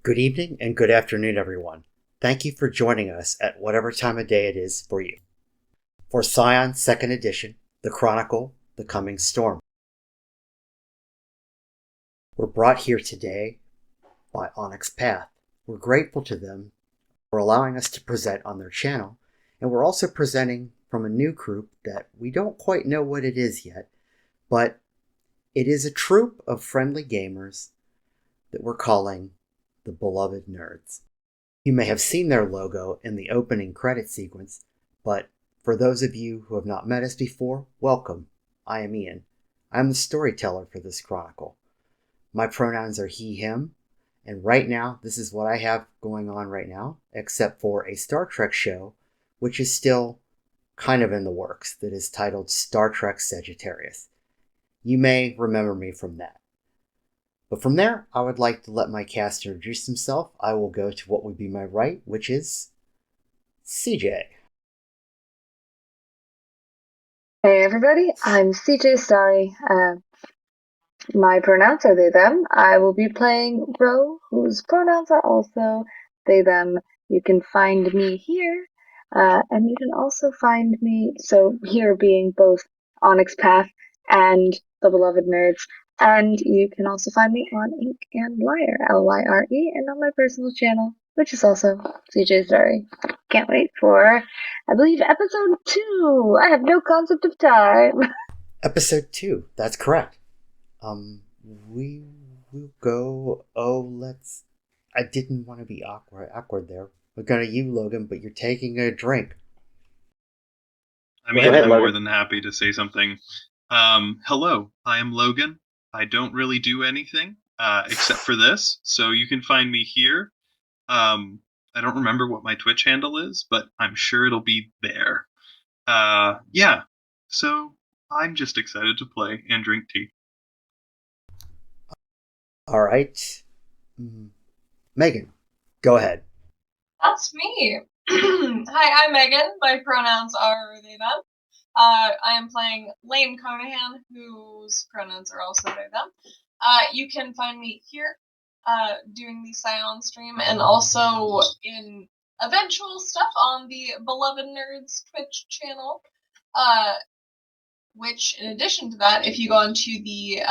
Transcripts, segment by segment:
Good evening and good afternoon, everyone. Thank you for joining us at whatever time of day it is for you. For Scion 2nd Edition, The Chronicle, The Coming Storm. We're brought here today by Onyx Path. We're grateful to them for allowing us to present on their channel, and we're also presenting from a new group that we don't quite know what it is yet, but it is a troop of friendly gamers that we're calling the Beloved Nerds. You may have seen their logo in the opening credit sequence, but for those of you who have not met us before, welcome. I am Ian. I'm the storyteller for this chronicle. My pronouns are he, him, and right now, this is what I have going on right now, except for a Star Trek show, which is still kind of in the works, that is titled Star Trek Sagittarius. You may remember me from that. But from there, I would like to let my cast introduce himself. I will go to what would be my right, which is CJ. Hey everybody, I'm CJ Starry. My pronouns are they, them. I will be playing Ro, whose pronouns are also they, them. You can find me here, and you can also find me, so here being both Onyx Path and the Beloved Nerds, and you can also find me on Ink and Lyre, Lyre, and on my personal channel, which is also CJ Starry. Can't wait for, I believe, episode 2. I have no concept of time. Episode 2, that's correct. We will go, I didn't want to be awkward there. We're gonna you, Logan, but you're taking a drink. I'm more than happy to say something. Hello, I am Logan. I don't really do anything, except for this, so you can find me here. I don't remember what my Twitch handle is, but I'm sure it'll be there. Yeah, so I'm just excited to play and drink tea. Alright. Megan, go ahead. That's me. Hi, I'm Megan. My pronouns are they, them. I am playing Lane Conahan, whose pronouns are also they, them. You can find me here doing the Scion stream and also in eventual stuff on the Beloved Nerds Twitch channel. Which, in addition to that, if you go onto the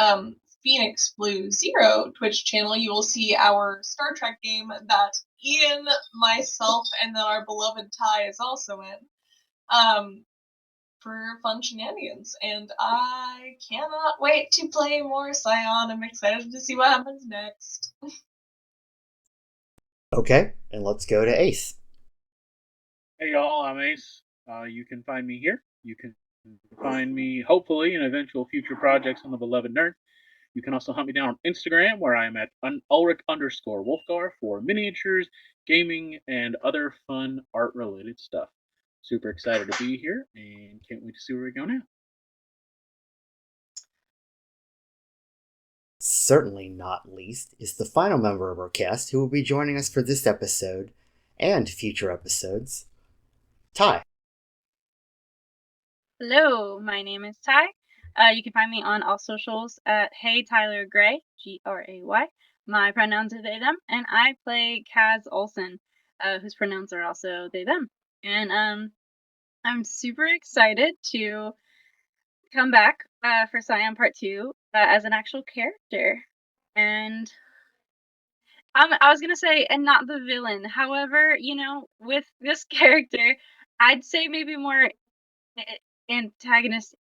Phoenix Blue Zero Twitch channel, you will see our Star Trek game that Ian, myself, and then our beloved Ty is also in, for fun shenanigans. And I cannot wait to play more Scion. I'm excited to see what happens next. Okay, and let's go to Ace. Hey y'all, I'm Ace. You can find me here. You can find me, hopefully, in eventual future projects on the Beloved Nerd. You can also hunt me down on Instagram, where I am at Ulrich_Wolfgar for miniatures, gaming, and other fun art-related stuff. Super excited to be here, and can't wait to see where we go now. Certainly not least is the final member of our cast who will be joining us for this episode and future episodes, Ty. Hello, my name is Ty. You can find me on all socials at Hey Tyler Gray, Gray. My pronouns are they, them, and I play Kaz Olsen, whose pronouns are also they, them. And I'm super excited to come back for Scion Part 2 as an actual character. And I was gonna say, and not the villain. However, with this character, I'd say maybe more antagonist,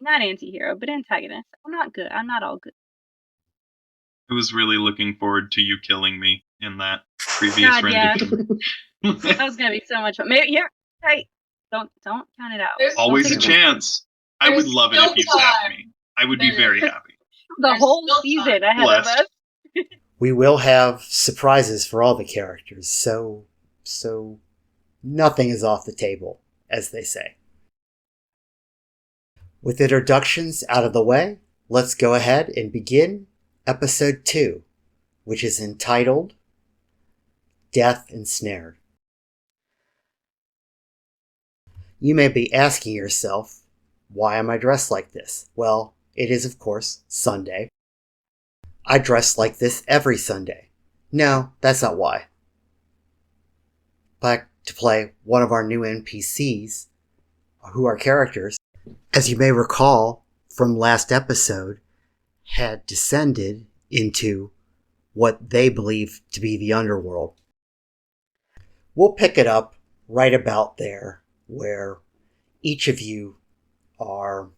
not anti-hero, but antagonist. I'm not good. I'm not all good. I was really looking forward to you killing me in that previous rendition. Yeah. That was gonna be so much fun. Maybe, yeah, right. Don't count it out. Always a chance. I would love it if you stabbed me. I would be very happy. The whole season ahead of us. We will have surprises for all the characters, so nothing is off the table, as they say. With introductions out of the way, let's go ahead and begin Episode 2, which is entitled Death Ensnared. You may be asking yourself, why am I dressed like this? Well, it is, of course, Sunday. I dress like this every Sunday. No, that's not why. Back to play one of our new NPCs, who are characters, as you may recall from last episode, had descended into what they believe to be the underworld. We'll pick it up right about there, where each of you are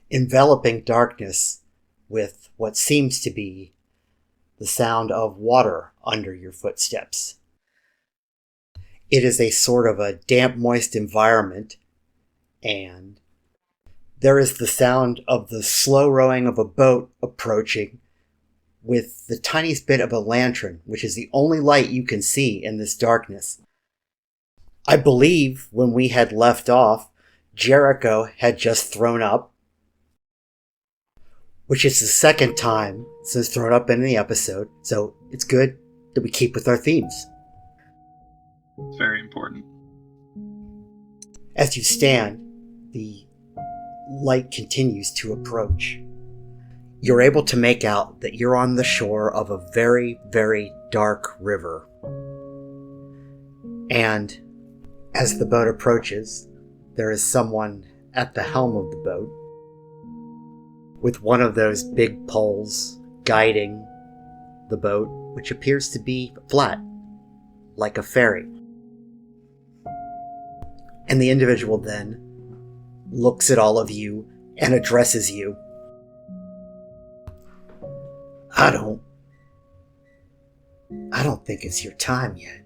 enveloping darkness with what seems to be the sound of water under your footsteps. It is a sort of a damp, moist environment, and there is the sound of the slow rowing of a boat approaching with the tiniest bit of a lantern, which is the only light you can see in this darkness. I believe when we had left off, Jericho had just thrown up, which is the second time since thrown up in the episode, so it's good that we keep with our themes. Very important. As you stand, the light continues to approach. You're able to make out that you're on the shore of a very, very dark river. And as the boat approaches, there is someone at the helm of the boat with one of those big poles guiding the boat, which appears to be flat, like a ferry. And the individual then looks at all of you and addresses you. I don't think it's your time yet.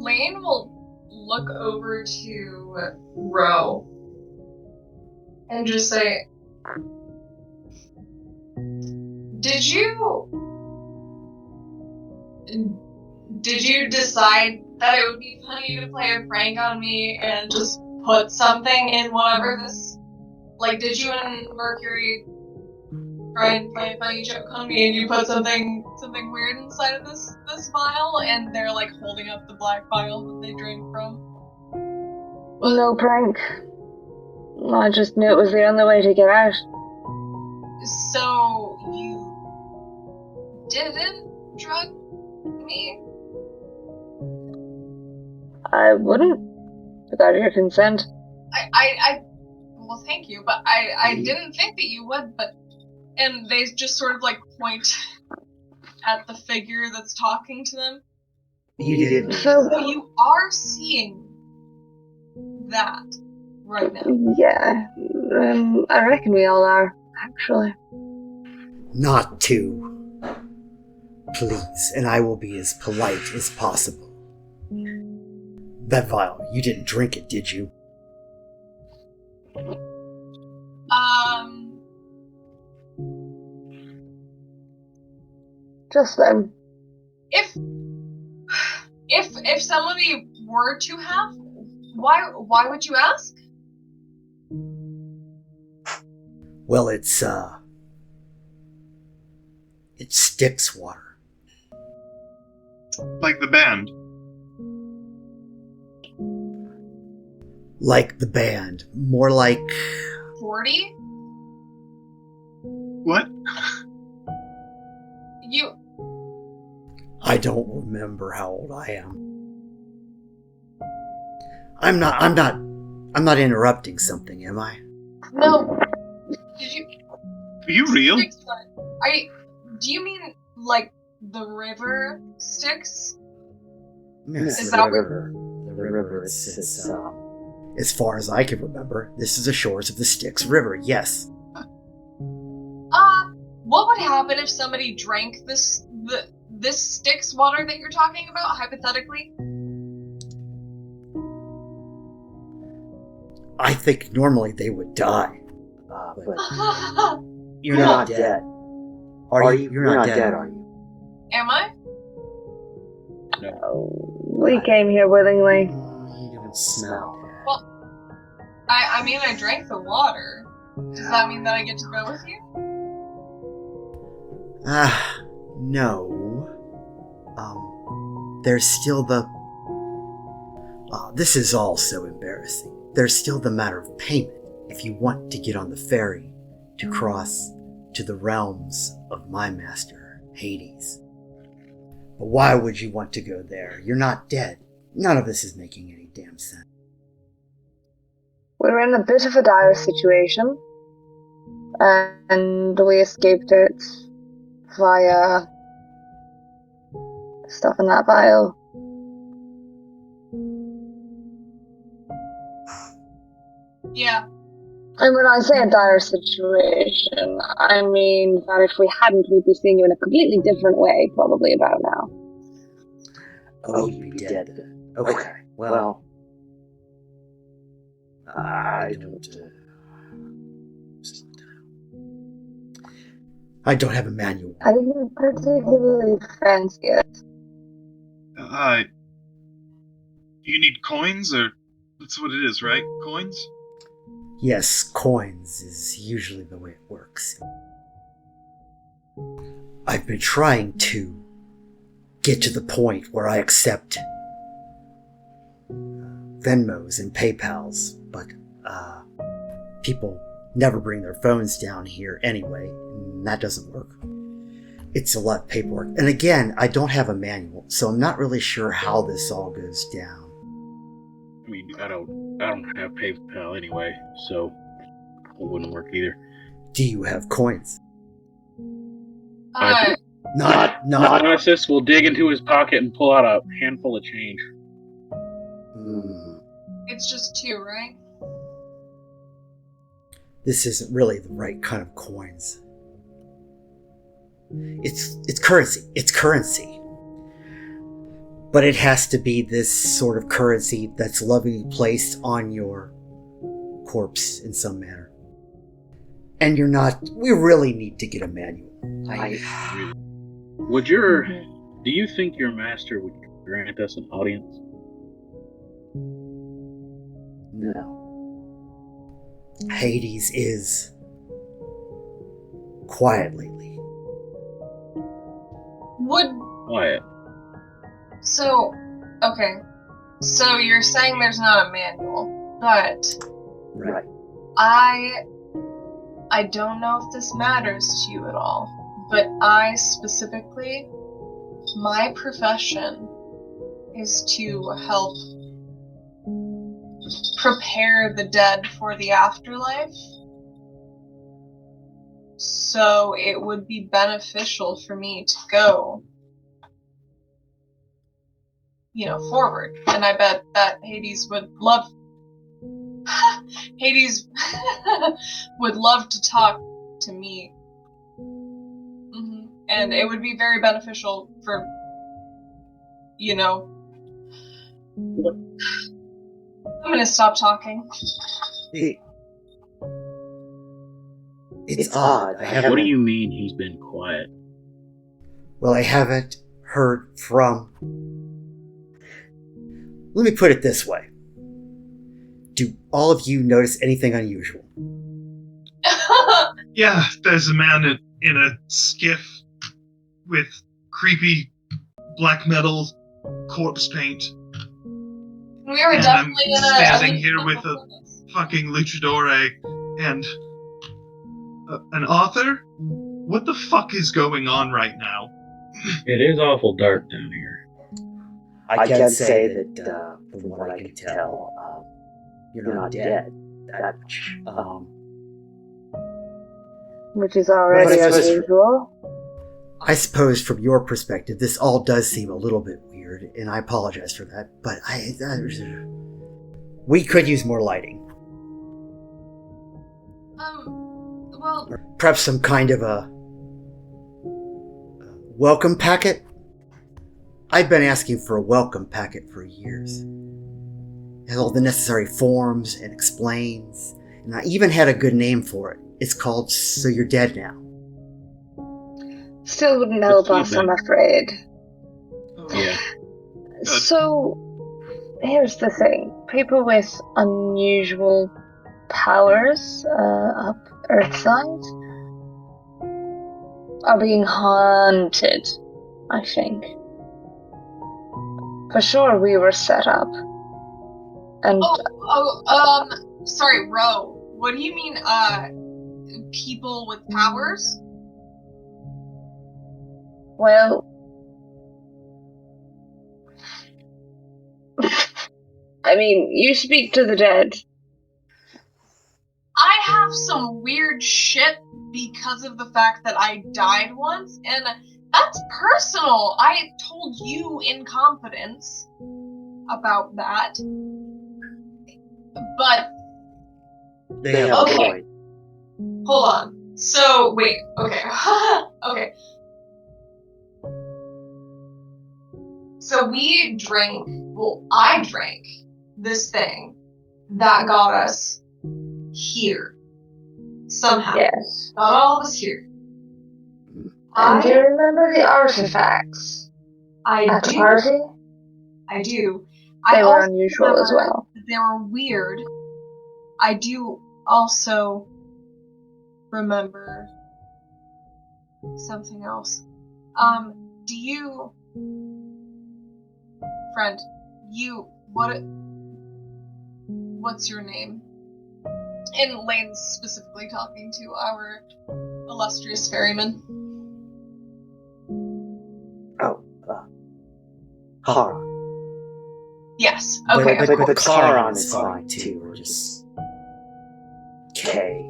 Lane will look over to Ro and just say, Did you decide that it would be funny to play a prank on me and just put something in whatever this... Like, did you and Mercury try and play a funny joke on me and you put something weird inside of this vial? And they're, like, holding up the black vial that they drank from. No prank. I just knew it was the only way to get out. So, you didn't drug me? I wouldn't, without your consent. Well, thank you, but I didn't think that you would, but... And they just sort of, like, point at the figure that's talking to them. You didn't. So you are seeing that right now. Yeah, I reckon we all are, actually. Not to. Please, and I will be as polite as possible. That vial, you didn't drink it, did you? Just them. If somebody were to have, why would you ask? Well, it's Styx water. Like the band. Like the band. More like... 40? What? I don't remember how old I am. I'm not interrupting something, am I? No. Did you... Are you real? Do you mean, like, the river Styx? Yes, Is the that river. The river is, as far as I can remember, this is the shores of the Styx River, yes. What would happen if somebody drank this Styx water that you're talking about, hypothetically? I think normally they would die. But you're Cool. not dead. Are you? You're not dead, are you? Am I? No. We came here willingly. You don't smell dead. Well, I mean, I drank the water. Does that mean that I get to go with you? No. There's still the... this is all so embarrassing. There's still the matter of payment, if you want to get on the ferry to cross to the realms of my master, Hades. But why would you want to go there? You're not dead. None of this is making any damn sense. We're in a bit of a dire situation, and we escaped it via stuff in that vial. Yeah. And when I say a dire situation, I mean that if we hadn't, we'd be seeing you in a completely different way, probably about now. Oh, you'd be dead then. Okay, well, I don't have a manual. I didn't particularly fancy it. You need coins, or that's what it is, right? Coins? Yes, coins is usually the way it works. I've been trying to get to the point where I accept Venmos and PayPals, but people never bring their phones down here anyway, and that doesn't work. It's a lot of paperwork. And again, I don't have a manual, so I'm not really sure how this all goes down. I mean, I don't have PayPal anyway, so it wouldn't work either. Do you have coins? I Not. Narcissus will dig into his pocket and pull out a handful of change. It's just 2, right? This isn't really the right kind of coins. It's currency. It's currency. But it has to be this sort of currency that's lovingly placed on your corpse in some manner. And you're not... We really need to get a manual. Do you think your master would grant us an audience? No. Hades is quiet lately. Quiet. So, okay. So you're saying there's not a manual, but Right. I don't know if this matters to you at all, but I specifically, my profession is to help prepare the dead for the afterlife. So it would be beneficial for me to go, forward. And I bet that Hades would love Hades would love to talk to me. And it would be very beneficial for, I'm gonna stop talking. It's odd. What do you mean he's been quiet? Well, I haven't heard from... Let me put it this way. Do all of you notice anything unusual? Yeah, there's a man in a skiff with creepy black metal corpse paint. We were And definitely I'm standing here with a fucking luchadore and an author? What the fuck is going on right now? It is awful dark down here. I can say that, from what I can tell, you're not dead. That much. Which is already unusual. I suppose from your perspective, this all does seem a little bit weird, and I apologize for that, but we could use more lighting. Well... Or perhaps some kind of a welcome packet? I've been asking for a welcome packet for years. It has all the necessary forms and explains, and I even had a good name for it. It's called So You're Dead Now. Still wouldn't help us, I'm afraid. Yeah. So, here's the thing. People with unusual powers up Earthside are being haunted, I think. For sure we were set up. And sorry, Ro. What do you mean, people with powers? Well, I mean, you speak to the dead. I have some weird shit because of the fact that I died once, and that's personal. I told you in confidence about that. But They have Okay. a point. hold on. So wait, okay. Okay. So we drank, well, I drank this thing that got us here. Somehow. Yes. Got all of us here. And do you I remember the artifacts at the do. party? I do. They I were also unusual as remember well. that they were weird. I do also remember something else. Do you, friend, what's your name? And Lane's specifically talking to our illustrious ferryman. Oh, Kara. Yes. Okay. But Karan is fine too, or just K.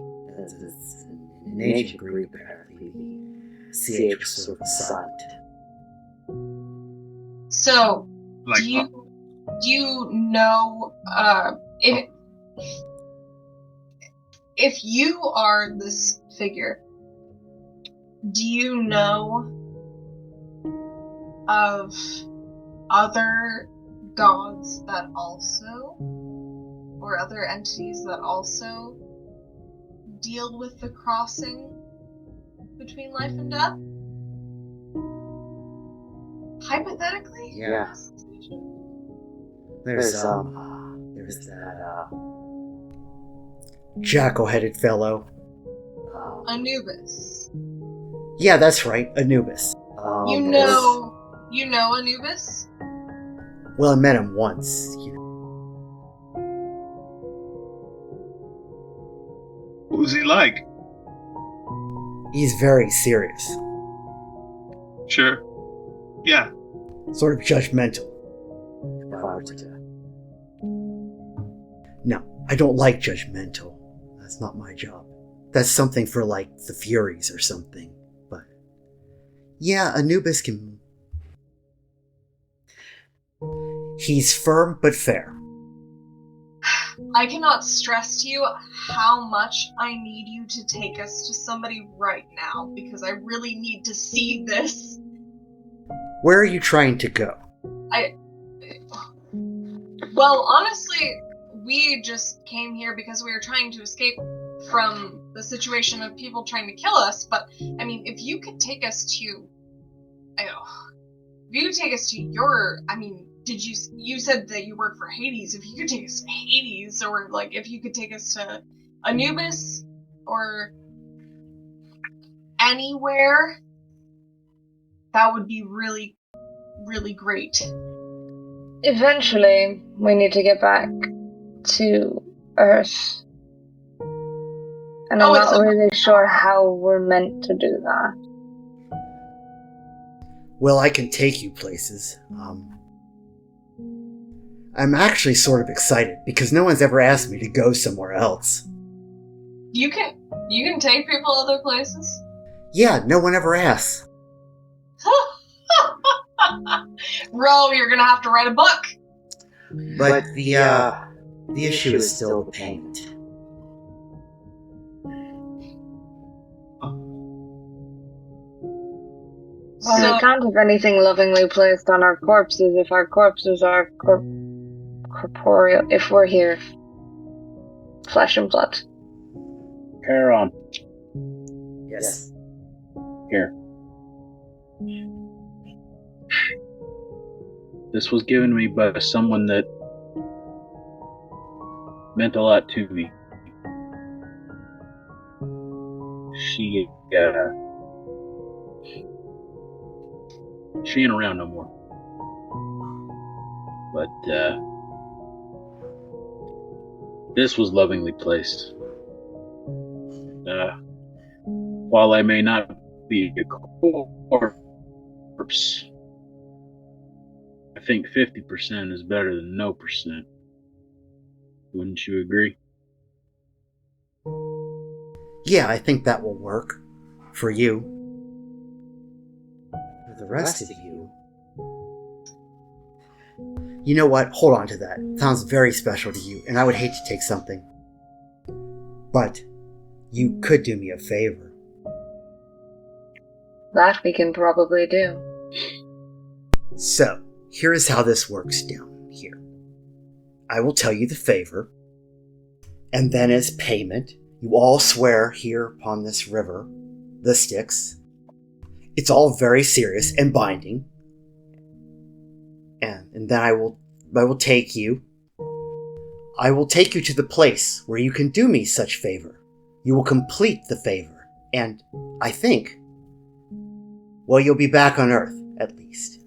In ancient Greek, apparently, the CH was sort of silent. So, Like, do you know if you are this figure, do you know of other gods that also, or other entities that also deal with the crossing between life and death? Hypothetically? Yeah. There's that jackal-headed fellow. Anubis. Yeah, that's right, Anubis. You know Anubis? Well, I met him once. what was he like? He's very serious, Sure. Yeah. sort of judgmental. If I were to. No, I don't like judgmental. That's not my job. That's something for like the Furies or something. But yeah, Anubis can. He's firm but fair. I cannot stress to you how much I need you to take us to somebody right now, because I really need to see this. Where are you trying to go? Well, honestly, we just came here because we were trying to escape from the situation of people trying to kill us, but, I mean, if you could take us to... if you could take us to your... I mean, you said that you work for Hades. If you could take us to Hades, or, like, if you could take us to Anubis, or anywhere, that would be really, really great. Eventually, we need to get back to Earth. And I'm not really sure how we're meant to do that. Well, I can take you places. I'm actually sort of excited because no one's ever asked me to go somewhere else. You can take people other places? Yeah, no one ever asks. Ro, you're gonna have to write a book. But the issue is still the payment. Well, we can't have anything lovingly placed on our corpses if our corpses are corporeal, if we're here. Flesh and blood. Charon, Yes. here. This was given me by someone that meant a lot to me. She ain't around no more. But this was lovingly placed. while I may not be a corpse, I think 50% is better than no percent. Wouldn't you agree? Yeah, I think that will work. For you. For the rest of you. You know what? Hold on to that. It sounds very special to you, and I would hate to take something. But you could do me a favor. That we can probably do. So, here is how this works down here. I will tell you the favor, and then as payment, you all swear here upon this river, the Styx. It's all very serious and binding. And then I will take you. I will take you to the place where you can do me such favor. You will complete the favor, and I think, well, you'll be back on Earth, at least.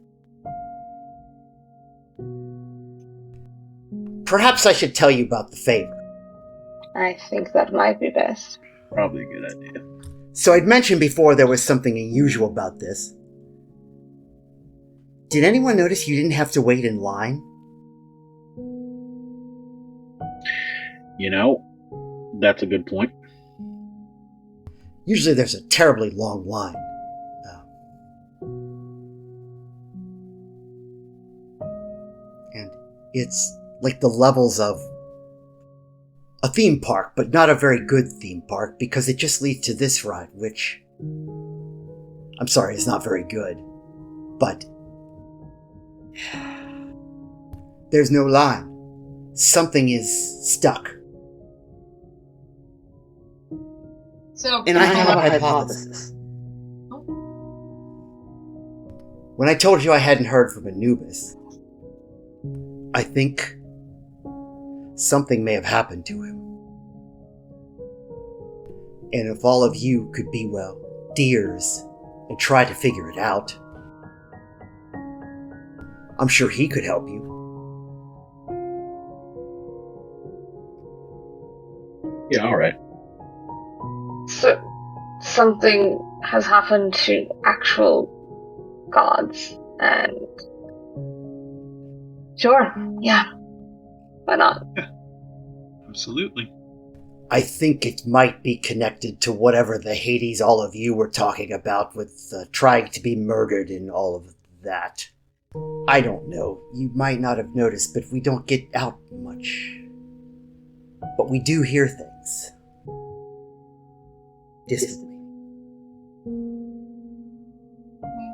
Perhaps I should tell you about the favor. I think that might be best. Probably a good idea. So I'd mentioned before there was something unusual about this. Did anyone notice you didn't have to wait in line? You know, that's a good point. Usually there's a terribly long line. And it's like the levels of a theme park, but not a very good theme park, because it just leads to this ride, which, I'm sorry, is not very good. But there's no line. Something is stuck. So, And I have a hypothesis. When I told you I hadn't heard from Anubis, I think something may have happened to him. And if all of you could be, well, dears and try to figure it out, I'm sure he could help you. Yeah, all right. So, something has happened to actual gods, and sure, yeah, why not? Absolutely. I think it might be connected to whatever the Hades all of you were talking about with trying to be murdered and all of that. I don't know. You might not have noticed, but we don't get out much. But we do hear things. Distantly.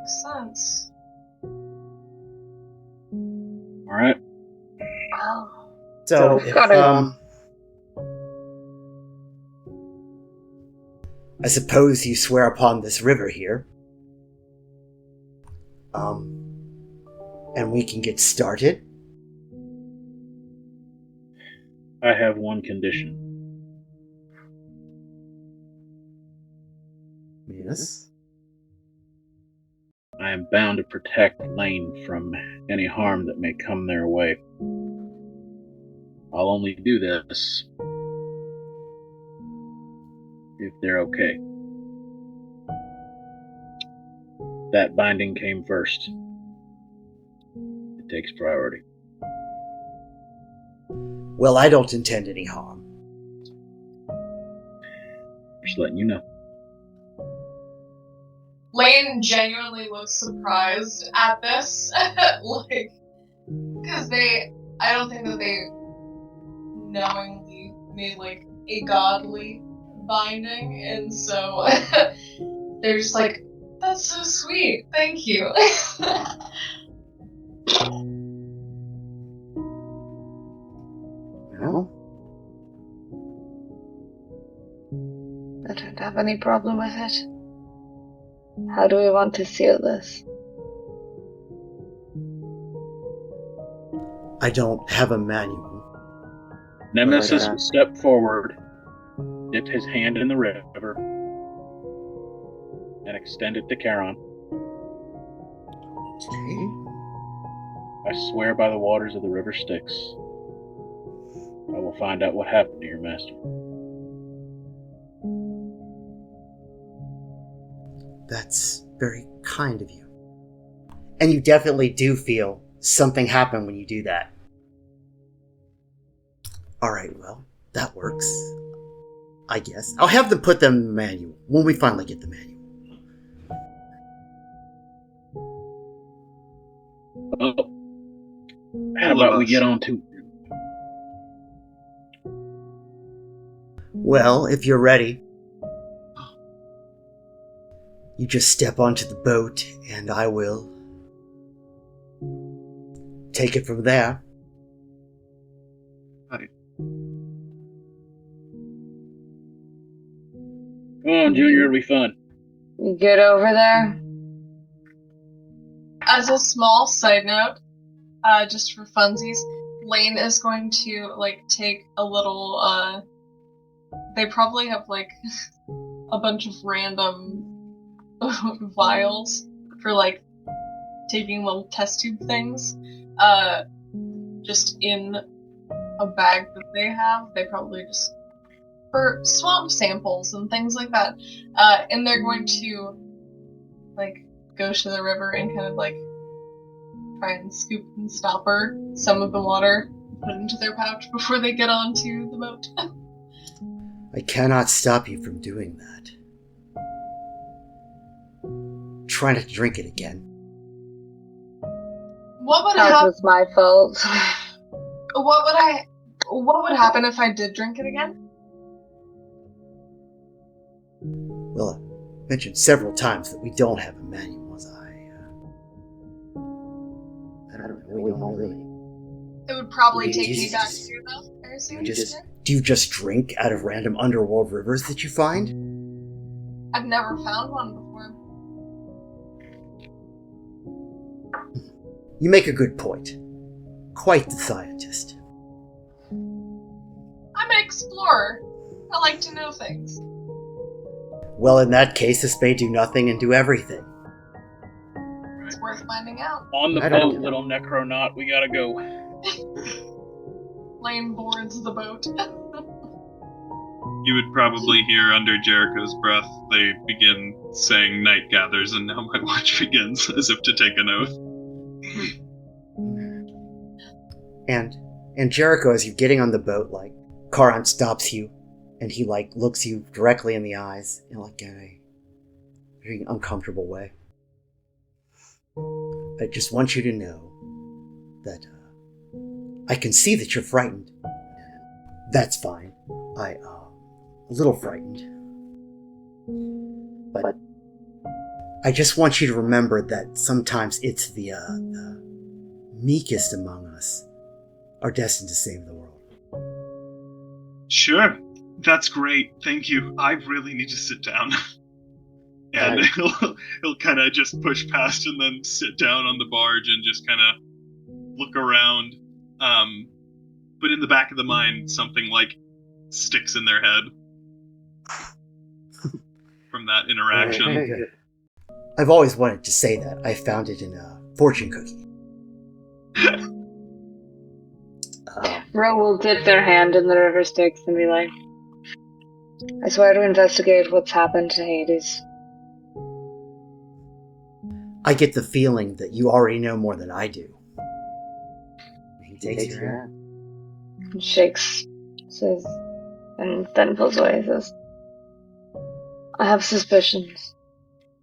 makes sense. All right. Well, So, we've gotta- I suppose you swear upon this river here. And we can get started. I have one condition. Yes. I am bound to protect Lane from any harm that may come their way. I'll only do this if they're okay. That binding came first. It takes priority. Well, I don't intend any harm. Just letting you know. Lane genuinely looks surprised at this. Like, because I don't think that they knowingly made, like, a godly binding, and so they're just like, that's so sweet, thank you. No? I don't have any problem with it. How do we want to seal this? I don't have a manual. Nemesis will step forward, dip his hand in the river, and extend it to Charon. Okay. I swear by the waters of the river Styx, I will find out what happened to your master. That's very kind of you. And you definitely do feel something happen when you do that. Alright, well, that works. I guess. I'll have them put them in the manual when we finally get the manual. Oh, how about we get on to it? Well, if you're ready, you just step onto the boat and I will take it from there. Right. Come on, Junior, it'll be fun. You get over there? As a small side note, just for funsies, Lane is going to take a little. They probably have a bunch of random vials for taking little test tube things. Just in a bag that they have. They probably just for swamp samples and things like that. And they're going to go to the river and kind of try and scoop and stopper some of the water, put it into their pouch before they get onto the boat. I cannot stop you from doing that. Try not to drink it again. What would That happen? was my fault. What would happen if I did drink it again? Well, I mentioned several times that we don't have a manual, as I don't know, we don't really. It would probably You take me just- back here, though, I assume. Do you just drink out of random underworld rivers that you find? I've never found one before. You make a good point. Quite the scientist. I'm an explorer. I like to know things. Well, in that case, this may do nothing and do everything. It's worth finding out. On the I don't boat, know. little necronaut, we gotta go. Lane boards the boat. You would probably hear under Jericho's breath, they begin saying night gathers and now my watch begins, as if to take an oath. And Jericho, as you're getting on the boat, Karan stops you, and he, looks you directly in the eyes, in a very uncomfortable way. I just want you to know that, I can see that you're frightened. That's fine. A little frightened. But I just want you to remember that sometimes it's the meekest among us are destined to save the world. Sure, that's great, thank you. I really need to sit down. And he'll kind of just push past and then sit down on the barge and just kind of look around. But in the back of the mind, something sticks in their head from that interaction. I've always wanted to say that. I found it in a fortune cookie. Ro will dip their hand in the river Styx and be like, I swear to investigate what's happened to Hades. I get the feeling that you already know more than I do. He takes your hand. And shakes, says, and then pulls away, says, I have suspicions,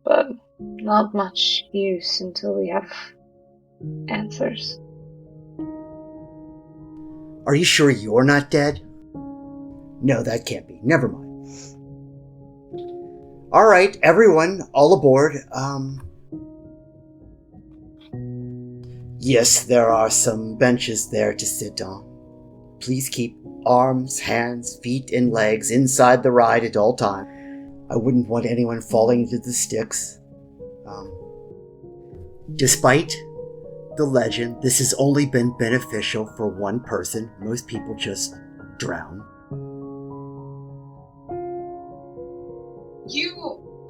but not much use until we have answers. Are you sure you're not dead? No, that can't be. Never mind. Alright, everyone, all aboard. Yes, there are some benches there to sit on. Please keep arms, hands, feet, and legs inside the ride at all times. I wouldn't want anyone falling into the Styx. Despite the legend, this has only been beneficial for one person. Most people just drown.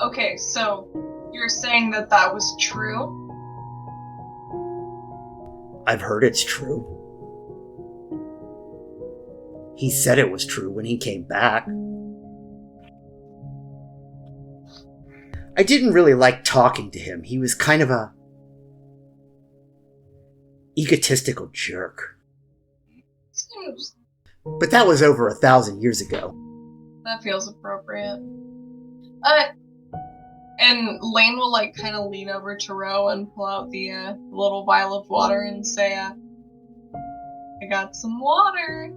Okay, so you're saying that was true? I've heard it's true. He said it was true when he came back. I didn't really like talking to him. He was kind of a egotistical jerk. Seems But that was over 1,000 years ago. that feels appropriate. And Lane will like kind of lean over to Ro and pull out the little vial of water and say, "I got some water,"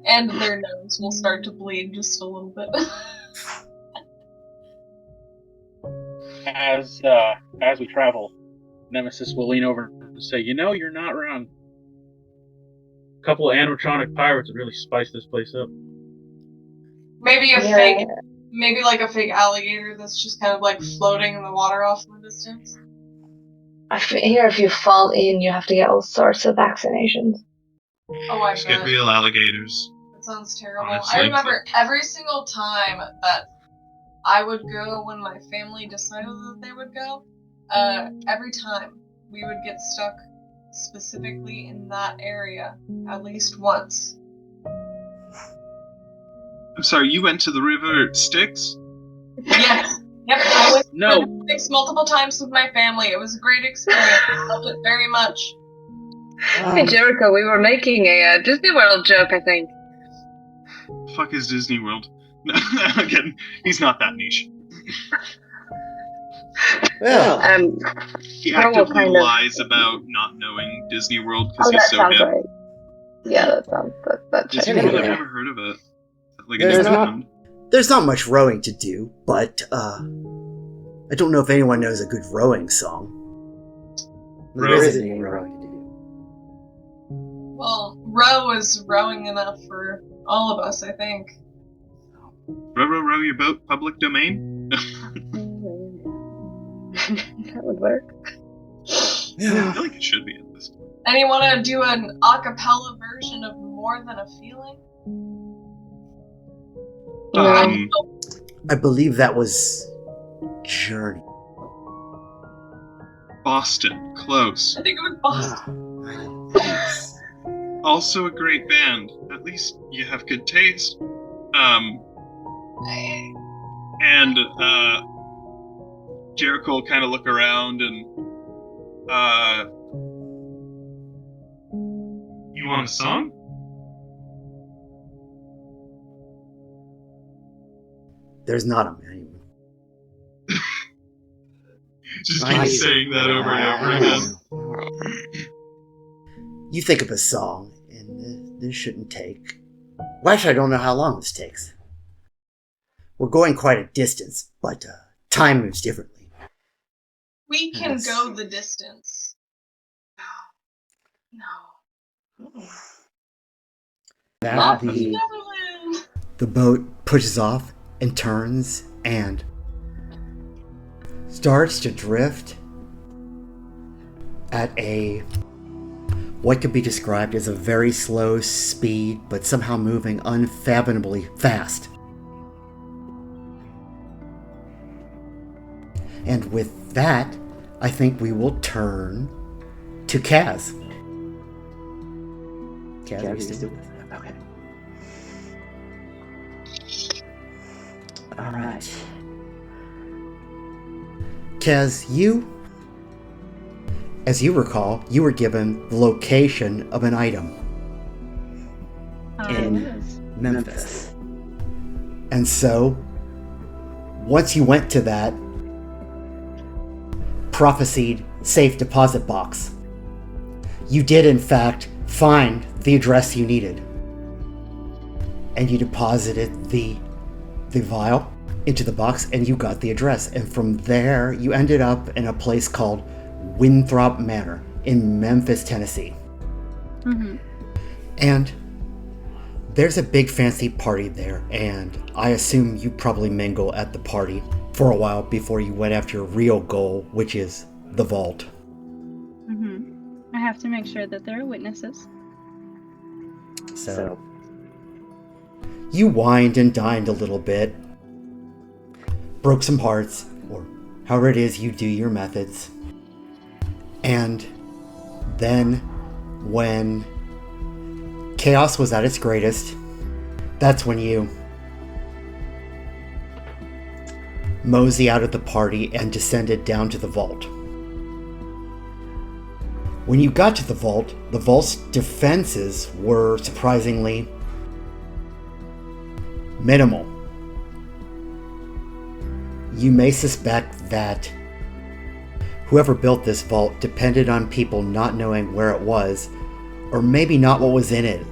and their nose will start to bleed just a little bit. As we travel, Nemesis will lean over and say, "You're not wrong. A couple of animatronic pirates would really spice this place up." Maybe maybe like a fake alligator that's just kind of like floating in the water off in the distance. I hear if you fall in, you have to get all sorts of vaccinations. Oh my Just get god, real alligators. that sounds terrible. Honestly. I remember every single time that I would go when my family decided that they would go, every time we would get stuck specifically in that area at least once. I'm sorry, you went to the river Styx? Yes. Yep. I went No. to Styx multiple times with my family. It was a great experience. I loved it very much. Hey, Jericho, we were making a Disney World joke, I think. Fuck is Disney World? No, again, he's not that niche. Well, He Ro will actively kind of- lies about not knowing Disney World because Oh, he's that so sounds hip. right. Yeah, that sounds that checks Disney World, out. I've never heard of it. Like a There's new not- band. there's not much rowing to do, but I don't know if anyone knows a good rowing song. There isn't any rowing to do. Well, Ro is rowing enough for all of us, I think. Row your boat, public domain? That would work. I feel like it should be at this point. And you want to do an a cappella version of More Than a Feeling? I believe that was Journey. Boston, close. I think it was Boston. Also a great band. At least you have good taste. And Jericho will kind of look around and you want a song? There's not a manual. Just I keep see. saying that over and over again. You think of a song, and this shouldn't take. Well, actually, I don't know how long this takes. We're going quite a distance, but time moves differently. We can Yes. go the distance. No. That Not from the Neverland. The boat pushes off and turns and starts to drift at what could be described as a very slow speed, but somehow moving unfathomably fast. And with that, I think we will turn to Kaz. Kaz, are you still with us? Okay. All right. Kaz, as you recall, you were given the location of an item in Memphis. And so, once you went to that prophesied safe deposit box, you did in fact find the address you needed. And you deposited the vial into the box and you got the address. And from there, you ended up in a place called Winthrop Manor in Memphis, Tennessee. Mm-hmm. And there's a big fancy party there, and I assume you probably mingle at the party for a while before you went after your real goal, which is the vault. Mm-hmm. I have to make sure that there are witnesses. So you wined and dined a little bit, broke some hearts, or however it is you do your methods. And then when chaos was at its greatest, that's when you mosey out of the party and descended down to the vault. When you got to the vault's defenses were surprisingly minimal. You may suspect that whoever built this vault depended on people not knowing where it was, or maybe not what was in it,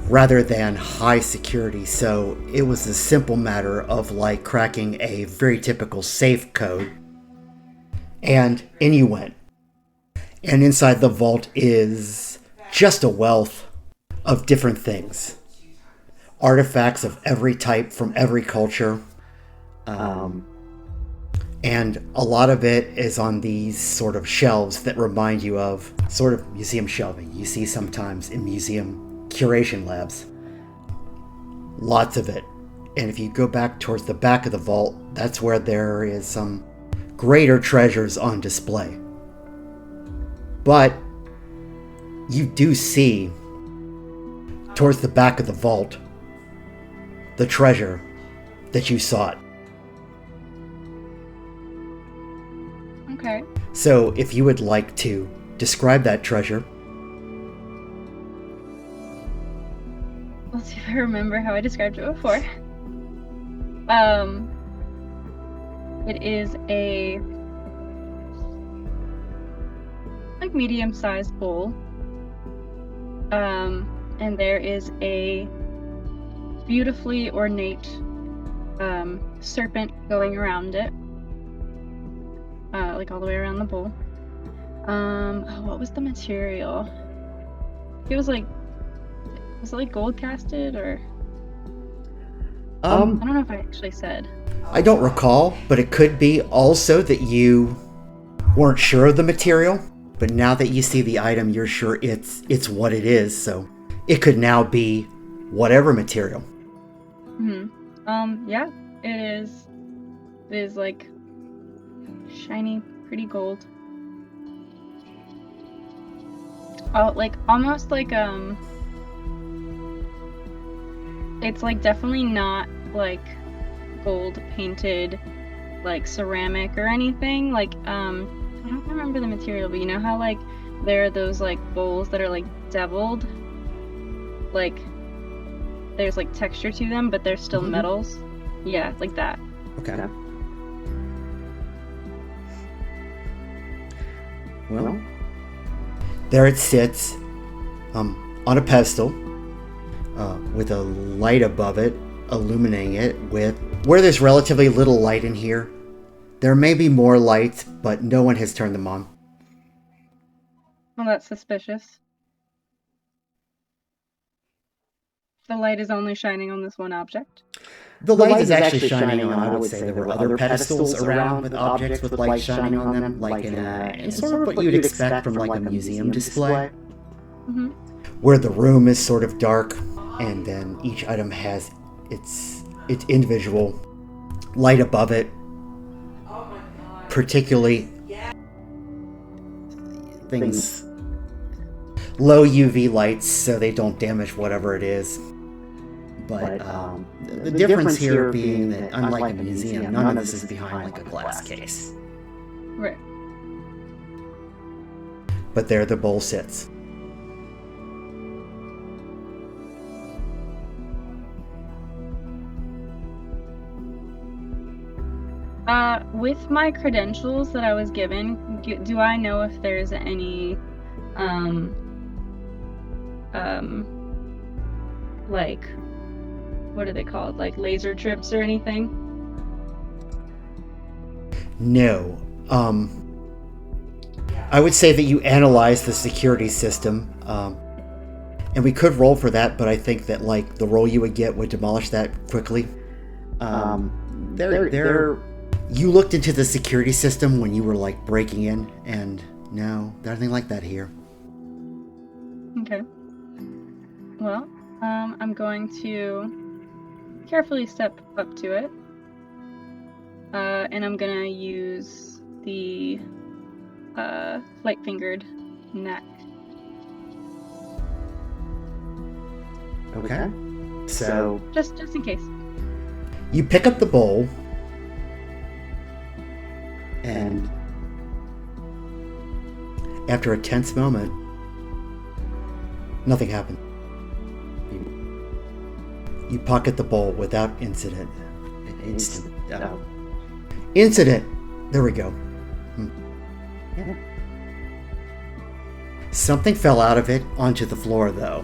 rather than high security. So it was a simple matter of like cracking a very typical safe code. And in you went. And inside the vault is just a wealth of different things. Artifacts of every type from every culture. And a lot of it is on these sort of shelves that remind you of sort of museum shelving you see sometimes in museum curation labs. Lots of it. And if you go back towards the back of the vault, that's where there is some greater treasures on display. But you do see towards the back of the vault the treasure that you sought. Okay. So if you would like to describe that treasure. Let's see if I remember how I described it before. It is a like medium-sized bowl. And there is a beautifully ornate serpent going around it. Like all the way around the bowl. What was the material? It was like gold casted or? I don't know if I actually said. I don't recall, but it could be also that you weren't sure of the material, but now that you see the item, you're sure it's what it is. So it could now be whatever material. Yeah, it is. It is like shiny, pretty gold. Oh, like almost like it's like definitely not like gold painted like ceramic or anything. Like I don't remember the material, but you know how like there are those like bowls that are like deviled, like there's like texture to them, but they're still metals. Yeah, like that. Okay. Well, there it sits on a pedestal with a light above it, illuminating it with where there's relatively little light in here. There may be more lights, but no one has turned them on. Well, that's suspicious. The light is only shining on this one object. The light is actually shining on, I would say there were other pedestals around with objects with light shining on them, like in sort of what you'd expect from like a museum display. Where the room is sort of dark, and then each item has its individual light above it. Particularly things low UV lights so they don't damage whatever it is. But the difference here being that unlike a museum, none of this is behind like a glass case. Right. But there the bowl sits. With my credentials that I was given, do I know if there's any, like, what are they called? Like laser trips or anything? No. I would say that you analyze the security system, and we could roll for that, but I think that like the roll you would get would demolish that quickly. You looked into the security system when you were like breaking in, and no, nothing like that here. Okay. Well, I'm going to carefully step up to it, and I'm gonna use the light-fingered neck. Okay. So just in case. You pick up the bowl, And after a tense moment, nothing happened. You pocket the bowl without incident. Incident! There we go. Yeah. Something fell out of it onto the floor, though.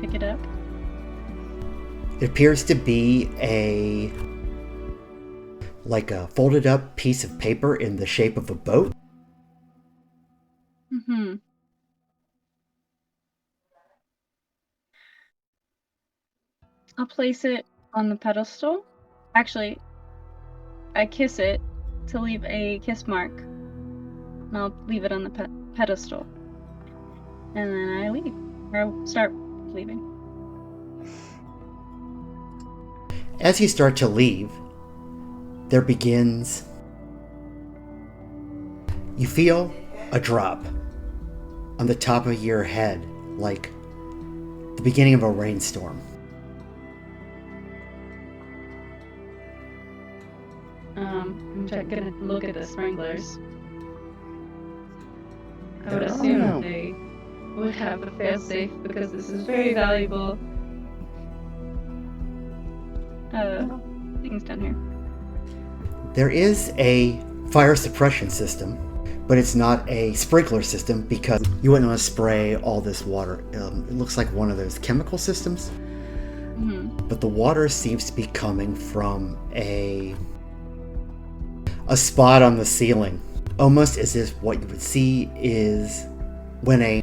Pick it up. It appears to be a folded up piece of paper in the shape of a boat. Mm-hmm. I'll place it on the pedestal. Actually, I kiss it to leave a kiss mark. And I'll leave it on the pedestal. And then I leave. Or start leaving. As you start to leave, there begins... You feel a drop on the top of your head, like the beginning of a rainstorm. I'm gonna look at the sprinklers. I would assume that they would have a fail-safe because this is very valuable. Things down here. There is a fire suppression system, but it's not a sprinkler system because you wouldn't want to spray all this water. It looks like one of those chemical systems. Mm-hmm. But the water seems to be coming from a spot on the ceiling, almost as if what you would see is when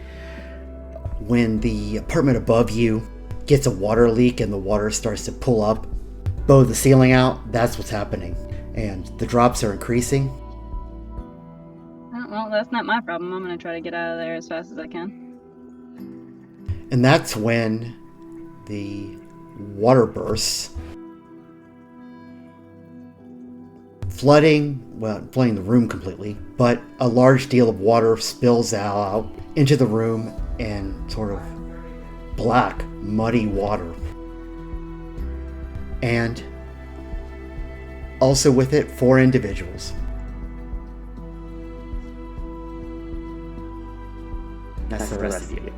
the apartment above you gets a water leak and the water starts to pull up, blow the ceiling out. That's what's happening, and the drops are increasing. Oh, well, that's not my problem. I'm gonna try to get out of there as fast as I can. And that's when the water bursts, flooding the room completely, but a large deal of water spills out into the room and sort of black, muddy water. And also with it, 4 individuals. That's the rest of you.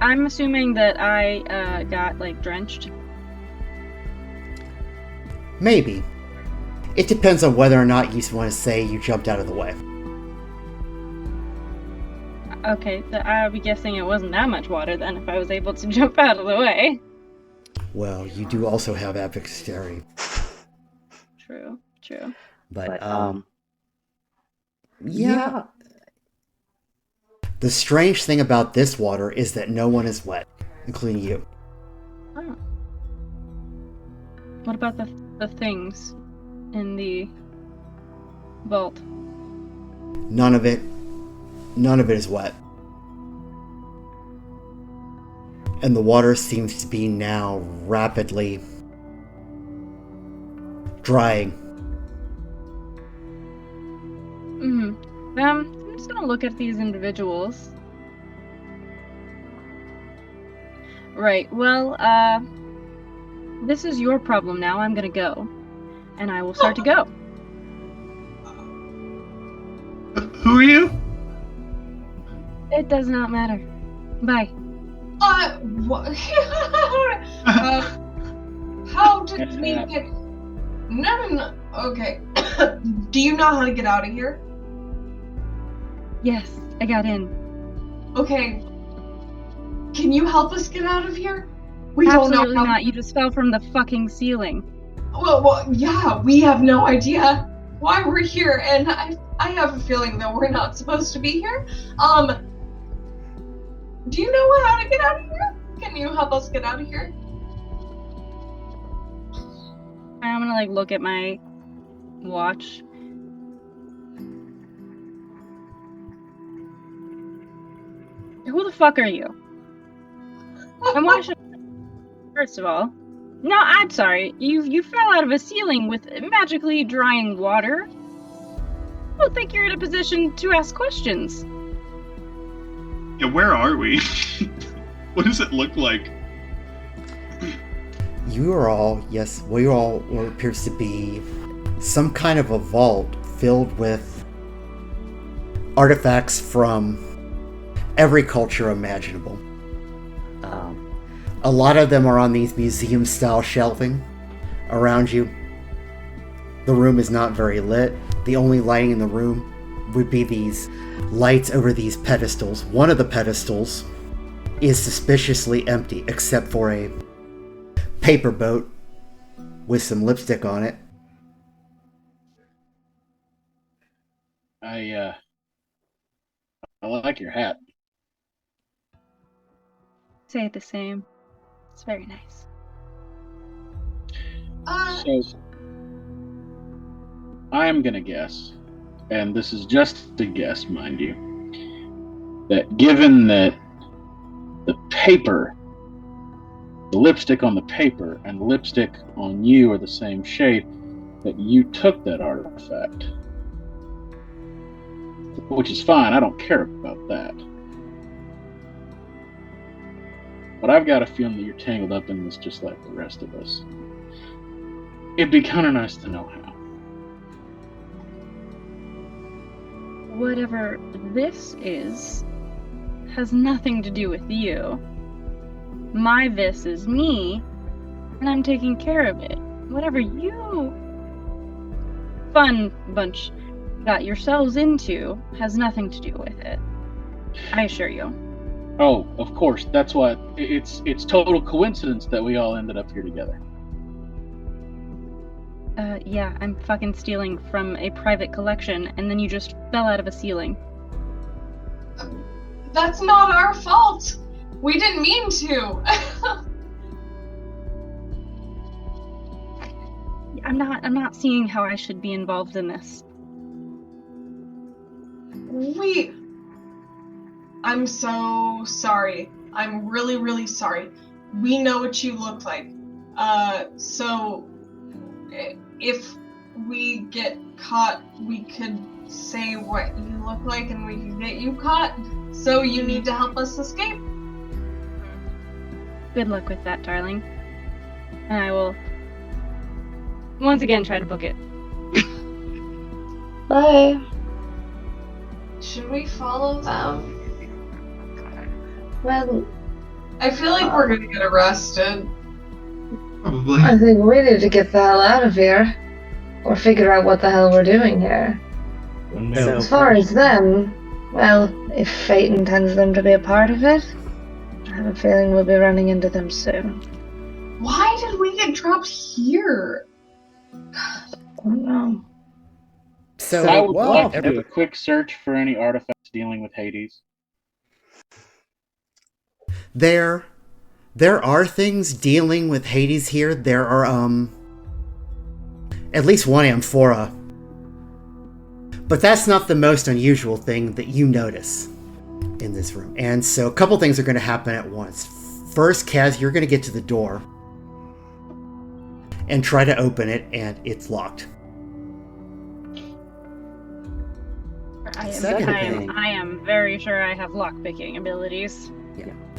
I'm assuming that I got drenched. Maybe. It depends on whether or not you want to say you jumped out of the way. Okay, so I'll be guessing it wasn't that much water then if I was able to jump out of the way. Well, you do also have dexterity. True. But, yeah. The strange thing about this water is that no one is wet, including you. Oh. What about the things in the vault? None of it is wet. And the water seems to be now rapidly drying. Mm-hmm. I'm just gonna look at these individuals. Right, well, this is your problem now. I'm gonna go. And I will start to go. Who are you? It does not matter. Bye. What? How did we get... No. Okay. Do you know how to get out of here? Yes, I got in. Okay. Can you help us get out of here? We Absolutely don't know how... not. You just fell from the fucking ceiling. Well, yeah, we have no idea why we're here, and I have a feeling that we're not supposed to be here. Do you know how to get out of here? Can you help us get out of here? I'm gonna look at my watch. Who the fuck are you? And why should... First of all, no, I'm sorry. You fell out of a ceiling with magically drying water. I don't think you're in a position to ask questions. Yeah, where are we? What does it look like? You're all what appears to be some kind of a vault filled with artifacts from every culture imaginable. A lot of them are on these museum-style shelving around you. The room is not very lit. The only lighting in the room would be these lights over these pedestals. One of the pedestals is suspiciously empty, except for a paper boat with some lipstick on it. I like your hat. Say it the same. It's very nice. So, I'm gonna guess, and this is just a guess, mind you, that given that the paper, the lipstick on the paper and the lipstick on you are the same shade, that you took that artifact. Which is fine, I don't care about that. But I've got a feeling that you're tangled up in this just like the rest of us. It'd be kind of nice to know how. Whatever this is has nothing to do with you. My this is me, and I'm taking care of it. Whatever you fun bunch got yourselves into has nothing to do with it. I assure you. Oh, of course, that's what it's total coincidence that we all ended up here together. Yeah, I'm fucking stealing from a private collection, and then you just fell out of a ceiling. That's not our fault. We didn't mean to. I'm not seeing how I should be involved in this. I'm so sorry. I'm really, really sorry. We know what you look like. So if we get caught, we could say what you look like and we can get you caught. So you need to help us escape. Good luck with that, darling. And I will once again try to book it. Bye. Should we follow them? Well, I feel like we're gonna get arrested. Probably. I think we need to get the hell out of here. Or figure out what the hell we're doing here. So, As far as them, well, if fate intends them to be a part of it, I have a feeling we'll be running into them soon. Why did we get dropped here? Oh no. so I would while like to every- do a quick search for any artifacts dealing with Hades. there are things dealing with Hades here. There are at least one amphora. But that's not the most unusual thing that you notice in this room. And so a couple things are going to happen at once. First, Kaz, you're going to get to the door and try to open it, and it's locked. Second thing- I am very sure I have lockpicking abilities.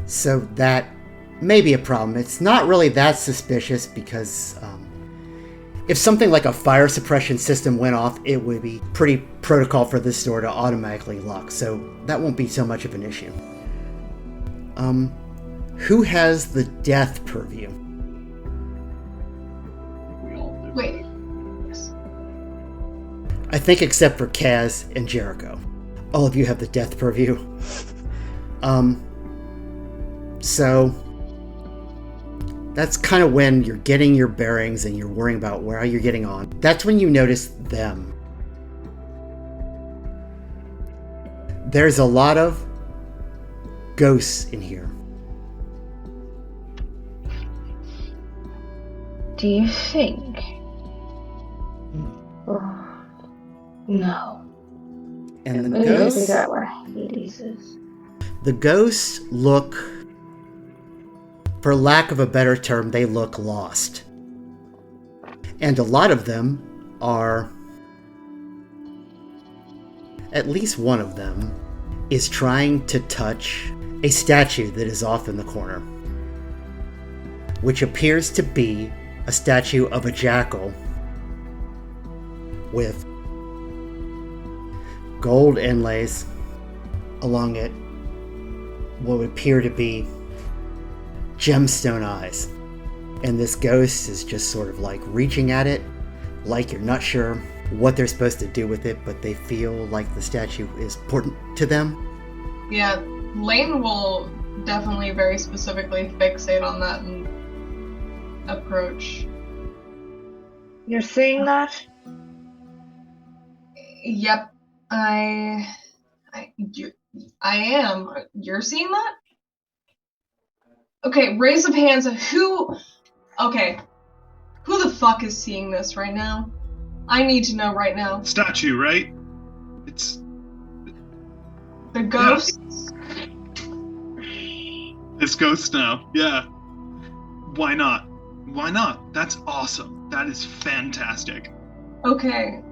So that may be a problem. It's not really that suspicious because if something like a fire suppression system went off, it would be pretty protocol for this door to automatically lock. So that won't be so much of an issue. Who has the death purview? We all do. Wait. Yes. I think except for Kaz and Jericho. All of you have the death purview. So that's kind of when you're getting your bearings and you're worrying about where you're getting on. That's when you notice them. There's a lot of ghosts in here. Do you think? Oh, no. And the We need to ghosts, figure out where Hades is. the ghosts look, for lack of a better term, they look lost. And a lot of them are, at least one of them, is trying to touch a statue that is off in the corner, which appears to be a statue of a jackal with gold inlays along it, what would appear to be gemstone eyes. And this ghost is just sort of like reaching at it, like you're not sure what they're supposed to do with it, but they feel like the statue is important to them. Yeah, Lane will definitely very specifically fixate on that and approach. You're seeing that? Yep, I am. You're seeing that? Okay, raise of hands of who. Okay, who the fuck is seeing this right now? I need to know right now. Statue, right? It's The ghosts? It's ghosts now. Yeah. Why not? Why not? That's awesome. That is fantastic. Okay.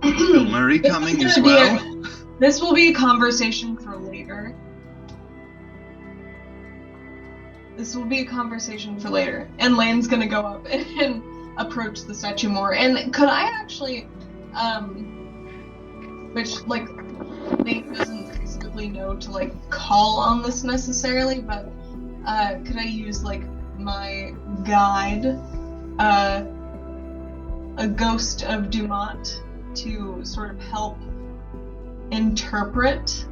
Bill Murray This is coming gonna as be well. This will be a conversation for later. And Lane's gonna go up and approach the statue more. And could I actually, which, like, Lane doesn't specifically know to, like, call on this necessarily, but, could I use, like, my guide, a ghost of Dumont, to sort of help interpret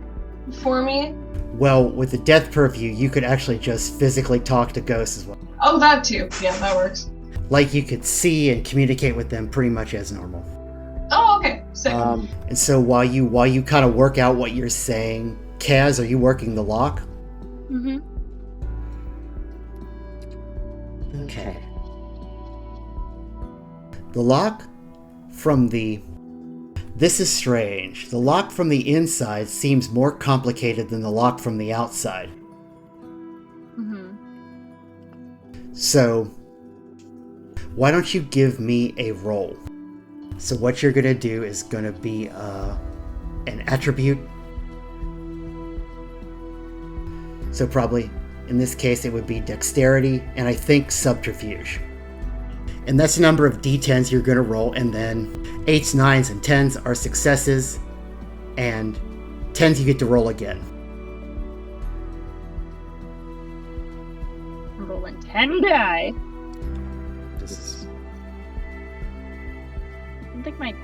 for me? Well, with the death purview, you could actually just physically talk to ghosts as well. Oh, that too. Yeah, that works. Like you could see and communicate with them pretty much as normal. Oh, okay. Sick. And so while you kind of work out what you're saying, Kaz, are you working the lock? Mm-hmm. Okay. The lock from the... This is strange. The lock from the inside seems more complicated than the lock from the outside. Mm-hmm. So, why don't you give me a roll? So what you're going to do is going to be an attribute. So probably, in this case, it would be dexterity, and I think subterfuge. And that's the number of d10s you're going to roll, and then 8s, 9s, and 10s are successes, and 10s you get to roll again. I'm rolling 10 die. I don't think my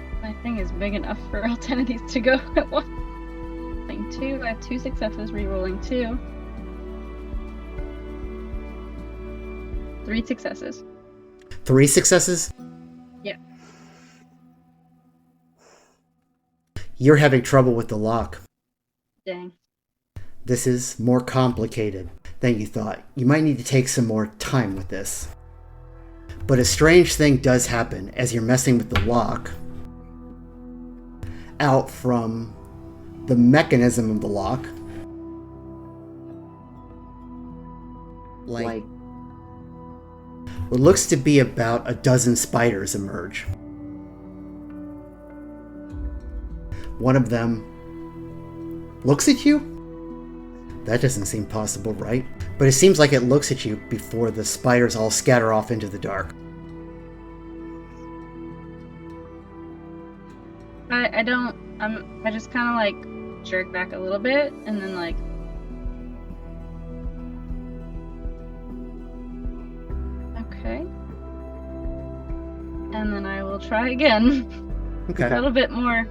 thing is big enough for all 10 of these to go at once. Rolling 2, I have 2 successes, re-rolling 2. 3 successes. 3 successes? Yeah. You're having trouble with the lock. Dang. This is more complicated than you thought. You might need to take some more time with this. But a strange thing does happen as you're messing with the lock. Out from the mechanism of the lock, like what looks to be about a dozen spiders emerge. One of them looks at you? That doesn't seem possible, right? But it seems like it looks at you before the spiders all scatter off into the dark. I just kind of like jerk back a little bit and then like okay. And then I will try again. Okay. A little bit more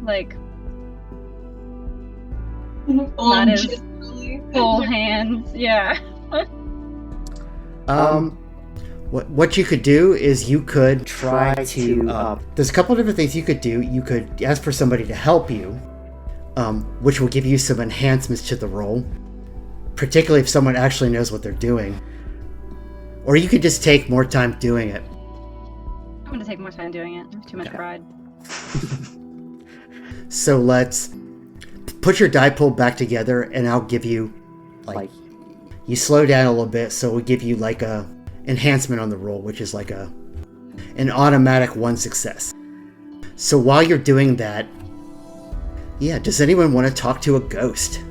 like not as full hands, yeah. What you could do is you could try to... there's a couple of different things you could do. You could ask for somebody to help you, which will give you some enhancements to the roll, particularly if someone actually knows what they're doing. Or you could just take more time doing it. I'm gonna take more time doing it. There's too much pride. So let's put your die pool back together, and I'll give you, like, you slow down a little bit, so we'll give you like a enhancement on the roll, which is like an automatic 1 success. So while you're doing that, Yeah, does anyone want to talk to a ghost?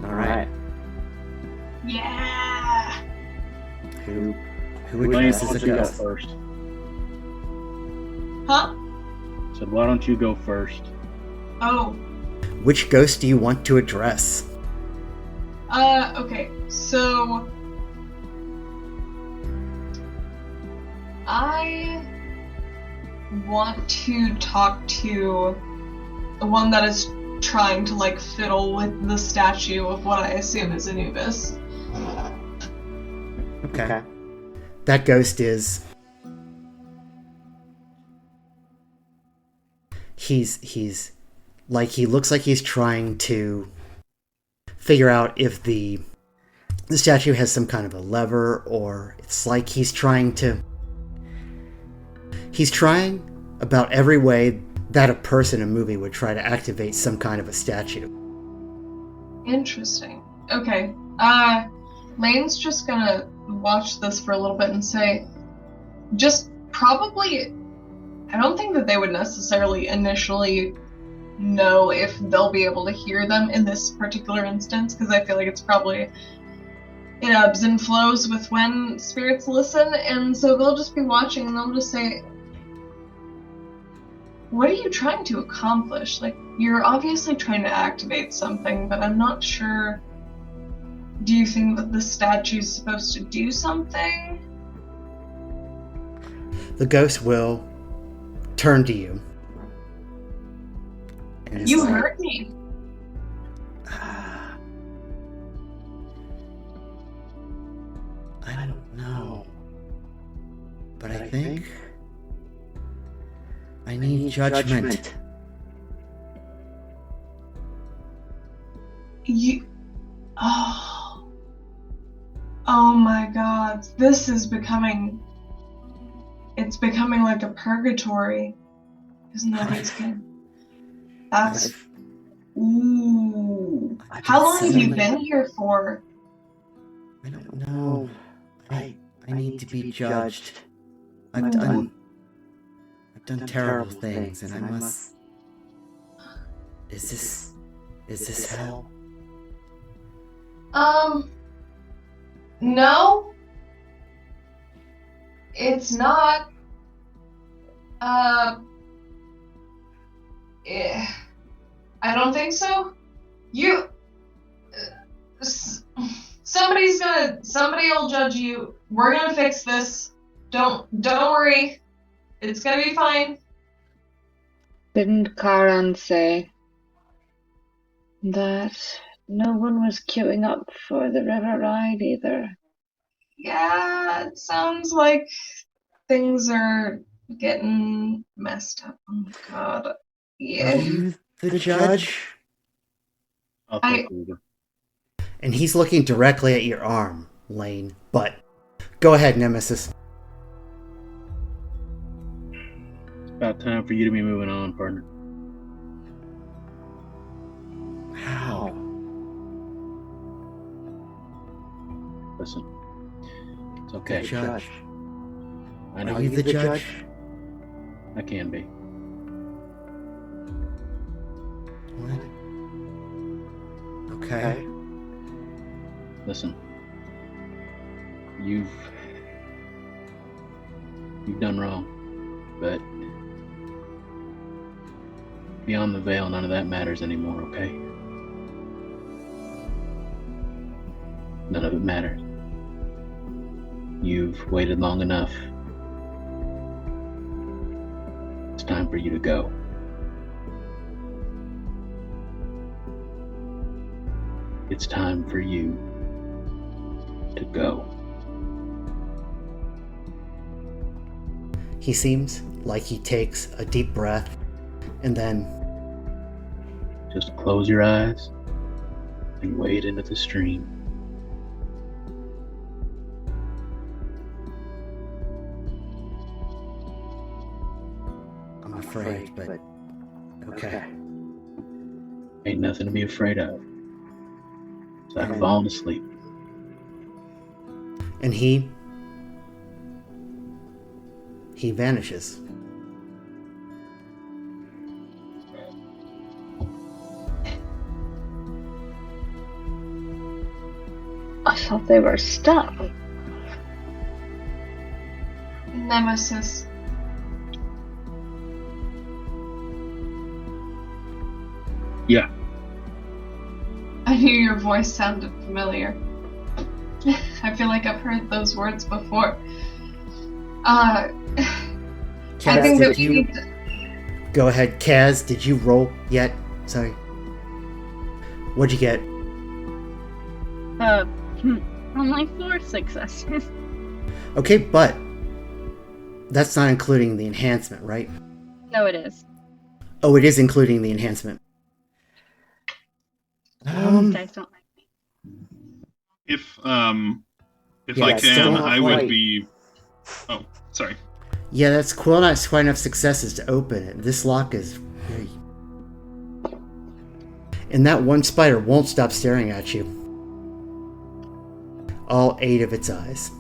All right. Yeah. Who Lane, addresses why a don't you go ghost? first? Huh? Said, why don't you go first? Oh. Which ghost do you want to address? Okay. So I want to talk to the one that is trying to like fiddle with the statue of what I assume is Anubis. Okay. That ghost is... He's like, he looks like he's trying to figure out if the statue has some kind of a lever, or it's like he's trying about every way that a person in a movie would try to activate some kind of a statue. Interesting. Okay. Lane's just gonna watch this for a little bit and say, just probably, I don't think that they would necessarily initially know if they'll be able to hear them in this particular instance, because I feel like it's probably, it ebbs and flows with when spirits listen, and so they'll just be watching and they'll just say, what are you trying to accomplish? Like, you're obviously trying to activate something, but I'm not sure. Do you think that the statue's supposed to do something? The ghost will turn to you. And it's You like, heard me. I don't know. But I think I need judgment. You. Oh my god. This is becoming. It's becoming like a purgatory. Because nobody's gonna. That's. Ooh. How long have you been here for? I don't know. I need to be judged. I've done terrible things, and I must. Is this hell? No. It's not. Eh, I don't think so. You. Somebody will judge you. We're gonna fix this. Don't worry. It's gonna be fine. Didn't Karan say that no one was queuing up for the river ride either? Yeah, it sounds like things are getting messed up. Oh god. Are Yeah. you the judge? I'll take over. And he's looking directly at your arm, Lane. But go ahead, Nemesis. It's about time for you to be moving on, partner. How? Listen, it's okay. The judge. I know Are you the judge? I can be. What? Okay. Listen, you've done wrong, but beyond the veil, none of that matters anymore, okay? None of it matters. You've waited long enough. It's time for you to go. It's time for you to go. He seems like he takes a deep breath and then Just close your eyes and wade into the stream. I'm afraid, but okay. Ain't nothing to be afraid of. It's like falling asleep. And he vanishes. I thought they were stuck. Nemesis. Yeah. I knew your voice sounded familiar. I feel like I've heard those words before. I think that we need to... Go ahead, Kaz. Did you roll yet? Sorry. What'd you get? Only 4 successes. Okay, but that's not including the enhancement, right? No, it is. Oh, it is including the enhancement. Dice don't like me. If Yeah, I it's can, still not I would quite. be. Oh, sorry. Yeah, that's cool. Not quite enough successes to open it. This lock is very... And that one spider won't stop staring at you. All 8 of its eyes.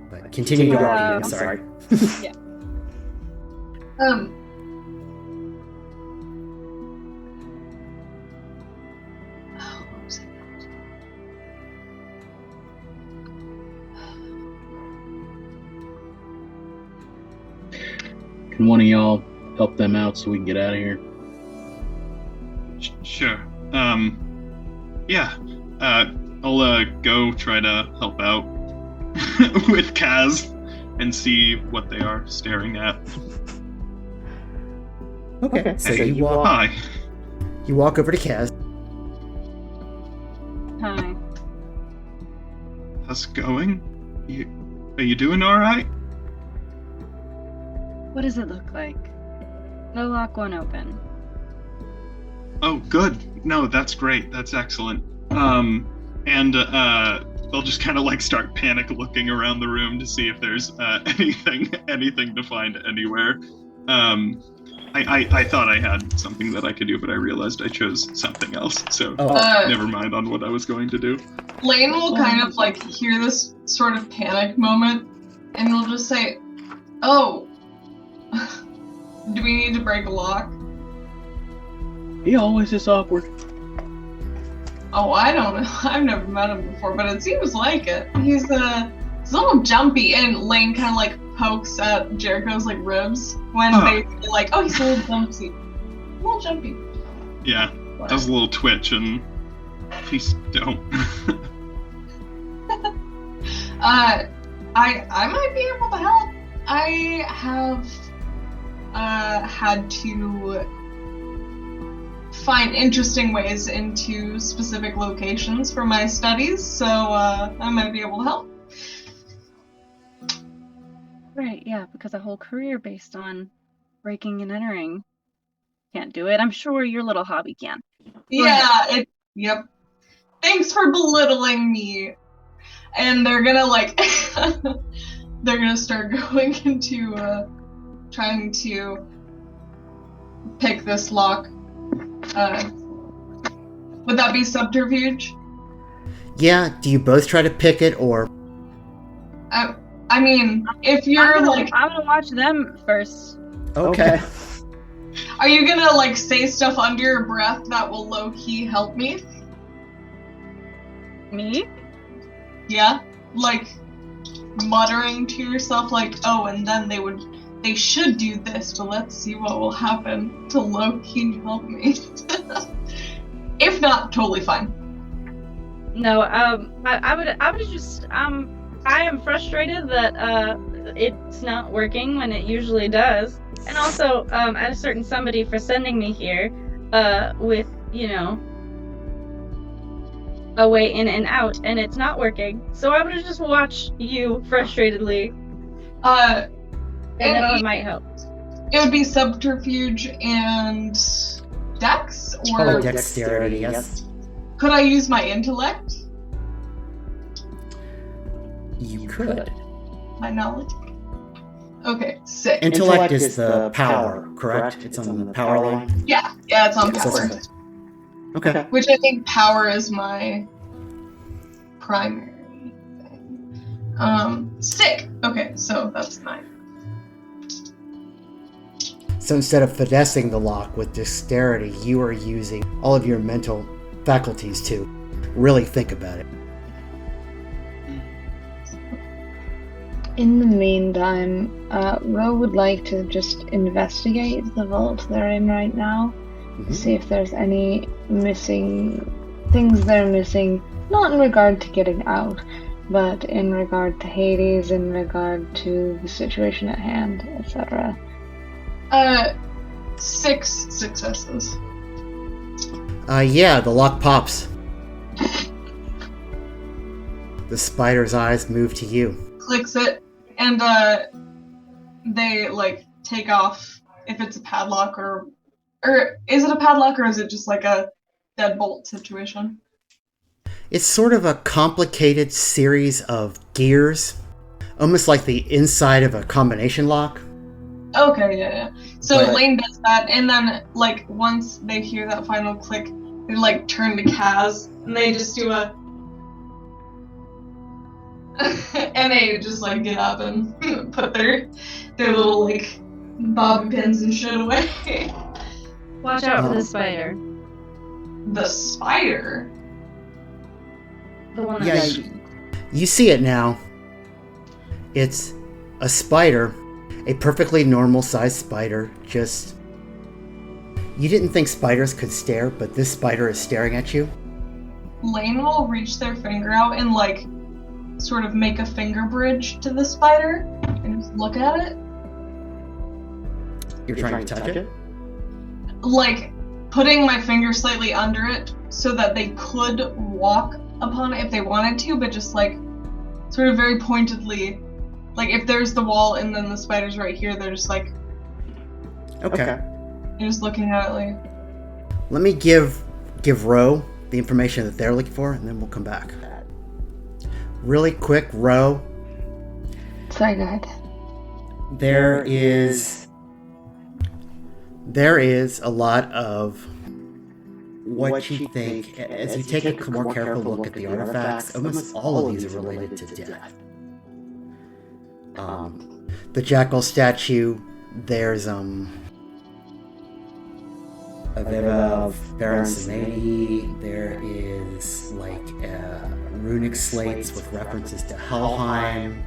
But continue your argument, I'm sorry. Yeah. What was it? Can one of y'all help them out so we can get out of here? Sure. Yeah. I'll go try to help out with Kaz and see what they are staring at. Okay, so Hey, you walk. Hi. You walk over to Kaz. Hi. How's it going? Are you doing all right? What does it look like? The lock won't open. Oh, good. No, that's great. That's excellent. They'll just kind of like start panic looking around the room to see if there's anything to find anywhere. I thought I had something that I could do, but I realized I chose something else. So never mind on what I was going to do. Lane will kind of like hear this sort of panic moment, and will just say, "Oh, do we need to break a lock?" He always is awkward. Oh, I don't know. I've never met him before, but it seems like it. He's a little jumpy, and Lane kind of like pokes at Jericho's like ribs when they feel like, oh, he's a little jumpy. A little jumpy. Yeah, that was a little twitch, and please don't. I might be able to help. I have had to find interesting ways into specific locations for my studies, so I might be able to help. Right, yeah, because a whole career based on breaking and entering. Can't do it. I'm sure your little hobby can. Yeah, yep. Thanks for belittling me. And they're gonna like, they're gonna start going into trying to pick this lock. Would that be subterfuge? Yeah, do you both try to pick it, or... I mean, if you're I'm like... gonna watch them first. Okay. Are you gonna like say stuff under your breath that will low-key help me? Me? Yeah? Like, muttering to yourself like, oh, and then they should do this, but let's see what will happen to low-key help me. If not, totally fine. No, I would just, I am frustrated that, it's not working when it usually does. And also, at a certain somebody for sending me here, with, you know, a way in and out, and it's not working. So I would just watch you frustratedly. And it might help. It would be subterfuge and dex, or dexterity, yes. Could I use my intellect? You could. My knowledge? Okay, sick. Intellect is the power, correct? It's on the power line? Yeah, it's on Yes, power. that's okay. Which I think power is my primary thing. Sick! Okay, so that's 9. So instead of finessing the lock with dexterity, you are using all of your mental faculties to really think about it. In the meantime, Ro would like to just investigate the vault they're in right now to see if there's any missing things they're missing, not in regard to getting out, but in regard to Hades, in regard to the situation at hand, etc. 6 successes. Yeah, the lock pops. The spider's eyes move to you. Clicks it, and they like take off if it's a padlock or is it a padlock or is it just like a deadbolt situation? It's sort of a complicated series of gears, almost like the inside of a combination lock. Okay, yeah. So Lane does that, and then like once they hear that final click, they like turn to Kaz, and they just do a and they just like get up and put their little like bobby pins and shit away. Watch out for the spider. The spider? The one that you see it now. It's a spider, a perfectly normal sized spider, just... You didn't think spiders could stare, but this spider is staring at you. Lane will reach their finger out and like sort of make a finger bridge to the spider and just look at it. You're trying to touch it? Like putting my finger slightly under it so that they could walk upon it if they wanted to, but just like sort of very pointedly, like if there's the wall and then the spider's right here, they're just like Okay. You're just looking at it like... Let me give Ro the information that they're looking for, and then we'll come back. Really quick, Ro. Sorry, go ahead. There is a lot of what you think, as you take a more careful look at the artifacts, almost all of these are related to death. The jackal statue, there's of Baron Samedi, there is like runic slates with references to Helheim.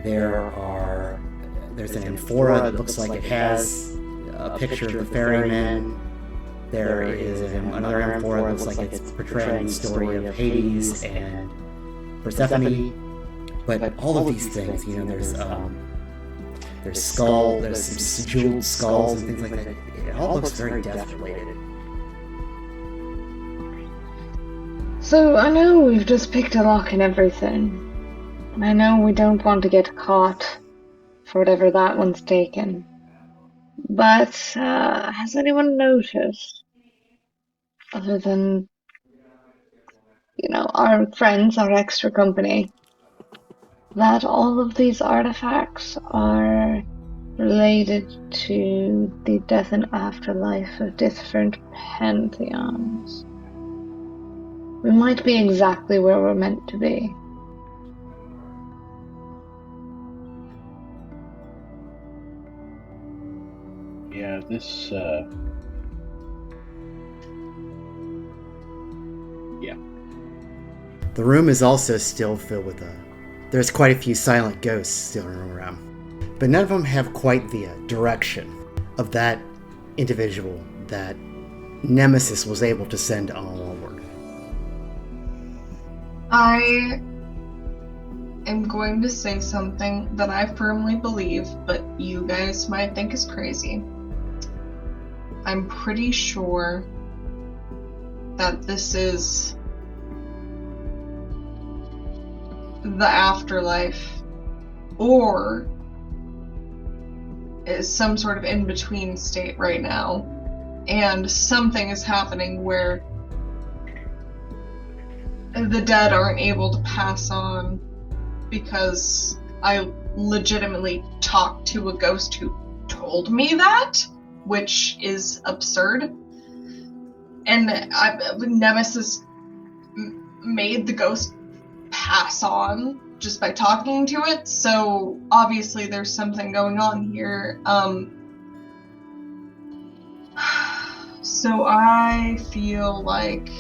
There's an amphora that looks like it has a picture of the ferryman. There is another amphora that looks like it's portraying the story of Hades and Persephone. But all of these things, there's some jeweled skulls and things like that. It all looks very death related. So I know we've just picked a lock and everything. I know we don't want to get caught for whatever that one's taken. But has anyone noticed, other than, our friends, our extra company, that all of these artifacts are related to the death and afterlife of different pantheons? We might be exactly where we're meant to be. Yeah, this, yeah. The room is also still filled with there's quite a few silent ghosts still around. But none of them have quite the direction of that individual that Nemesis was able to send onward. I am going to say something that I firmly believe, but you guys might think is crazy. I'm pretty sure that this is the afterlife, or is some sort of in-between state right now, and something is happening where the dead aren't able to pass on because I legitimately talked to a ghost who told me that, which is absurd. And Nemesis made the ghost pass on just by talking to it, so obviously there's something going on here. So I feel like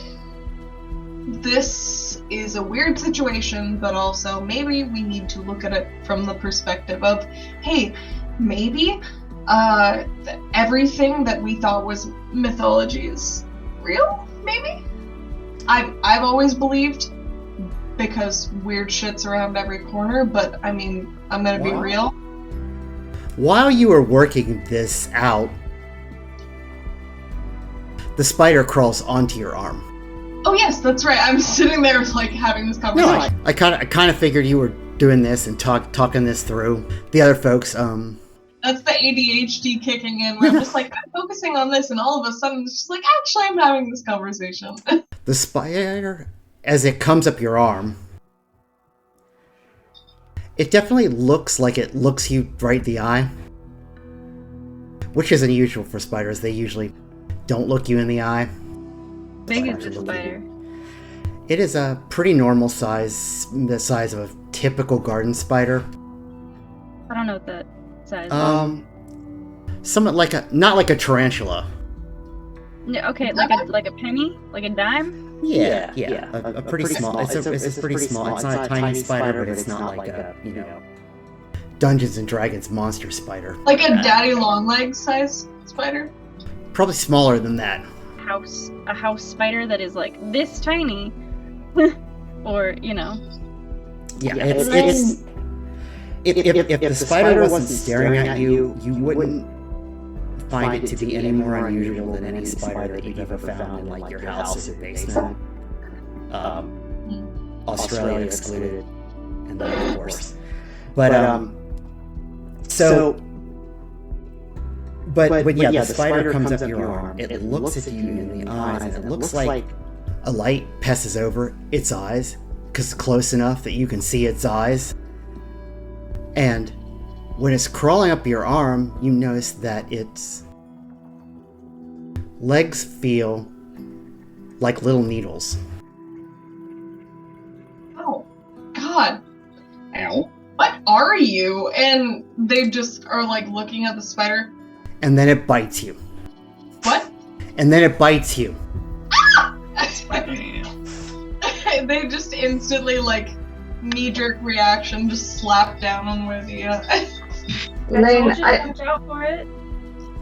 this is a weird situation, but also maybe we need to look at it from the perspective of, hey, maybe everything that we thought was mythology is real, maybe? I've always believed, because weird shit's around every corner, but I mean, I'm gonna be real. While you were working this out, the spider crawls onto your arm. Oh yes, that's right. I'm sitting there like having this conversation. No, I kind of figured you were doing this and talking this through. The other folks, That's the ADHD kicking in, where I'm just like, I'm focusing on this, and all of a sudden it's just like, actually, I'm having this conversation. The spider, as it comes up your arm, it definitely looks like it looks you right in the eye, which is unusual for spiders. They usually don't look you in the eye. Big is the spider? It is a pretty normal size, the size of a typical garden spider. I don't know what that size is. Somewhat like not like a tarantula. Yeah, okay, like a penny? Like a dime? Yeah. A pretty small. It's pretty small. It's not a tiny spider, but it's not like a, Dungeons and Dragons monster spider. Like a daddy long leg size spider? Probably smaller than that. A house spider that is like this tiny. Or, Yeah, it's if the spider wasn't staring at you, you wouldn't find it to be any more unusual than any spider that you've ever found in like your house or basement. Australia excluded, and then of course. But the spider comes up your arm. It looks at you in the eyes, and it looks like a light passes over its eyes, because it's close enough that you can see its eyes. And when it's crawling up your arm, you notice that its legs feel like little needles. Oh, God. Ow. What are you? And they just are like looking at the spider. And then it bites you. What? And then it bites you. They just instantly, like, knee-jerk reaction, just slap down on Lydia. Lane, watch out for it.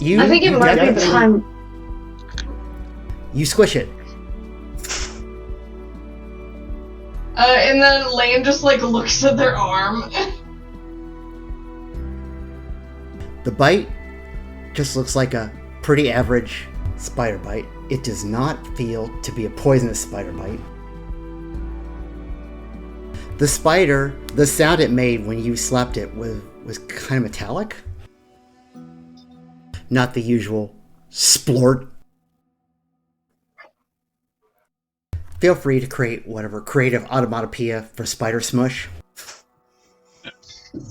I think it might be time. You squish it. And then Lane just, like, looks at their arm. The bite just looks like a pretty average spider bite. It does not feel to be a poisonous spider bite. The spider, the sound it made when you slapped it was kind of metallic. Not the usual splort. Feel free to create whatever creative onomatopoeia for spider smush.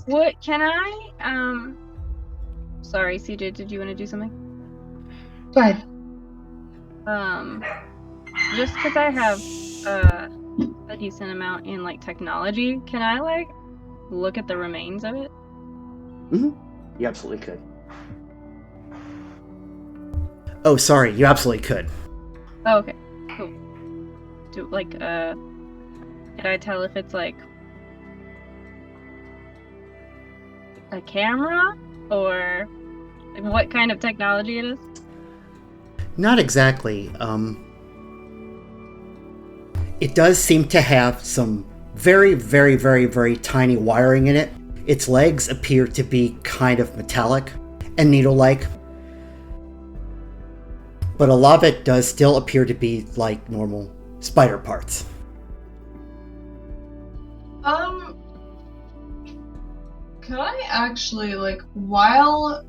What can I? Sorry, CJ, did you want to do something? Fine. Just because I have a decent amount in like technology, can I like look at the remains of it? Mm-hmm. You absolutely could. Oh, sorry, you absolutely could. Oh, okay, cool. Do like can I tell if it's like a camera or like, what kind of technology it is? Not exactly. It does seem to have some very, very, very, very tiny wiring in it. Its legs appear to be kind of metallic and needle-like. But a lot of it does still appear to be like normal spider parts. Could I actually, like, while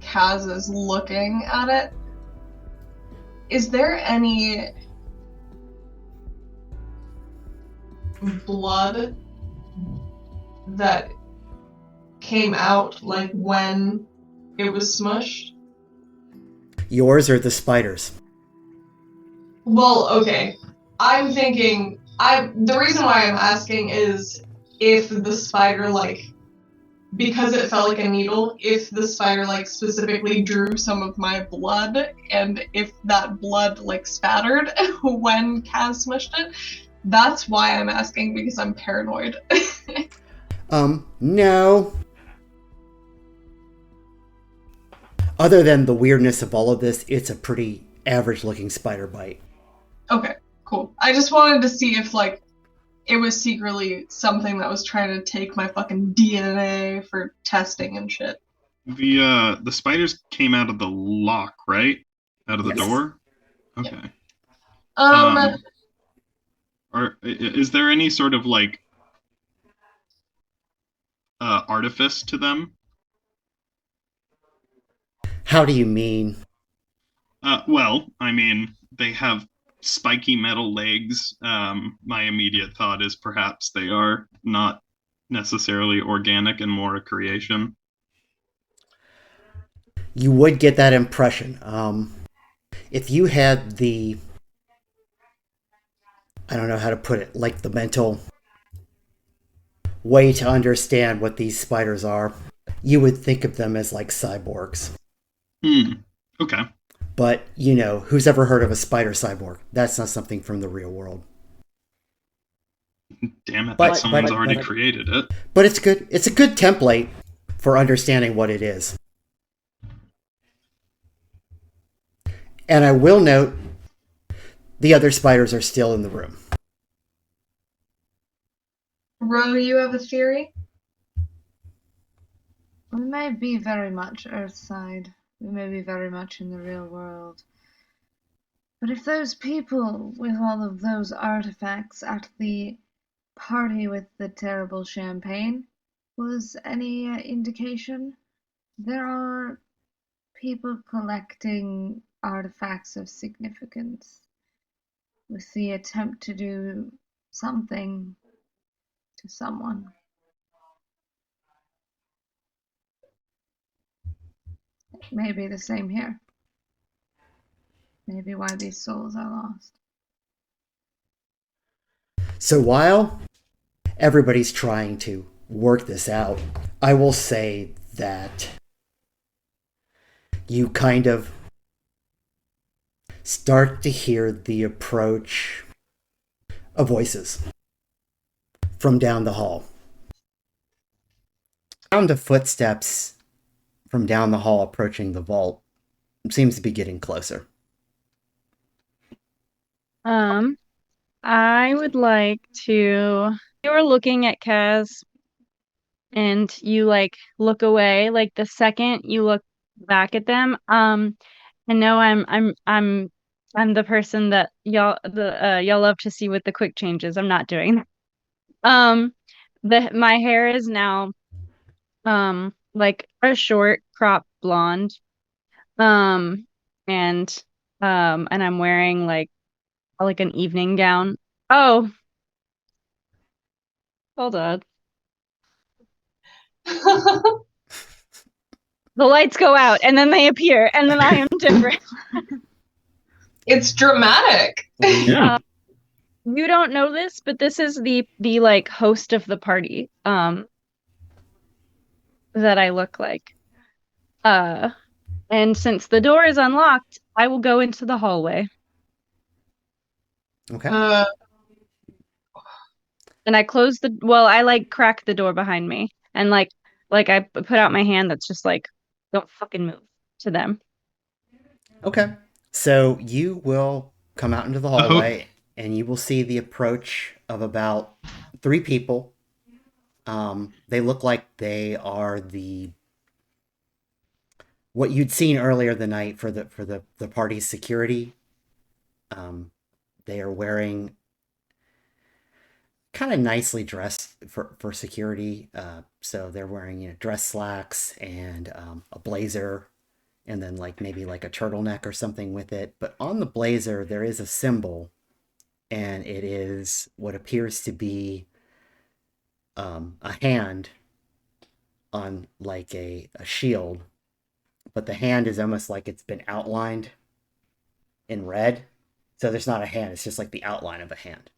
Kaz is looking at it, is there any blood that came out, like, when it was smushed? Yours or the spider's? Well, okay. I'm thinking, the reason why I'm asking is if the spider, like, because it felt like a needle, if the spider like specifically drew some of my blood, and if that blood like spattered when Kaz smushed it. That's why I'm asking, because I'm paranoid. No. Other than the weirdness of all of this, it's a pretty average-looking spider bite. Okay, cool. I just wanted to see if, like, it was secretly something that was trying to take my fucking DNA for testing and shit. The spiders came out of the lock, right? Out of the door? Okay. Is there any sort of, like, artifice to them? How do you mean? Well, I mean, they have spiky metal legs. My immediate thought is perhaps they are not necessarily organic and more a creation. You would get that impression. If you had the, I don't know how to put it, like the mental way to understand what these spiders are, you would think of them as like cyborgs. Okay. But, you know, who's ever heard of a spider cyborg? That's not something from the real world. Damn it, someone's already created it. But it's good. It's a good template for understanding what it is. And I will note, the other spiders are still in the room. Ro, you have a theory? We may be very much Earthside. We may be very much in the real world. But if those people with all of those artifacts at the party with the terrible champagne was any indication, there are people collecting artifacts of significance with the attempt to do something to someone. It may be the same here. Maybe why these souls are lost. So while everybody's trying to work this out, I will say that you kind of start to hear the approach of voices from down the hall. Sound of footsteps from down the hall approaching the vault seems to be getting closer. I would like to. You're looking at Kaz, and you like look away. Like the second you look back at them, I know I'm the person that y'all love to see with the quick changes. I'm not doing that. My hair is now like a short crop blonde. Um and and I'm wearing like an evening gown. Oh, hold on. The lights go out and then they appear and then I am different. It's dramatic. Yeah. You don't know this, but this is the like host of the party that I look like. And since the door is unlocked, I will go into the hallway. Okay. And I close I like crack the door behind me and like I put out my hand that's just like, don't fucking move to them. Okay. So you will come out into the hallway and you will see the approach of about 3 people. They look like they are what you'd seen earlier the night for the party's security. They are wearing kind of nicely dressed for security. So they're wearing dress slacks and a blazer, and then like maybe like a turtleneck or something with it. But on the blazer there is a symbol, and it is what appears to be a hand on like a shield, but the hand is almost like it's been outlined in red. So there's not a hand, it's just like the outline of a hand.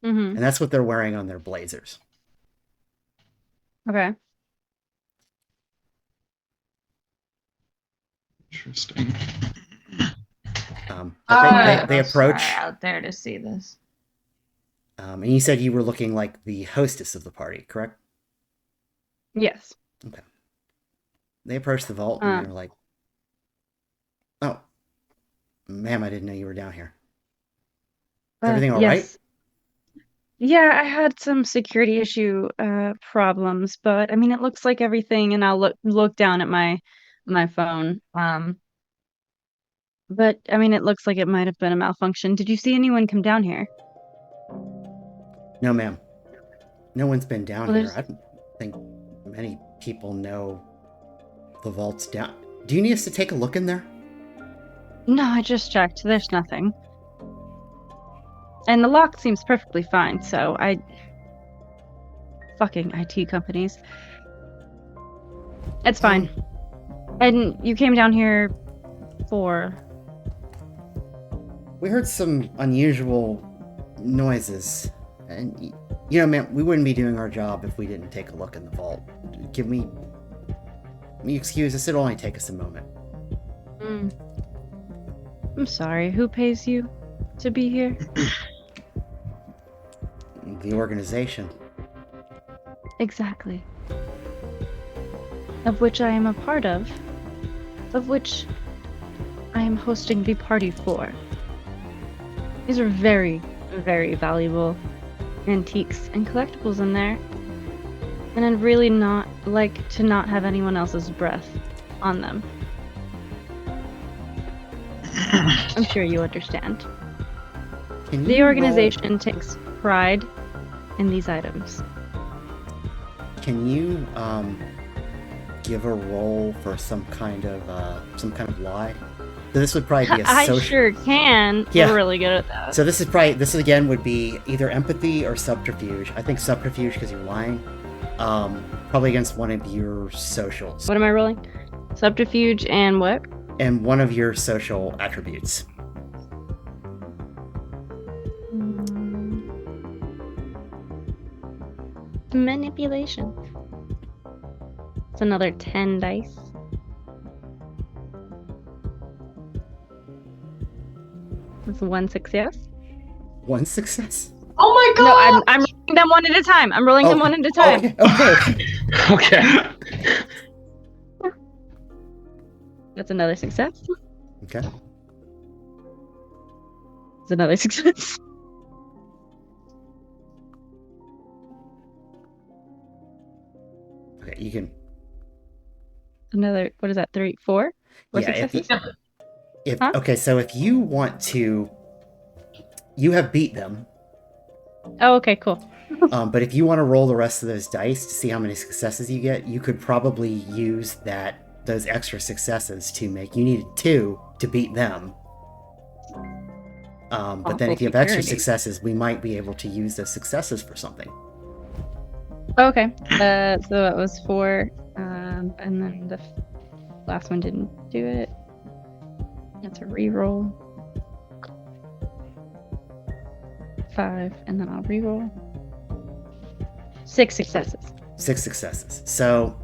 Mm-hmm. And that's what they're wearing on their blazers. Okay. Interesting. But they approach out there to see this. And you said you were looking like the hostess of the party, correct? Yes. Okay. They approach the vault and they're like, "Oh, ma'am, I didn't know you were down here. Is everything all right?" Yeah, I had some security issue problems, but I mean it looks like everything, and I'll look down at my phone. But I mean it looks like it might have been a malfunction. Did you see anyone come down here? No, ma'am. No one's been down Well, here. I don't think many people know the vault's down. Do you need us to take a look in there? No, I just checked. There's nothing. And the lock seems perfectly fine, so fucking IT companies. It's fine. And you came down here for... We heard some unusual noises. And, you know, ma'am, we wouldn't be doing our job if we didn't take a look in the vault. Give me excuse us, it'll only take us a moment. I'm sorry, who pays you to be here? The organization. Exactly. Of which I am a part of which I am hosting the party for. These are very, very valuable antiques and collectibles in there. And I'd really not like to not have anyone else's breath on them. I'm sure you understand. The organization takes pride in these items. Can you give a roll for some kind of lie? So this would probably be a social. I sure can. Yeah. We're really good at that. So this again would be either empathy or subterfuge. I think subterfuge because you're lying. Probably against one of your socials. What am I rolling? Subterfuge and what? And one of your social attributes. Manipulation. It's another 10 dice. That's one success. One success? Oh my No, god! I'm rolling them one at a time. I'm rolling them one at a time. Okay. That's another success. Okay. That's another success. Okay, you can. Another, what is that, 3, 4? 4 Yeah, successes? Huh? Okay, so if you want to, you have beat them. Oh, okay, cool. But if you want to roll the rest of those dice to see how many successes you get, you could probably use those extra successes to make. You needed 2 to beat them. But then if you have extra successes, we might be able to use those successes for something. Okay. So that was 4, and then the last one didn't do it. That's a reroll. 5, and then I'll reroll. 6 successes. 6 successes. So,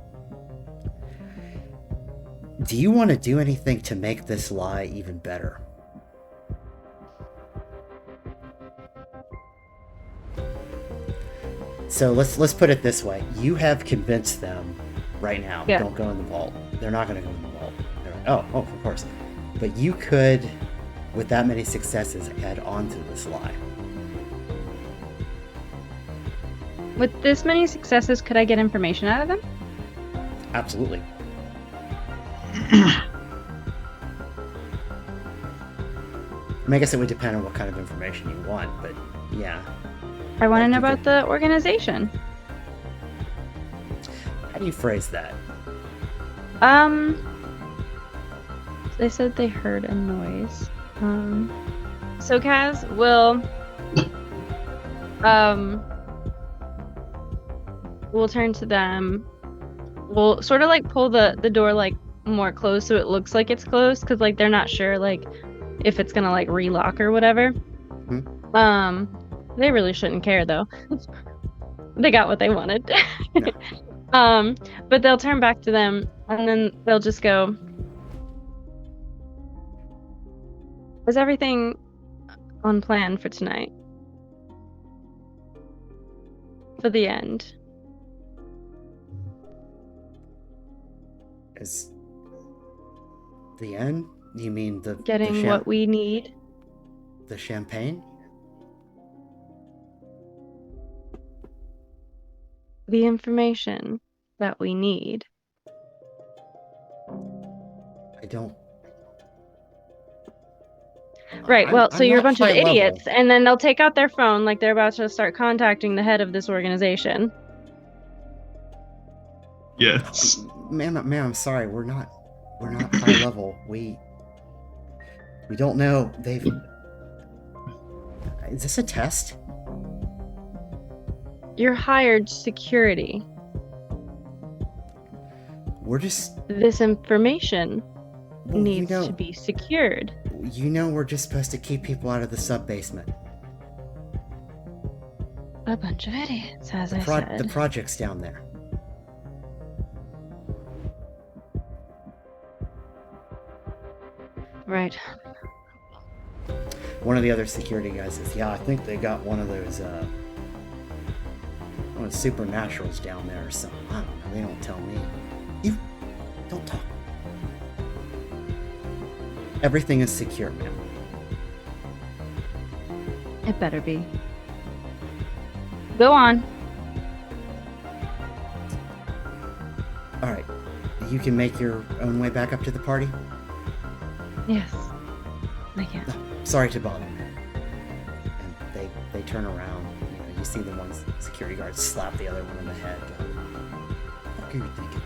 do you want to do anything to make this lie even better? So let's put it this way: you have convinced them right now. Yeah. Don't go in the vault. They're not going to go in the vault. They're like, oh, of course. But you could, with that many successes, add on to this lie. With this many successes, could I get information out of them? Absolutely. I mean, I guess it would depend on what kind of information you want, but yeah. I want to know about the organization. How do you phrase that? They said they heard a noise. So Kaz will we'll turn to them. We'll sort of like pull the door like more closed so it looks like it's closed, because like they're not sure like if it's gonna like relock or whatever. They really shouldn't care though. They got what they wanted. Yeah. But they'll turn back to them and then they'll just go, Was everything on plan for tonight? For the end? Is the end? You mean Getting what we need? The champagne? The information that we need. I don't... Right, well, so you're a bunch of idiots, level. and then they'll take out their phone like they're about to start contacting the head of this organization. Yes. Ma'am, I'm sorry, we're not high level. We don't know. Is this a test? You're hired security. We're just... This information needs you know, to be secured. You know we're just supposed to keep people out of the sub-basement. A bunch of idiots, as I said. The project's down there. Right. One of the other security guys says, yeah, I think they got one of those supernaturals down there or something. I don't know, they don't tell me. You don't talk. Everything is secure, ma'am. It better be. Go on. Alright. You can make your own way back up to the party? Yes. I can. Sorry to bother. And they turn around. You see the one security guard slap the other one in the head. What are you thinking?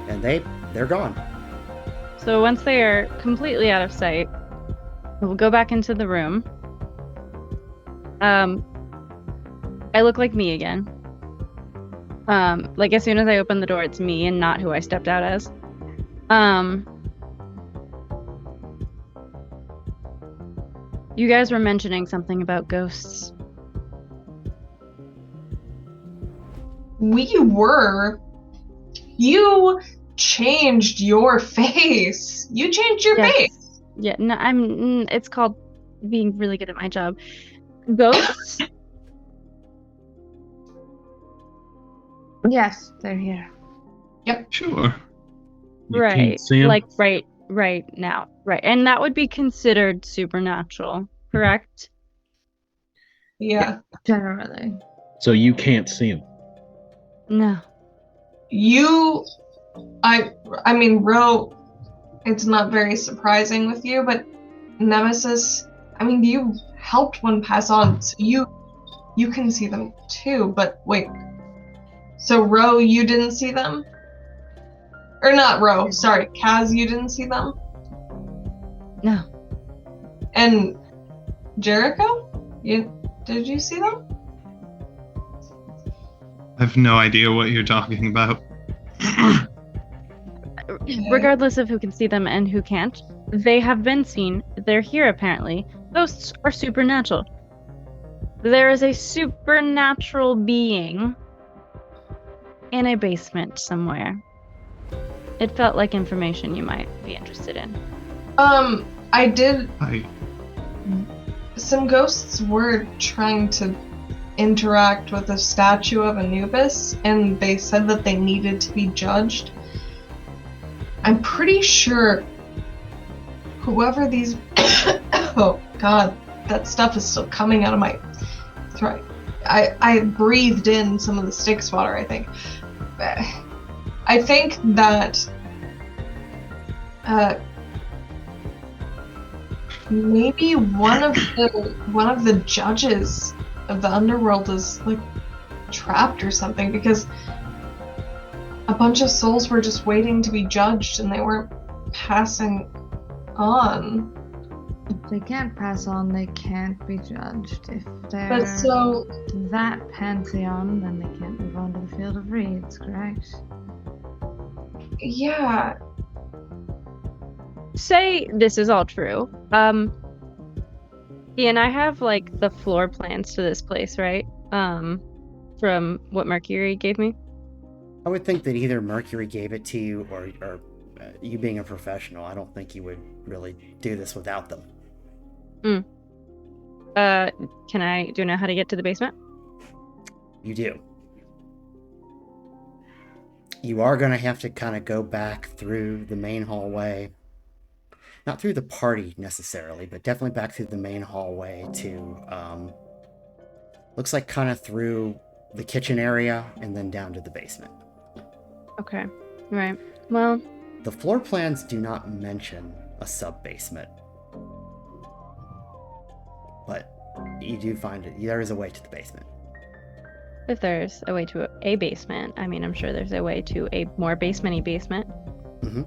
And they're gone. So once they are completely out of sight, we'll go back into the room. I look like me again. Like as soon as I open the door, it's me and not who I stepped out as. You guys were mentioning something about ghosts. We were. You changed your face. You changed your face. Yeah, no, it's called being really good at my job. Ghosts? Yes, they're here. Yep. Sure. You Right. can't see 'em? Like right now. Right. And that would be considered supernatural, correct? Yeah. Generally. So you can't see them. No. I mean, Ro, it's not very surprising with you, but Nemesis, I mean, you helped one pass on, so you can see them too, but wait. So Ro, you didn't see them? Or not Ro, sorry, Kaz, you didn't see them? No. And Jericho? Did you see them? I have no idea what you're talking about. Regardless of who can see them and who can't, they have been seen. They're here apparently. Ghosts are supernatural. There is a supernatural being in a basement somewhere. It felt like information you might be interested in. I did. Some ghosts were trying to interact with a statue of Anubis, and they said that they needed to be judged. I'm pretty sure whoever these... Oh, God. That stuff is still coming out of my throat. I breathed in some of the Styx water, I think. I think that... maybe one of the judges of the underworld is like trapped or something, because a bunch of souls were just waiting to be judged and they weren't passing on. If they can't pass on, they can't be judged. If they're that pantheon, then they can't move on to the field of reeds, correct? Yeah. Say this is all true. Ian, I have like the floor plans to this place, right? From what Mercury gave me. I would think that either Mercury gave it to you or you being a professional, I don't think you would really do this without them. Do I know how to get to the basement? You do. You are going to have to kind of go back through the main hallway. Not through the party necessarily, but definitely back through the main hallway to, looks like kind of through the kitchen area and then down to the basement. Okay. Right. Well, the floor plans do not mention a sub-basement. But you do find it. There is a way to the basement. if there's a way to a basement, I mean, I'm sure there's a way to a more basement-y basement. Mm-hmm.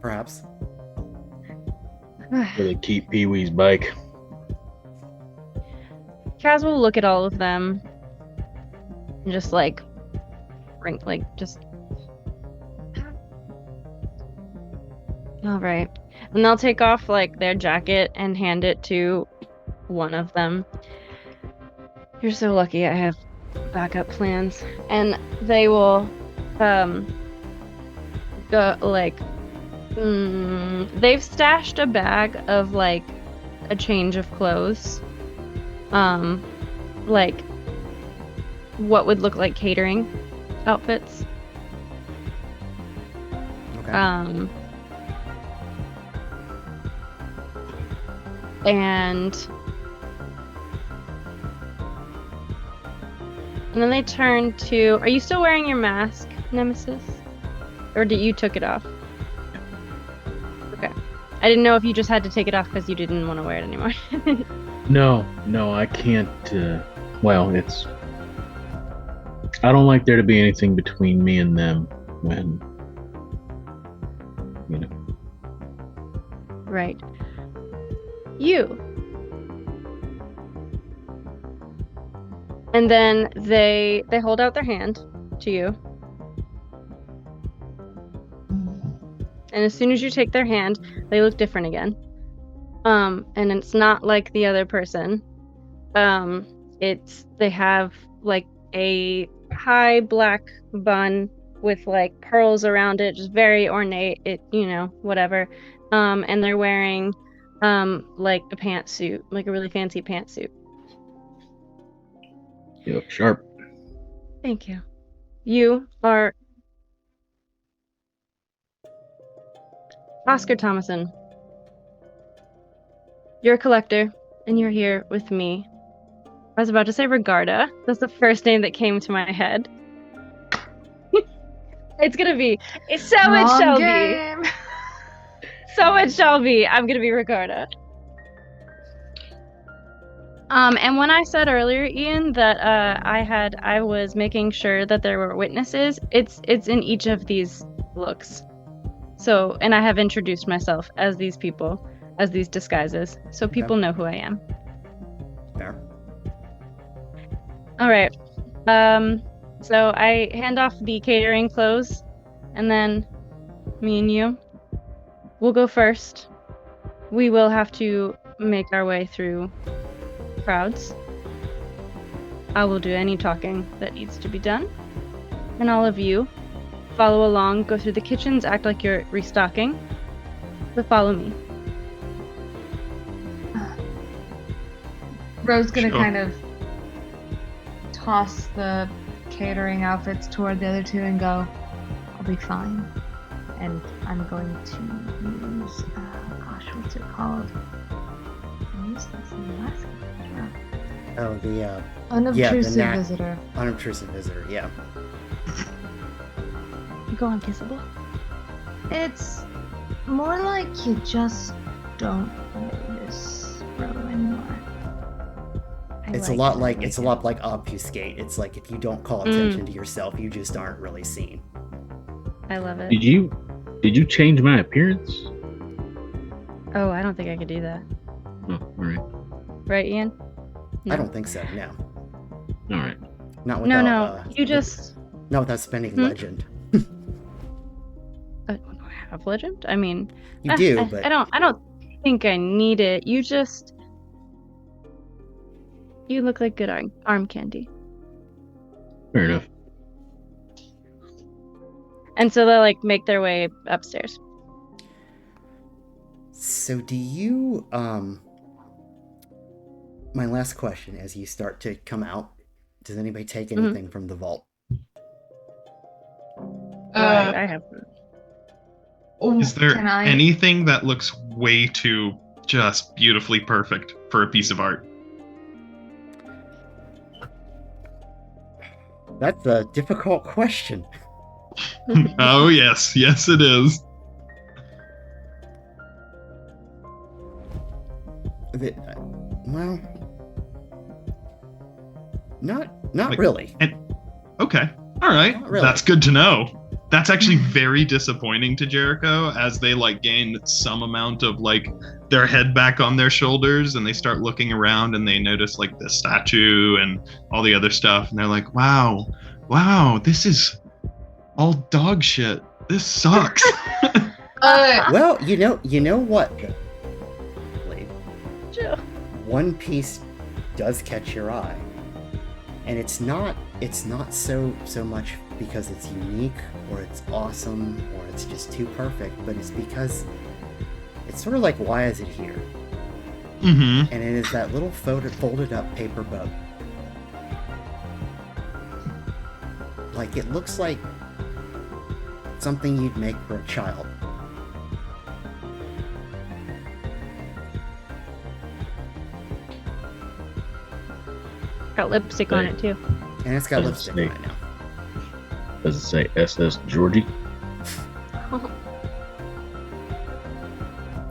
Perhaps. Where they keep Pee-wee's bike. Kaz will look at all of them and just just. All right, and they'll take off their jacket and hand it to one of them. You're so lucky I have backup plans, and they will go they've stashed a bag of a change of clothes, what would look like catering outfits. Okay. And then they turn to, are you still wearing your mask, Nemesis? Or did you took it off? Okay. I didn't know if you just had to take it off because you didn't want to wear it anymore. No, I can't. I don't like there to be anything between me and them when, Right. You. And then they hold out their hand to you. And as soon as you take their hand, they look different again. And it's not like the other person. They have a high black bun with pearls around it, just very ornate. Whatever. And they're wearing a pantsuit, a really fancy pantsuit. You look sharp. Thank you. You are Oscar Thomason. You're a collector, and you're here with me. I was about to say Regarda. That's the first name that came to my head. It shall be. So it shall be. I'm gonna be Regarda. And when I said earlier, Ian, that I was making sure that there were witnesses, it's in each of these looks. So, and I have introduced myself as these people, as these disguises, so people know who I am. Fair. All right. So I hand off the catering clothes, and then me and you, we'll go first. We will have to make our way through crowds. I will do any talking that needs to be done. And all of you, follow along, go through the kitchens, act like you're restocking, but follow me. Ro's gonna kind of toss the catering outfits toward the other two and go, I'll be fine. And I'm going to use, what's it called? I used this in the last game. Oh, the Unobtrusive visitor. Unobtrusive visitor, yeah. You go invisible? It's more like you just don't notice Ro anymore. It's a lot like obfuscate. It's like if you don't call attention to yourself, you just aren't really seen. I love it. Did you change my appearance? Oh, I don't think I could do that. Oh, all right. Right, Ian? No. I don't think so. No. All right. Not without. No. You just. Not without spending legend. I have legend. I mean, you do, but I don't think I need it. You look like good arm candy. Fair enough. And so they like make their way upstairs. So do you, my last question, as you start to come out, does anybody take anything from the vault? I have. Is there Can I- anything that looks way too just beautifully perfect for a piece of art? That's a difficult question. Oh, yes. Yes, it is. Well, not Like, really. Okay. All right. Not really. That's good to know. That's actually very disappointing to Jericho as they like gain some amount of like their head back on their shoulders and they start looking around and they notice like the statue and all the other stuff and they're like, wow, this is all dog shit. This sucks. Well, you know what? One piece does catch your eye, and it's not so much because it's unique or it's awesome or it's just too perfect, but it's because it's sort of like, why is it here? Mm-hmm. And it is that little folded up paper boat. Like, it looks like something you'd make for a child. Got lipstick on it too. And it's got Does it lipstick on say- it now. Does it say SS Georgie?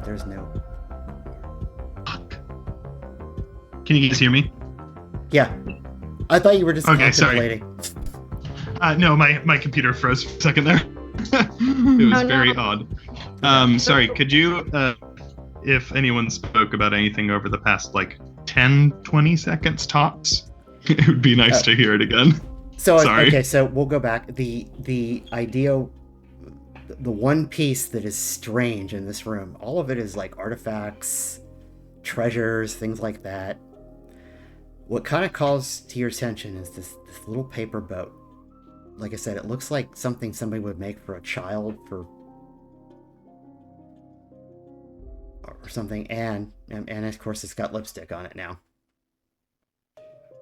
There's no... Can you guys hear me? Yeah. I thought you were just Okay, sorry. contemplating. No, my computer froze for a second there. It was very odd. Sorry, could you, if anyone spoke about anything over the past, like, 10, 20 seconds tops, it would be nice to hear it again. So, Sorry. okay, so we'll go back. The idea, the one piece that is strange in this room, all of it is like artifacts, treasures, things like that. What kind of calls to your attention is this little paper boat. Like I said, it looks like something somebody would make for a child or something, and of course it's got lipstick on it now.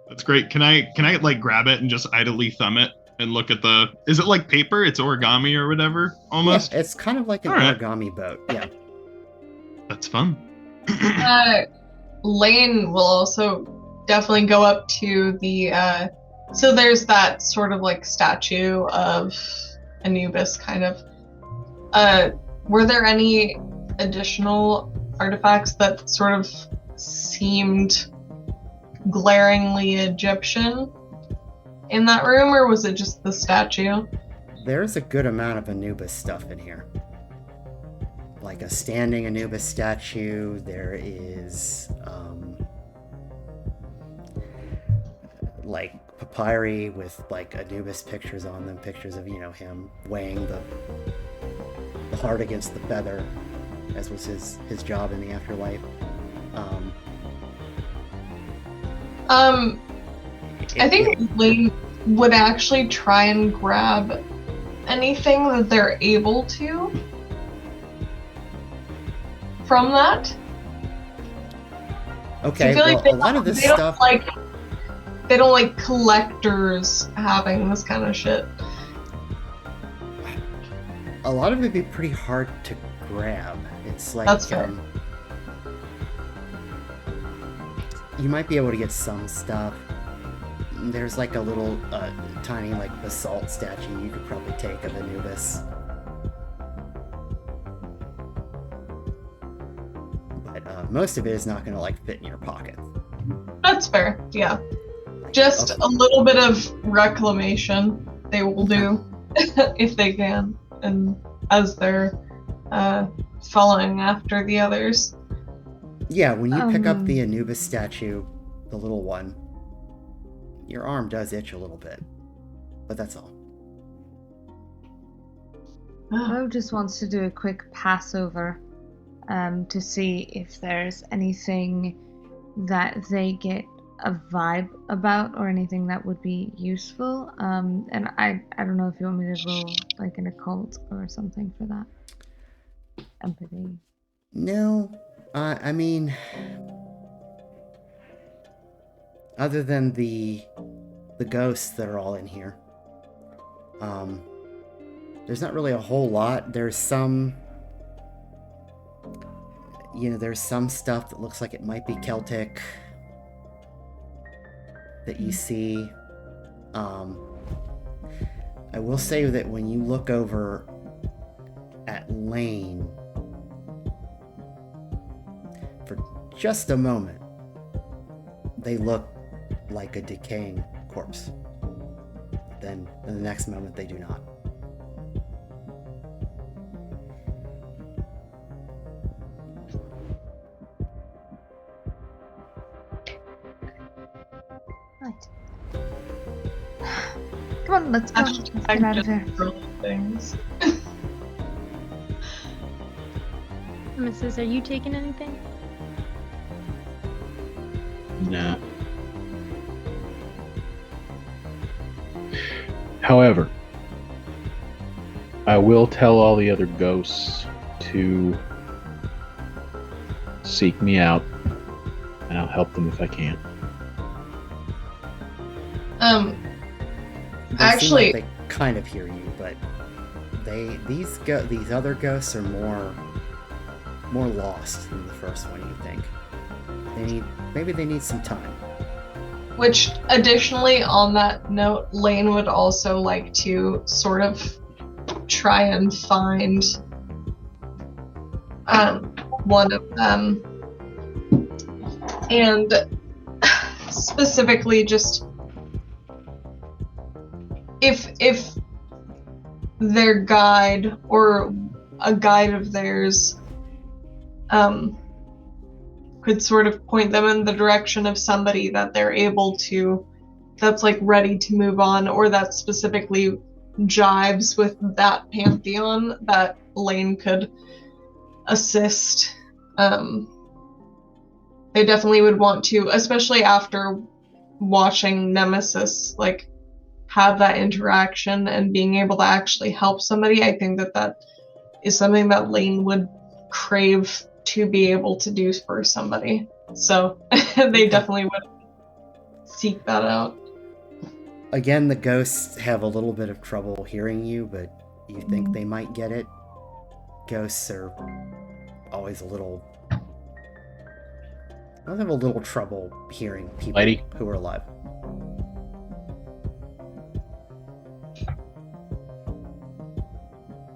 That's great. Can I like grab it and just idly thumb it and look at the? Is it like paper? It's origami or whatever, almost. Yeah, it's kind of like an All right. origami boat. Yeah. That's fun. Lane will also definitely go up to the so there's that sort of like statue of Anubis kind of. Were there any additional artifacts that sort of seemed glaringly Egyptian in that room, or was it just the statue? There's a good amount of Anubis stuff in here. Like a standing Anubis statue. There is like papyri with like Anubis pictures on them, pictures of, him weighing the heart against the feather, as was his job in the afterlife. I think Lane would actually try and grab anything that they're able to from that. Okay, I feel like well, a lot of this stuff... They don't like collectors having this kind of shit. A lot of it would be pretty hard to grab. It's like... That's fair. You might be able to get some stuff. There's like a little tiny like basalt statue you could probably take of Anubis. But most of it is not going to like fit in your pocket. That's fair, yeah. Just a little bit of reclamation they will do if they can, and as they're following after the others. Yeah, when you pick up the Anubis statue, the little one, your arm does itch a little bit, but that's all. Ro just wants to do a quick pass over to see if there's anything that they get a vibe about or anything that would be useful. And I don't know if you want me to roll like an occult or something for that. Empathy. No, I mean, other than the ghosts that are all in here, there's not really a whole lot. There's some, there's some stuff that looks like it might be Celtic that you see. I will say that when you look over at Lane for just a moment, they look like a decaying corpse. Then the next moment they do not. Right. Come on, let's go. Let's get out of here. Things. Mrs., are you taking anything? Nah. However, I will tell all the other ghosts to seek me out, and I'll help them if I can. They Actually, seem like they kind of hear you, but these other ghosts are more lost than the first one. You think maybe they need some time. which additionally, on that note, Lane would also like to sort of try and find one of them, and specifically just if their guide or a guide of theirs could sort of point them in the direction of somebody that they're able to, that's like ready to move on, or that specifically jives with that pantheon, that Lane could assist. They definitely would want to, especially after watching Nemesis like have that interaction and being able to actually help somebody. I think that is something that Lane would crave to be able to do for somebody. So they definitely would seek that out. Again, the ghosts have a little bit of trouble hearing you, but you think they might get it. Ghosts are always have a little trouble hearing people who are alive.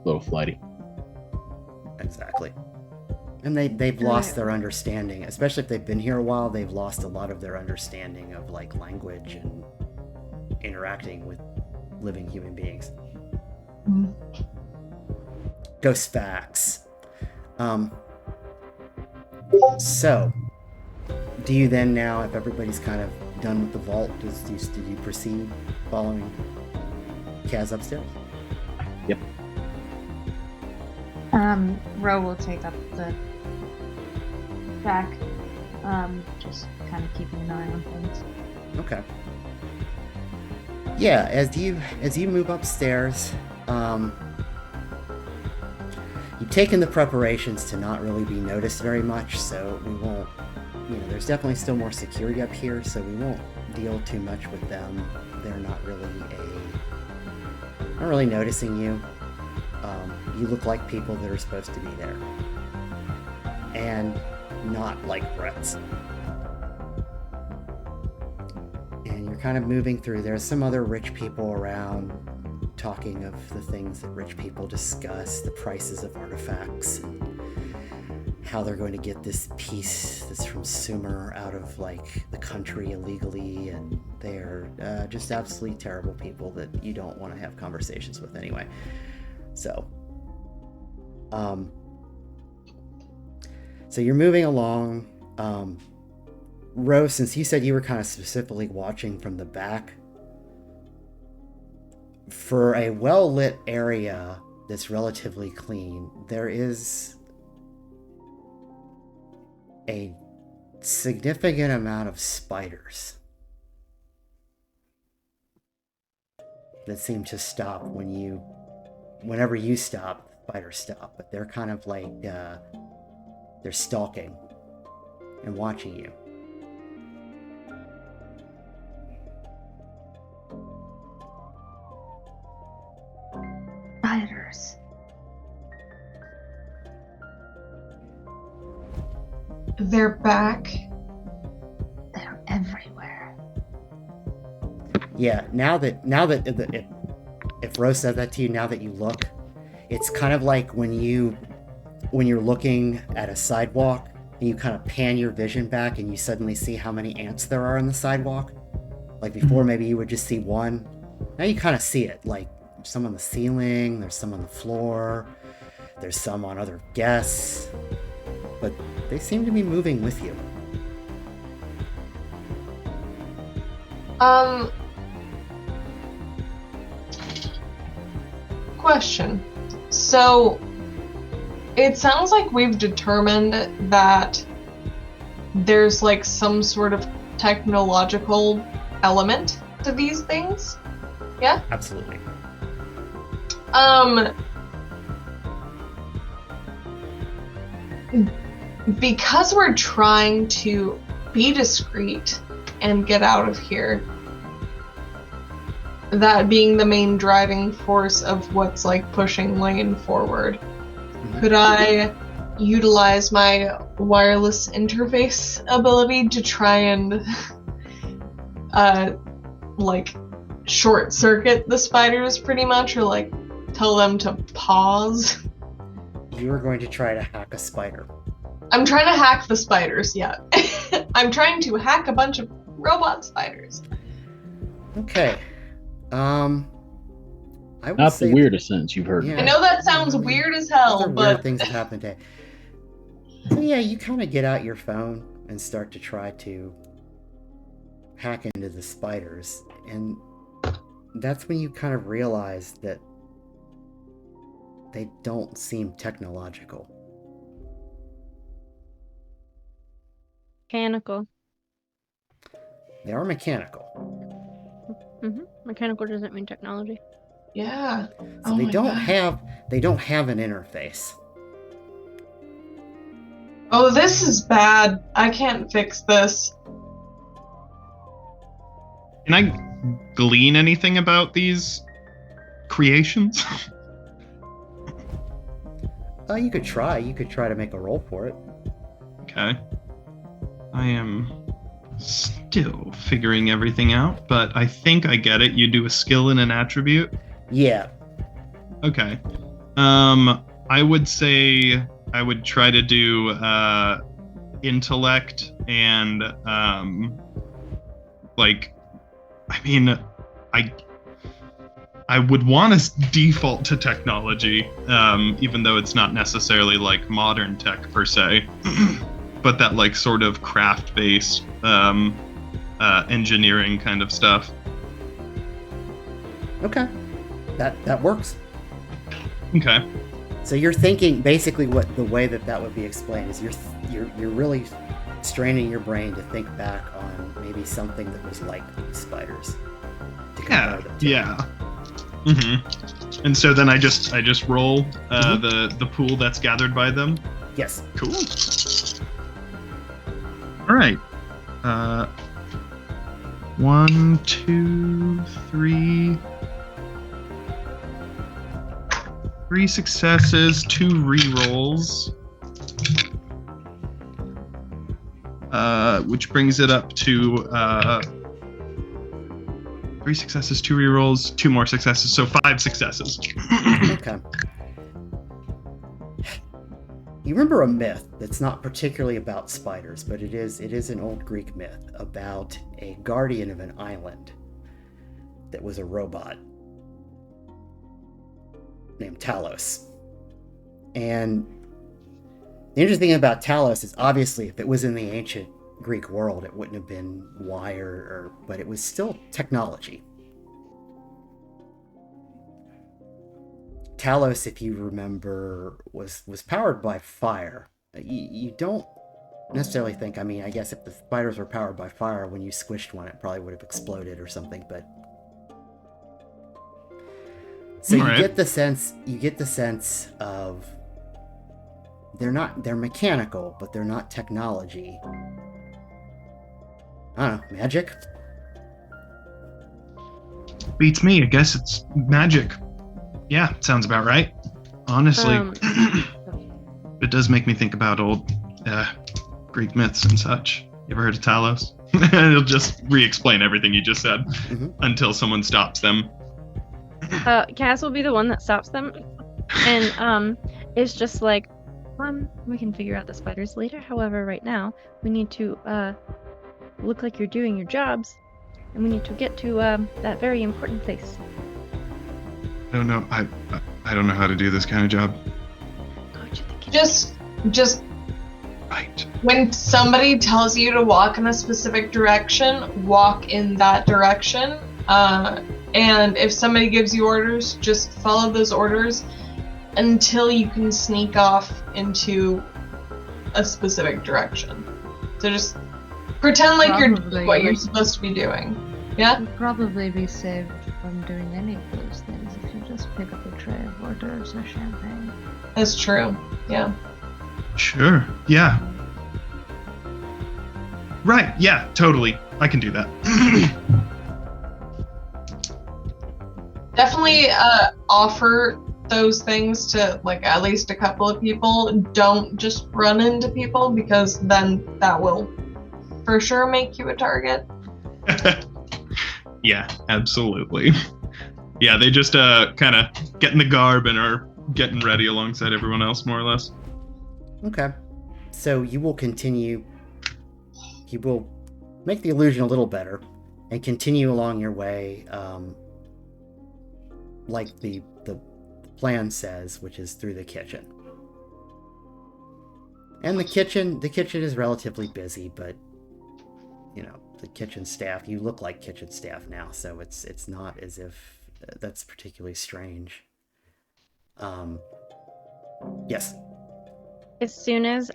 Little flighty. Exactly. And they've lost their understanding, especially if they've been here a while. They've lost a lot of their understanding of like language and interacting with living human beings. Ghost facts. So, do you then now, if everybody's kind of done with the vault, do you proceed following Kaz upstairs? Yep. Ro will take up the back, just kind of keeping an eye on things. Okay. Yeah, as you move upstairs, you've taken the preparations to not really be noticed very much, so we won't, there's definitely still more security up here, so we won't deal too much with them. They're not really noticing you. You look like people that are supposed to be there. And not like threats. And you're kind of moving through. There's some other rich people around talking of the things that rich people discuss, the prices of artifacts, and how they're going to get this piece that's from Sumer out of like the country illegally, and they're just absolutely terrible people that you don't want to have conversations with anyway. So you're moving along. Rose, since you said you were kind of specifically watching from the back, for a well-lit area that's relatively clean, there is a significant amount of spiders that seem to stop whenever you stop, spiders stop, but they're kind of like, they're stalking and watching you. Spiders. They're back. They're everywhere. Yeah, now that if Rose said that to you, now that you look, it's kind of like when you're looking at a sidewalk and you kind of pan your vision back and you suddenly see how many ants there are on the sidewalk. Like before, maybe you would just see one. Now you kind of see it. Like some on the ceiling, there's some on the floor, there's some on other guests, but they seem to be moving with you. Question. So, it sounds like we've determined that there's like some sort of technological element to these things. Yeah? Absolutely. Because we're trying to be discreet and get out of here, that being the main driving force of what's like pushing Lane forward, could I utilize my wireless interface ability to try and like short circuit the spiders pretty much, or like tell them to pause? You are going to try to hack a spider. I'm trying to hack the spiders, yeah. I'm trying to hack a bunch of robot spiders. Okay. I would Not say the weirdest sentence you've heard. Yeah. I know that sounds weird as hell, other but weird things have happened today. So yeah, you kind of get out your phone and start to try to hack into the spiders, and that's when you kind of realize that they don't seem technological. Mechanical. They are mechanical. Mechanical doesn't mean technology. yeah. So they don't have an interface. Oh, this is bad. I can't fix this. Can I glean anything about these creations? You could try. You could try to make a roll for it. Okay. I am still figuring everything out, but I think I get it. You do a skill and an attribute? Yeah. Okay. I would say I would try to do intellect and I would want to default to technology, even though it's not necessarily like modern tech per se, but that like sort of craft-based engineering kind of stuff. Okay. That works. Okay. So you're thinking basically what the way that would be explained is you're really straining your brain to think back on maybe something that was like these spiders. To compare them to. Yeah. Mm-hmm. And so then I just roll the pool that's gathered by them. Yes. Cool. All right. 1, 2, 3. 3 successes, 2 rerolls. Which brings it up to 3 successes, 2 rerolls, 2 more successes, so 5 successes. Okay. You remember a myth that's not particularly about spiders, but it is an old Greek myth about a guardian of an island that was a robot named Talos. And the interesting thing about Talos is obviously if it was in the ancient Greek world, it wouldn't have been wire, but it was still technology. Talos, if you remember, was powered by fire. You don't necessarily think, I mean, I guess if the spiders were powered by fire, when you squished one, it probably would have exploded or something, but... So you Alright. get the sense of... They're mechanical, but they're not technology. I don't know, magic? Beats me. I guess it's magic. Yeah, sounds about right. Honestly, it does make me think about old Greek myths and such. You ever heard of Talos? He'll just re-explain everything you just said until someone stops them. Cass will be the one that stops them, and it's just like, we can figure out the spiders later. However, right now we need to look like you're doing your jobs, and we need to get to that very important place. I don't know. I don't know how to do this kind of job. Go to the kitchen. Just Right. when somebody tells you to walk in a specific direction, walk in that direction. And if somebody gives you orders, just follow those orders until you can sneak off into a specific direction. So just pretend like you're doing what you're supposed to be doing. Yeah? You'd probably be saved from doing any of those things if you just pick up a tray of hors d'oeuvres or champagne. That's true. Yeah. Sure. Yeah. Right. Yeah. Totally. I can do that. Definitely offer those things to like at least a couple of people. Don't just run into people, because then that will for sure make you a target. Yeah, absolutely. Yeah, they just kind of get in the garb and are getting ready alongside everyone else, more or less. Okay. So you will continue... You will make the illusion a little better and continue along your way like the plan says, which is through the kitchen. And the kitchen is relatively busy, but you know, the kitchen staff, you look like kitchen staff now, so it's not as if that's particularly strange. Yes. As soon as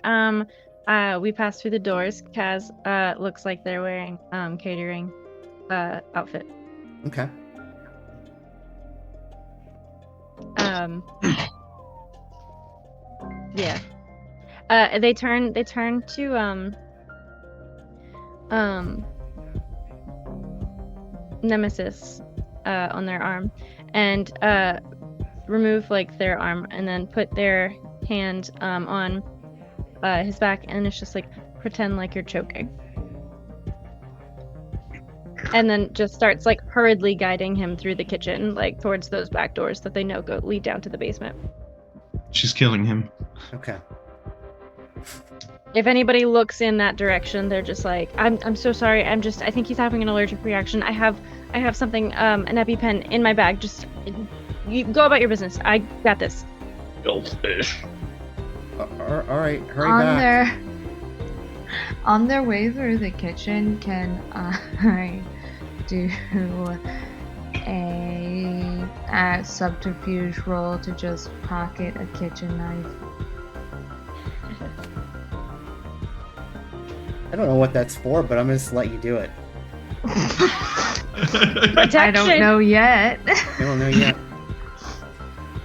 we pass through the doors, Kaz looks like they're wearing catering outfit. Okay. Yeah. They turn to Nemesis on their arm, and remove like their arm, and then put their hand on his back, and it's just like, pretend like you're choking, and then just starts like hurriedly guiding him through the kitchen, like towards those back doors that they know lead down to the basement. She's killing him. Okay. If anybody looks in that direction, they're just like, I'm so sorry. I think he's having an allergic reaction. I have something, an EpiPen in my bag. Just, you go about your business. I got this. Goldfish. All right, hurry back. On their way through the kitchen, can I do a subterfuge roll to just pocket a kitchen knife? I don't know what that's for, but I'm just let you do it. Protection. I don't know yet. I don't know yet.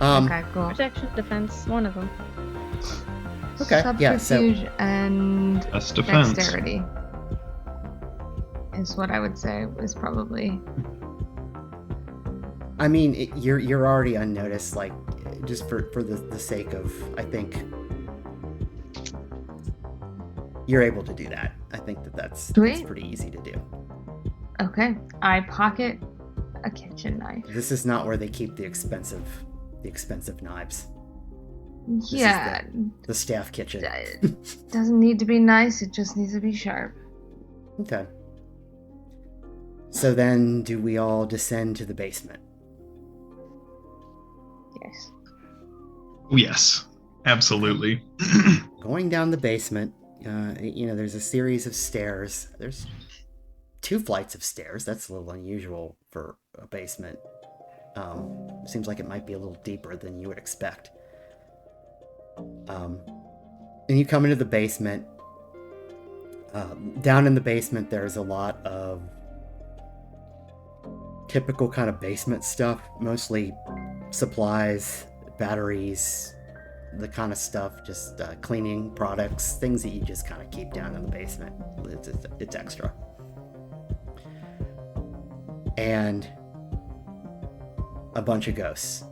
Okay, cool. Protection, defense, one of them. Okay, yeah, so Subterfuge and That's defense. dexterity is what I would say is probably. I mean, you're already unnoticed, like, just for the sake of, I think you're able to do that. I think that's pretty easy to do. Okay, I pocket a kitchen knife. This is not where they keep the expensive knives. This Yeah, is the staff kitchen. it doesn't need to be nice, it just needs to be sharp. Okay. So then, do we all descend to the basement? Yes. Yes, absolutely. Going down the basement, there's a series of stairs. There's 2 flights of stairs. That's a little unusual for a basement. Seems like it might be a little deeper than you would expect. And you come into the basement, Down in the basement, there's a lot of typical kind of basement stuff, mostly supplies, batteries, the kind of stuff, just cleaning products, things that you just kind of keep down in the basement. It's extra. And a bunch of ghosts.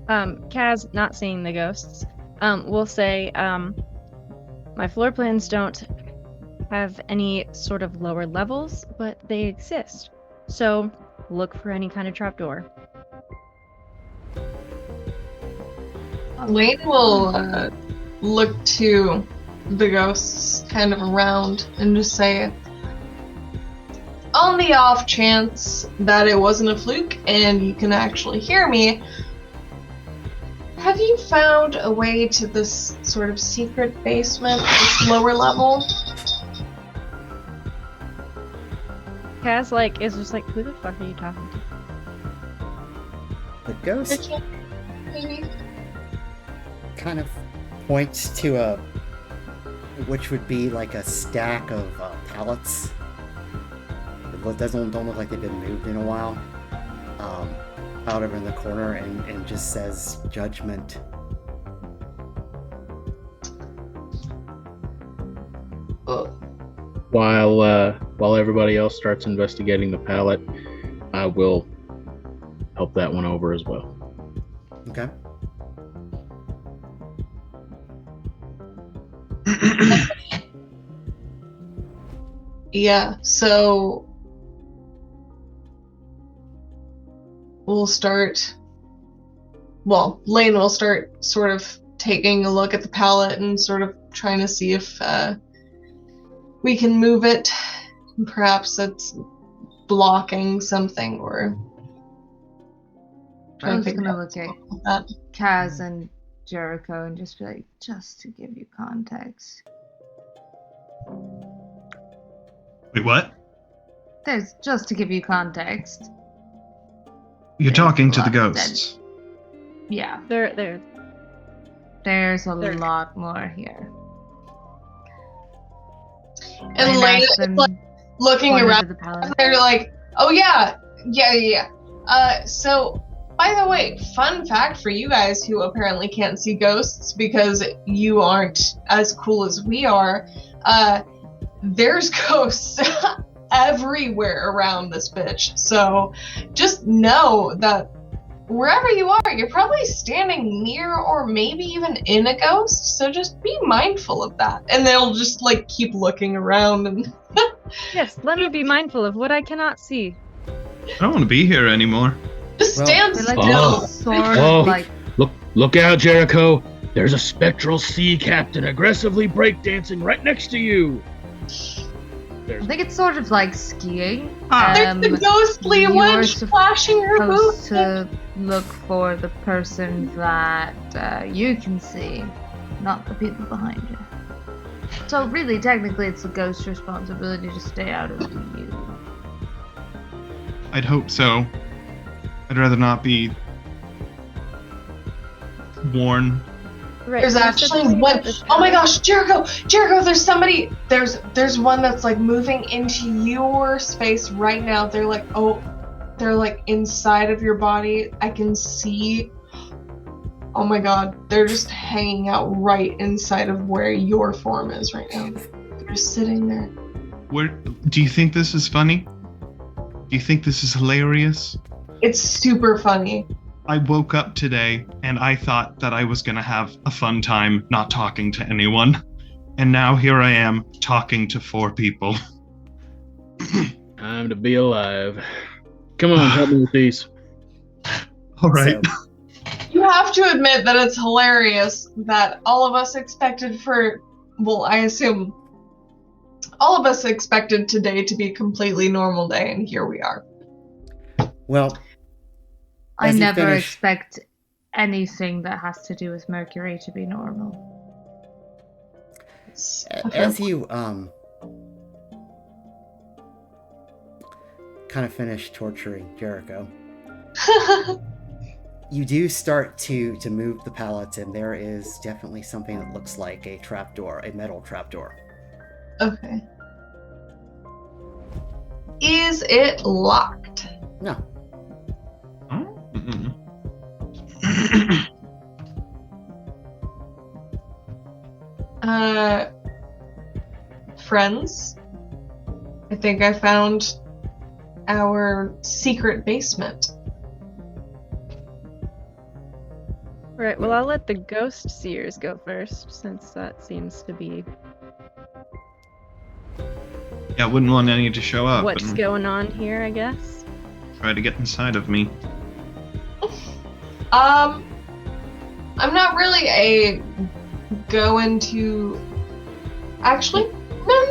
Kaz, not seeing the ghosts, will say, my floor plans don't have any sort of lower levels, but they exist. So look for any kind of trapdoor. Lane will look to the ghosts kind of around and just say, on the off chance that it wasn't a fluke and you can actually hear me, have you found a way to this sort of secret basement, this lower level? Kaz, is just like, who the fuck are you talking to? The ghost Maybe? kind of points to which would be like a stack of pallets. It don't look like they've been moved in a while. Out over in the corner, and just says judgment. While everybody else starts investigating the pallet, I will help that one over as well. Okay. Yeah, so Lane will start sort of taking a look at the pallet and sort of trying to see if we can move it. Perhaps it's blocking something or I was gonna look at that. Kaz and Jericho and just be like, just to give you context. Wait, what? There's just to give you context. You're There's talking a to the lot ghosts. Yeah, There. there's a There. lot more here. And Lane is like looking pointed around. to the pallet. They're like, oh yeah. So by the way, fun fact for you guys who apparently can't see ghosts because you aren't as cool as we are, there's ghosts everywhere around this bitch. So just know that wherever you are, you're probably standing near or maybe even in a ghost. So just be mindful of that. And they'll just keep looking around and Yes, let me be mindful of what I cannot see. I don't want to be here anymore. just stand They're still. sort Whoa. of like Look out, Jericho! There's a spectral sea captain aggressively breakdancing right next to you. I think it's sort of like skiing. There's the ghostly you're wench flashing her supposed boot. to look for the person that you can see, not the people behind you. So really, technically, it's the ghost's responsibility to stay out of view. I'd hope so. I'd rather not be worn. Right. There's you said actually something one. about this Oh my pallet? gosh, Jericho! There's somebody. There's one that's moving into your space right now. They're inside of your body. I can see. Oh my god, they're just hanging out right inside of where your form is right now. They're just sitting there. Where do you think this is funny? Do you think this is hilarious? It's super funny. I woke up today and I thought that I was going to have a fun time not talking to anyone. And now here I am talking to 4 people. Time to be alive. Come on, help me with these. All right. So, You have to admit that it's hilarious that all of us expected I assume all of us expected today to be a completely normal day, and here we are. well, I as you never finish- expect anything that has to do with Mercury to be normal. as you kind of finish torturing Jericho, you do start to move the pallets, and there is definitely something that looks like a trapdoor, a metal trapdoor. Okay. Is it locked? No. Friends, I think I found our secret basement. Right, well, I'll let the ghost seers go first, since that seems to be Yeah, I wouldn't want any to show up what's and going on here, I guess. try to get inside of me. I'm not really a go into. Actually,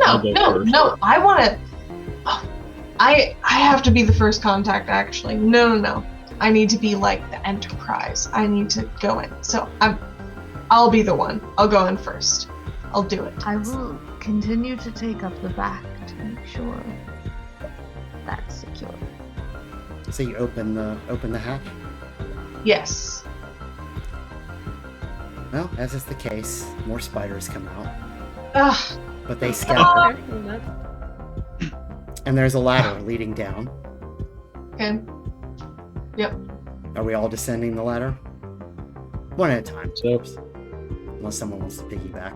I'll go first. no. I want to. I have to be the first contact. Actually, no. I need to be like the Enterprise. I need to go in. So I'll be the one. I'll go in first. I'll do it. I will continue to take up the back to make sure that's secure. So you open the hatch? Yes. Well, as is the case, more spiders come out. Ugh. But they scatter. That's- And there's a ladder leading down. Okay. Yep. Are we all descending the ladder? One at a time. So, Unless someone wants to piggyback.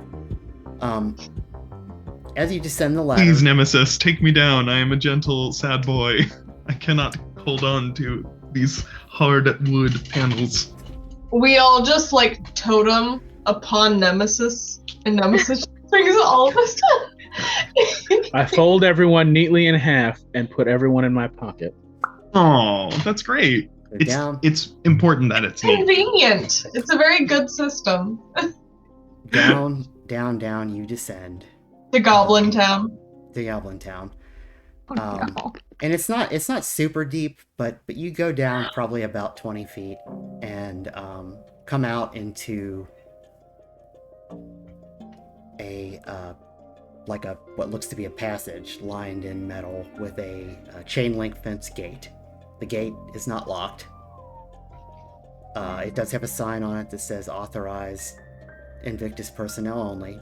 As you descend the ladder... Please, Nemesis, take me down. I am a gentle, sad boy. I cannot hold on to these hard wood panels. We all just like totem upon Nemesis, and Nemesis brings all of us down. I fold everyone neatly in half and put everyone in my pocket. Oh, that's great. They're down. It's important that it's neat. Convenient. It's a very good system. Down, you descend. To Goblin Town. To Goblin Town. Oh, no. And it's not super deep, but you go down probably about 20 feet and come out into a what looks to be a passage lined in metal with a chain link fence gate. The gate is not locked. It does have a sign on it that says authorized Invictus personnel only.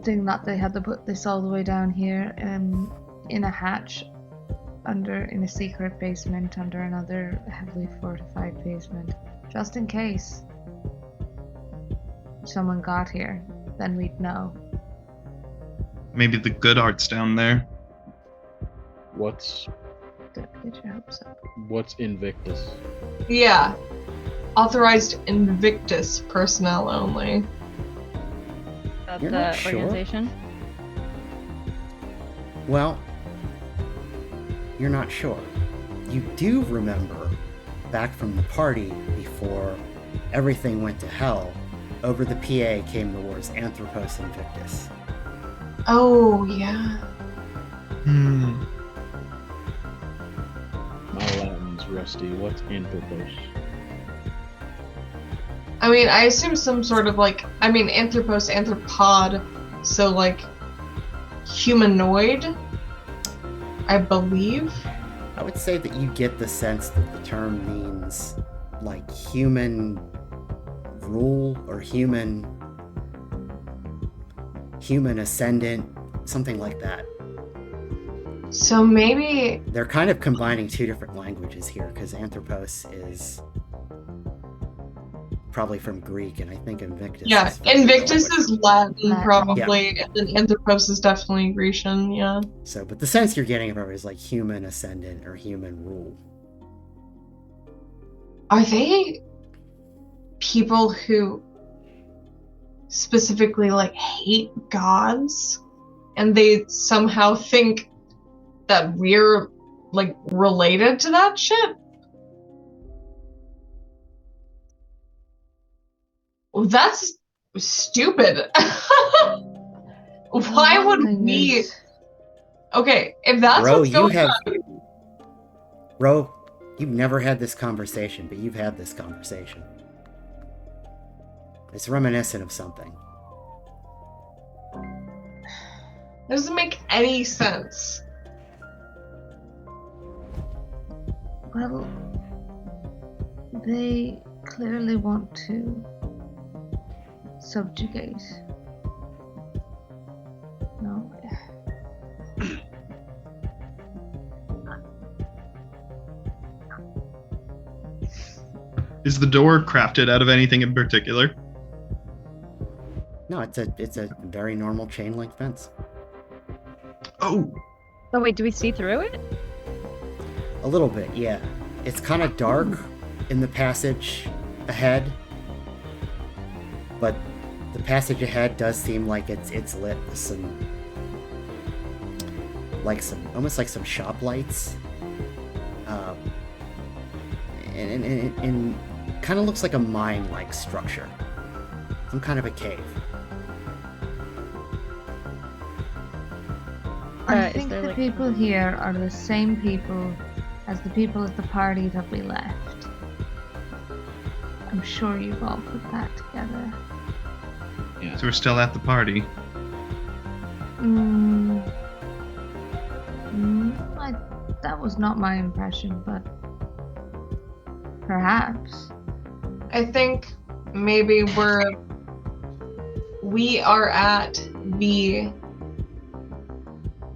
Thing that they had to put this all the way down here in a hatch in a secret basement under another heavily fortified basement, just in case someone got here, then we'd know. Maybe the good art's down there. What's Don't get your hopes up. Invictus? Yeah. Authorized Invictus personnel only. About You're the not sure? organization. Well, you're not sure. You do remember back from the party before everything went to hell, over the PA came the words Anthropos Invictus. Oh, yeah. Hmm. My Latin's rusty. What's Anthropos? I mean, I assume some sort of Anthropos, anthropod, so humanoid, I believe. I would say that you get the sense that the term means human rule or human ascendant, something like that. So maybe. They're kind of combining two different languages here because Anthropos is probably from Greek, and I think Invictus. Yeah, is from Invictus Greek. is Latin, Latin. probably, and then Anthropos is definitely Grecian, yeah. So, but the sense you're getting from it is human ascendant or human rule. Are they people who specifically hate gods, and they somehow think that we're related to that shit? That's stupid. Why would we? Okay, if that's Ro, what's going on. Ro, you've never had this conversation, but you've had this conversation. It's reminiscent of something. It doesn't make any sense. Well, they clearly want to subjugate. No. Is the door crafted out of anything in particular? No, it's a very normal chain link fence. Oh, Oh wait, do we see through it? A little bit, yeah. It's kind of dark in the passage ahead, but the passage ahead does seem like it's lit with some almost like some shop lights, and kind of looks like a mine-like structure, some kind of a cave. I Is think there, the like- people here are the same people as the people at the party that we left. I'm sure you've all put that together. so we're still at the party. That was not my impression, but perhaps. I think maybe we are at the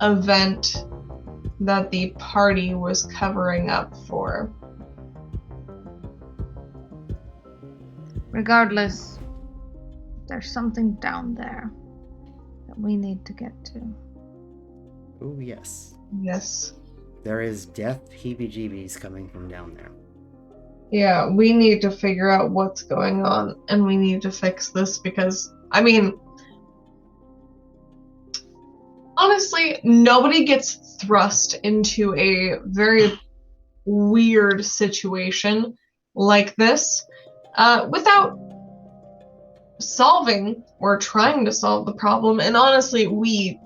event that the party was covering up for. Regardless, there's something down there that we need to get to. Oh yes, Yes. there is death heebie-jeebies coming from down there. Yeah, we need to figure out what's going on and we need to fix this because, I mean, honestly, nobody gets thrust into a very weird situation like this without solving or trying to solve the problem. And honestly, we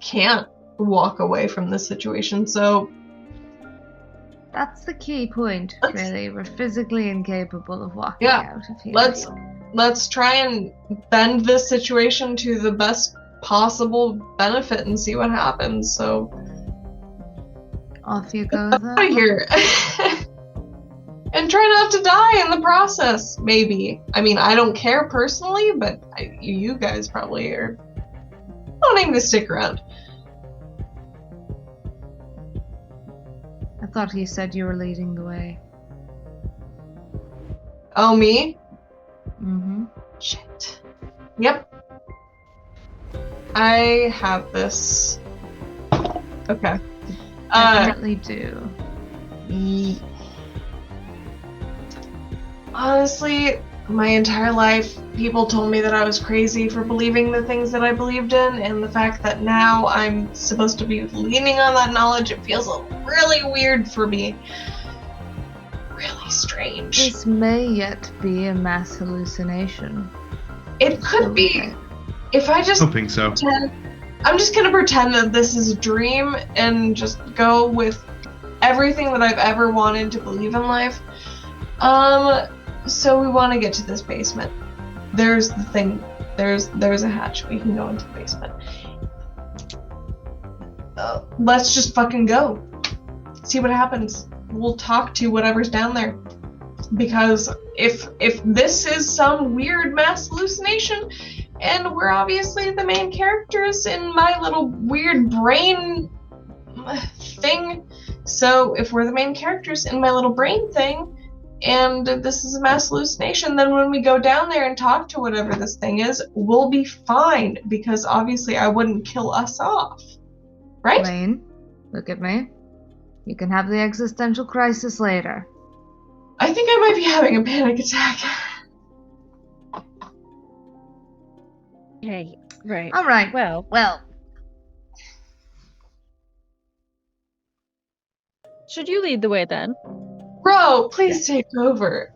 can't walk away from this situation. So That's the key point, really. We're physically incapable of walking Yeah, out of here. let's try and bend this situation to the best possible benefit and see what happens. So Off you go, out of then. here. And try not to die in the process, maybe. I mean, I don't care personally, but you guys probably are wanting to stick around. I thought you said you were leading the way. Oh, me? Mm-hmm. Shit. Yep. I have this. Okay. Definitely do. Honestly, my entire life, people told me that I was crazy for believing the things that I believed in, and the fact that now I'm supposed to be leaning on that knowledge, it feels really weird for me. Really strange. This may yet be a mass hallucination. It could be. If I just Hoping so. I'm just gonna pretend that this is a dream and just go with everything that I've ever wanted to believe in life. So we want to get to this basement. There's the thing. There's a hatch. We can go into the basement. Let's just fucking go. See what happens. We'll talk to whatever's down there. Because if this is some weird mass hallucination, and we're obviously the main characters in my little weird brain thing, so if we're the main characters in my little brain thing, and this is a mass hallucination, then when we go down there and talk to whatever this thing is, we'll be fine, because obviously I wouldn't kill us off. Right? Lane, look at me. You can have the existential crisis later. I think I might be having a panic attack. Okay, right. All right. Well, should you lead the way then? Bro, please take over.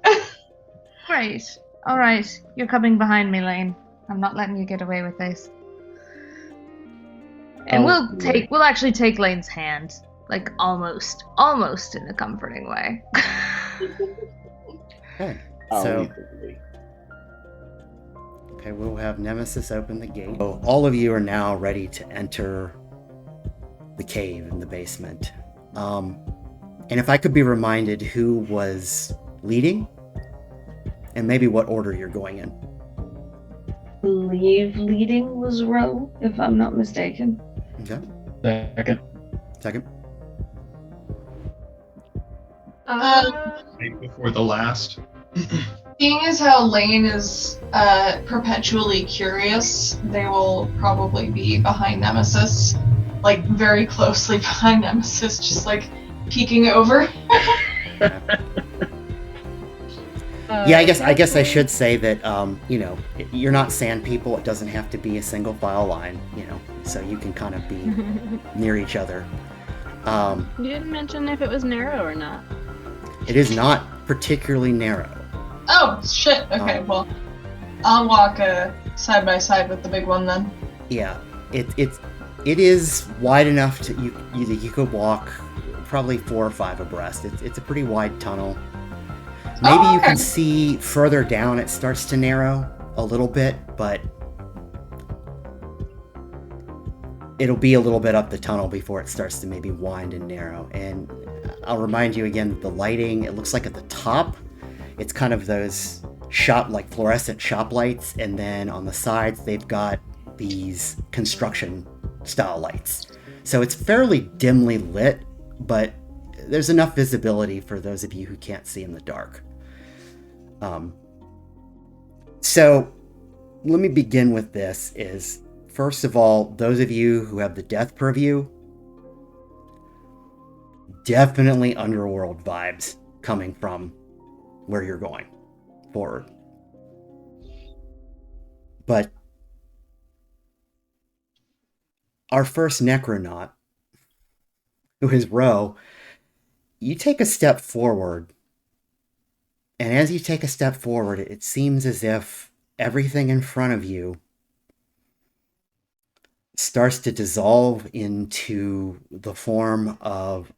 Great. All right. You're coming behind me, Lane. I'm not letting you get away with this. And we'll actually take Lane's hand, like almost in a comforting way. Okay, I'll so lead the way. okay, we'll have Nemesis open the gate. So all of you are now ready to enter the cave in the basement. And if I could be reminded who was leading and maybe what order you're going in. Believe leading was Ro, if I'm not mistaken. Okay. Second. Right before the last. Seeing as how Lane is perpetually curious, they will probably be behind Nemesis. Like, very closely behind Nemesis, just like peeking over. Yeah, I guess I should say that, you know, you're not sand people. It doesn't have to be a single file line, you know, so you can kind of be near each other. You didn't mention if it was narrow or not. It is not particularly narrow. Oh, shit. Okay, well, I'll walk side by side with the big one then. Yeah, it is wide enough to you could walk probably 4 or 5 abreast. It's a pretty wide tunnel. Maybe you can see further down it starts to narrow a little bit, but it'll be a little bit up the tunnel before it starts to maybe wind and narrow. And I'll remind you again that the lighting, it looks like at the top, it's kind of those like fluorescent shop lights, and then on the sides they've got these construction style lights. So it's fairly dimly lit, but there's enough visibility for those of you who can't see in the dark. So let me begin with this is, first of all, those of you who have the death purview, definitely underworld vibes coming from where you're going forward. But our first necronaut, who is Ro, you take a step forward, and as you take a step forward, it seems as if everything in front of you starts to dissolve into the form of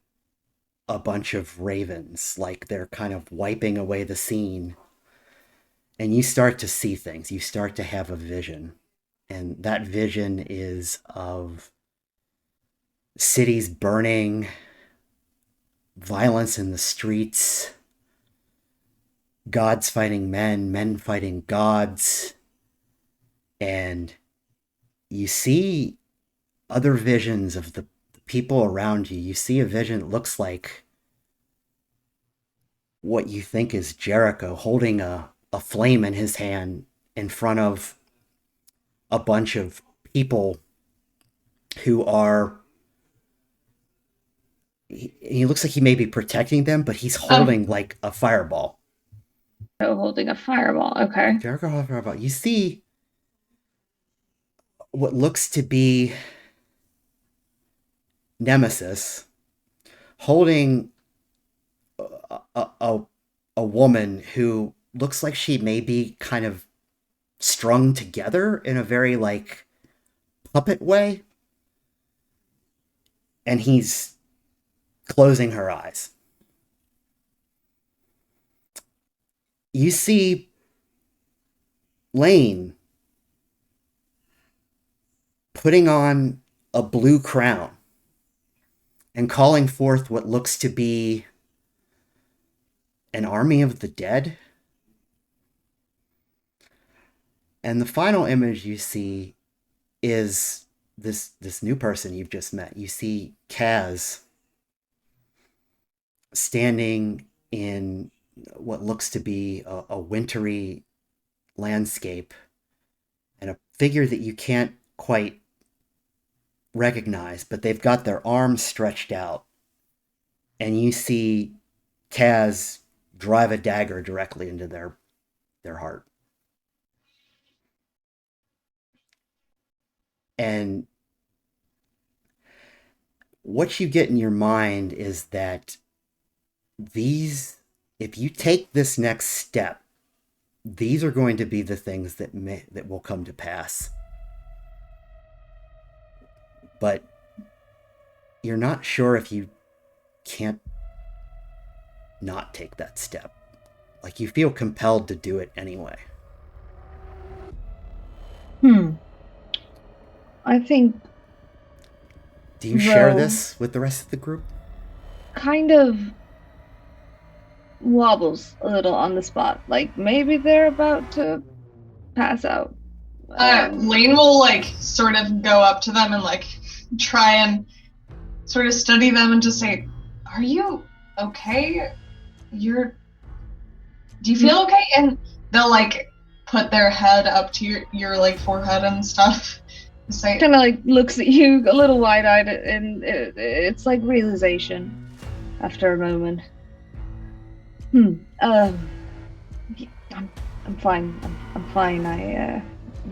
a bunch of ravens, like they're kind of wiping away the scene. And you start to see things. You start to have a vision. And that vision is of cities burning, violence in the streets, gods fighting men, men fighting gods. And you see other visions of the people around you. You see a vision that looks like what you think is Jericho holding a flame in his hand in front of a bunch of people who are... He looks like he may be protecting them, but he's holding like a fireball. Oh, holding a fireball. Okay. Jericho holding a fireball. You see what looks to be Nemesis holding a woman who looks like she may be kind of strung together in a very like puppet way, and he's closing her eyes. You see Lane putting on a blue crown and calling forth what looks to be an army of the dead. And the final image you see is this new person you've just met. You see Kaz standing in what looks to be a wintry landscape, and a figure that you can't quite recognize, but they've got their arms stretched out, and you see Kaz drive a dagger directly into their heart. And what you get in your mind is that if you take this next step, these are going to be the things that will come to pass. But you're not sure if you can't not take that step. Like, you feel compelled to do it anyway. I think... Do you share this with the rest of the group? kind of wobbles a little on the spot, like maybe they're about to pass out. Lane will like sort of go up to them and like try and sort of study them and just say, "Are you okay? Do you feel okay?" And they'll like put their head up to your like forehead and stuff. Say, kind of like looks at you a little wide-eyed, and it's like realization after a moment. I'm fine. I'm fine. I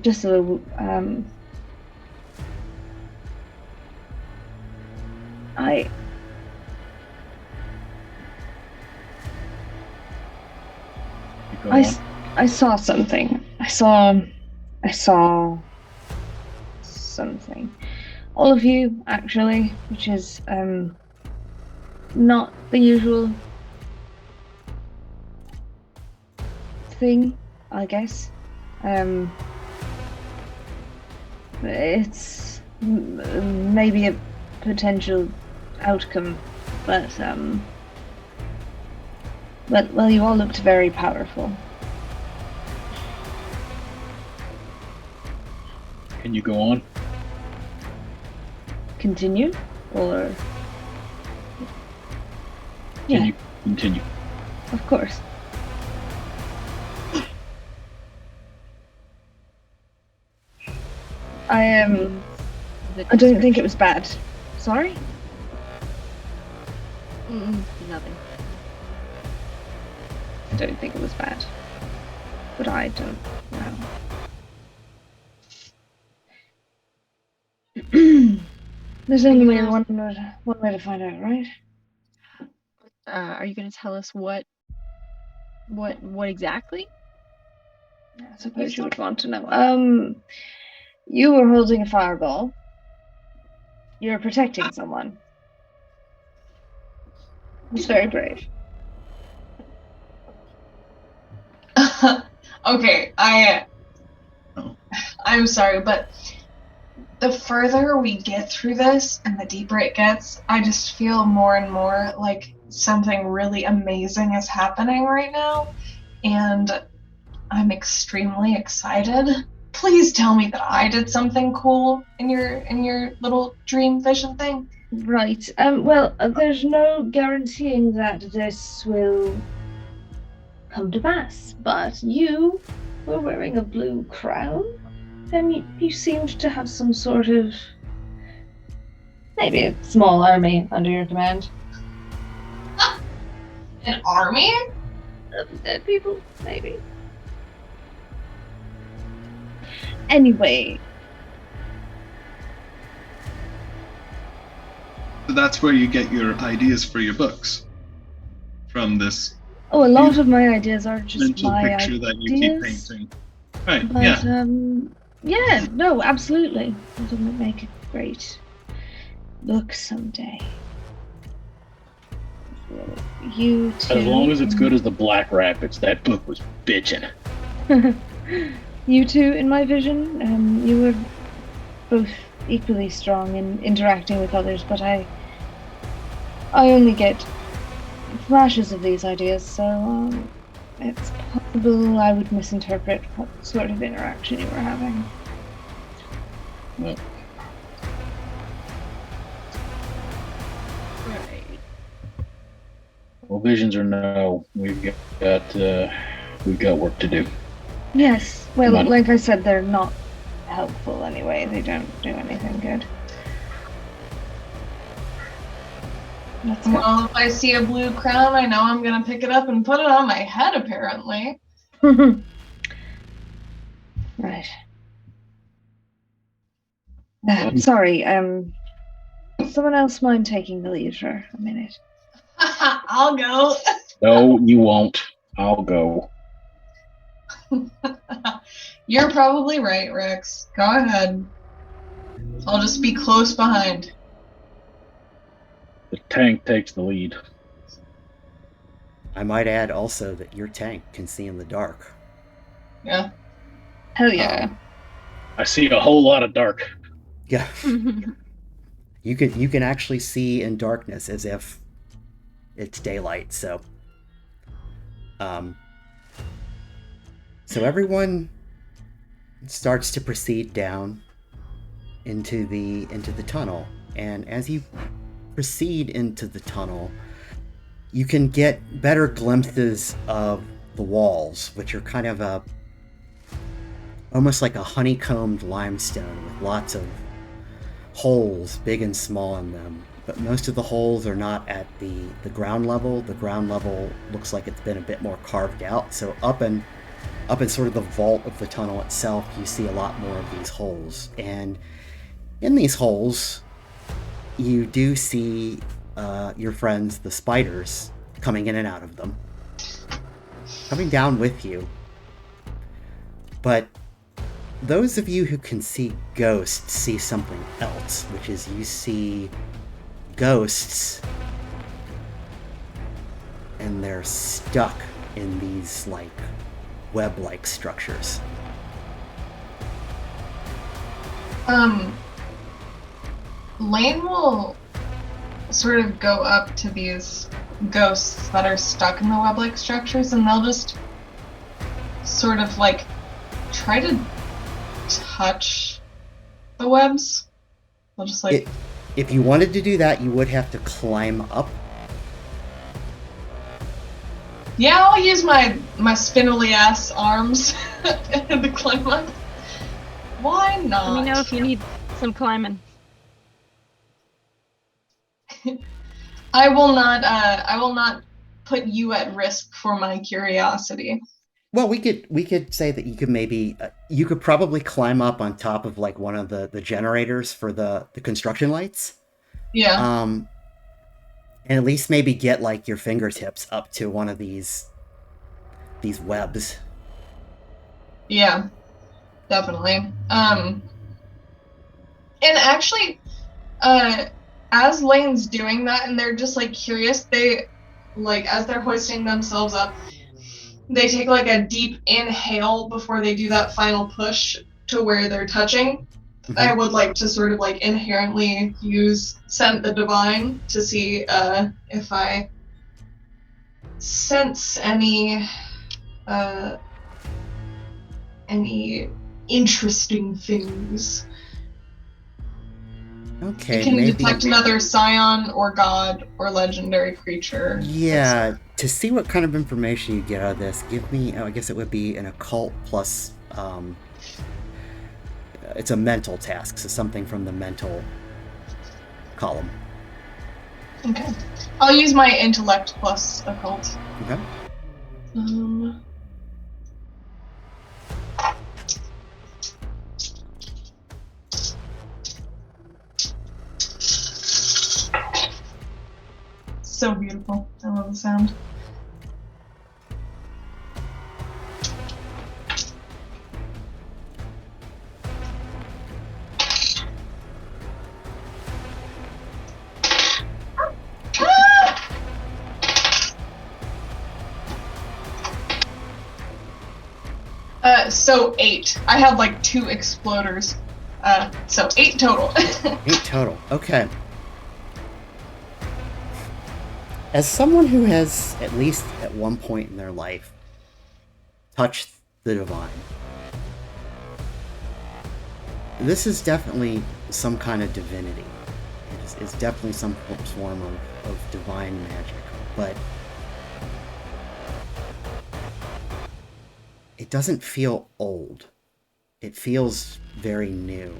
just a little I saw something. I saw something. All of you, actually, which is not the usual thing, I guess. It's maybe a potential outcome, but well, you all looked very powerful. Can you go on? Continue, or Can you continue? Of course. I don't think it was bad. Sorry? Nothing. I don't think it was bad. But I don't know. There's only one way to find out, right? Are you going to tell us what exactly? I suppose you would want to know. You were holding a fireball. You were protecting someone. It's very brave. Okay, I'm sorry, but the further we get through this and the deeper it gets, I just feel more and more like something really amazing is happening right now, and I'm extremely excited. Please tell me that I did something cool in your little dream vision thing. Right. Well, there's no guaranteeing that this will come to pass, but you were wearing a blue crown, and you seemed to have some sort of maybe a small army under your command. An army? Of dead people, maybe. Anyway. So that's where you get your ideas for your books. From this. Oh, a lot of my ideas are just mental my picture ideas. that you keep painting. Right, But, yeah. yeah, no, absolutely. It'll make a great book someday. You too. As long as it's good as the Black Rapids, that book was bitchin'. You two, in my vision, you were both equally strong in interacting with others, but I only get flashes of these ideas, so it's possible I would misinterpret what sort of interaction you were having. Well, Right. well, visions or no, we've got work to do. Yes, well, like I said, they're not helpful anyway. They don't do anything good. Well, if I see a blue crown, I know I'm gonna pick it up and put it on my head, apparently. Right. Sorry, someone else mind taking the lead for a minute? I'll go. No, you won't. I'll go. You're probably right, Rex. Go ahead. I'll just be close behind. The tank takes the lead. I might add also that your tank can see in the dark. Yeah. Hell yeah. I see a whole lot of dark. Yeah. You can actually see in darkness as if it's daylight, so everyone starts to proceed down into the tunnel, and as you proceed into the tunnel, you can get better glimpses of the walls, which are kind of almost like a honeycombed limestone with lots of holes, big and small, in them. But most of the holes are not at the ground level. The ground level looks like it's been a bit more carved out. So up in sort of the vault of the tunnel itself, you see a lot more of these holes. And in these holes, you do see your friends, the spiders, coming in and out of them, coming down with you. But those of you who can see ghosts see something else, which is you see ghosts, and they're stuck in these like web-like structures. Lane will sort of go up to these ghosts that are stuck in the web-like structures, and they'll just sort of like try to touch the webs. They'll just like... If you wanted to do that, you would have to climb up. Yeah, I'll use my spindly ass arms to climb up. Why not? Let me know if you need some climbing. I will not put you at risk for my curiosity. Well, we could say that you could maybe you could probably climb up on top of like one of the generators for the construction lights. Yeah. And at least maybe get like your fingertips up to one of these webs. Yeah, definitely. And actually, as Lane's doing that, and they're just like curious, they like as they're hoisting themselves up, they take like a deep inhale before they do that final push to where they're touching. Mm-hmm. I would like to sort of like inherently use Scent the Divine to see if I sense any interesting things. Okay, you can maybe detect another scion or god or legendary creature. Yeah, to see what kind of information you get out of this, give me, I guess it would be an occult plus, it's a mental task, so something from the mental column. Okay. I'll use my intellect plus occult. Okay. So beautiful. I love the sound. So 8. I had like 2 exploders. So 8 total. 8 total. Okay. As someone who has, at least at one point in their life, touched the divine, this is definitely some kind of divinity. It's definitely some form of divine magic, but it doesn't feel old. It feels very new.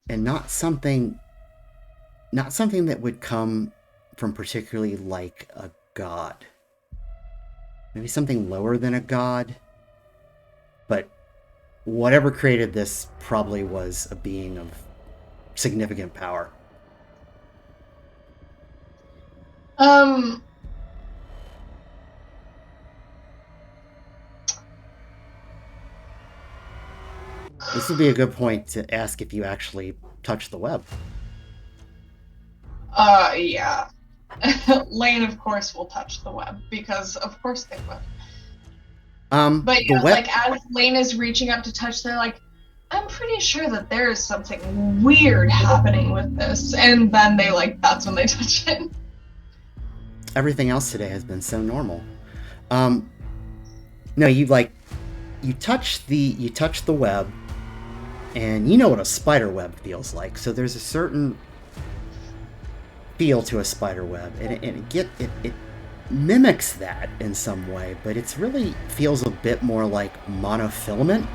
And not something that would come from particularly like a god. Maybe something lower than a god. But whatever created this probably was a being of significant power. This would be a good point to ask if you actually touch the web. Yeah. Lane, of course, will touch the web, because of course they would. But yeah, like as Lane is reaching up to touch, they're like, I'm pretty sure that there is something weird happening with this. And then they that's when they touch it. Everything else today has been so normal. No, you touch the web, and you know what a spider web feels like. So there's a certain feel to a spider web, and it mimics that in some way, but it's really feels a bit more like monofilament.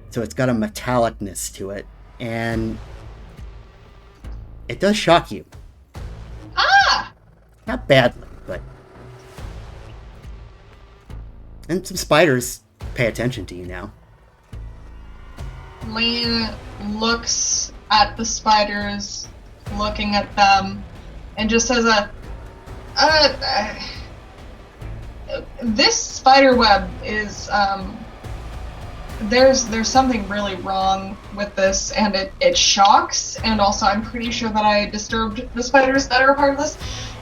So it's got a metallicness to it, and it does shock you. Ah! Not badly, but... And some spiders pay attention to you now. Lane looks at the spiders, looking at them, and just says this spider web is, there's something really wrong with this, and it shocks, and also I'm pretty sure that I disturbed the spiders that are a part of this.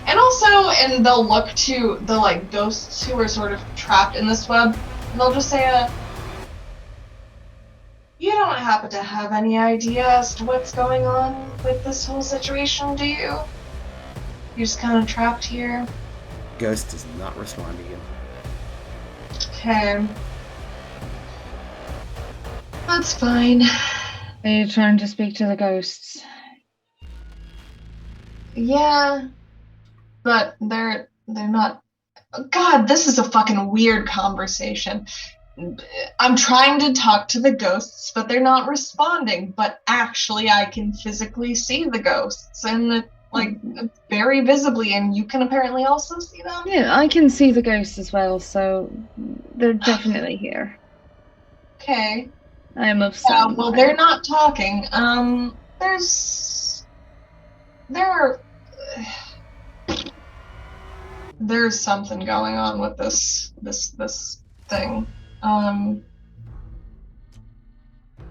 And also, and they'll look to the, ghosts who are sort of trapped in this web, and they'll just say, you don't happen to have any idea as to what's going on with this whole situation, do you? You're just kind of trapped here? Ghost does not respond to you. Okay. That's fine. Are you trying to speak to the ghosts? Yeah. But they're not... God, this is a fucking weird conversation. I'm trying to talk to the ghosts, but they're not responding. But actually, I can physically see the ghosts, and very visibly, and you can apparently also see them? Yeah, I can see the ghosts as well, so they're definitely here. Okay. I am of Yeah, sound well, mind. they're not talking. There's something going on with this thing.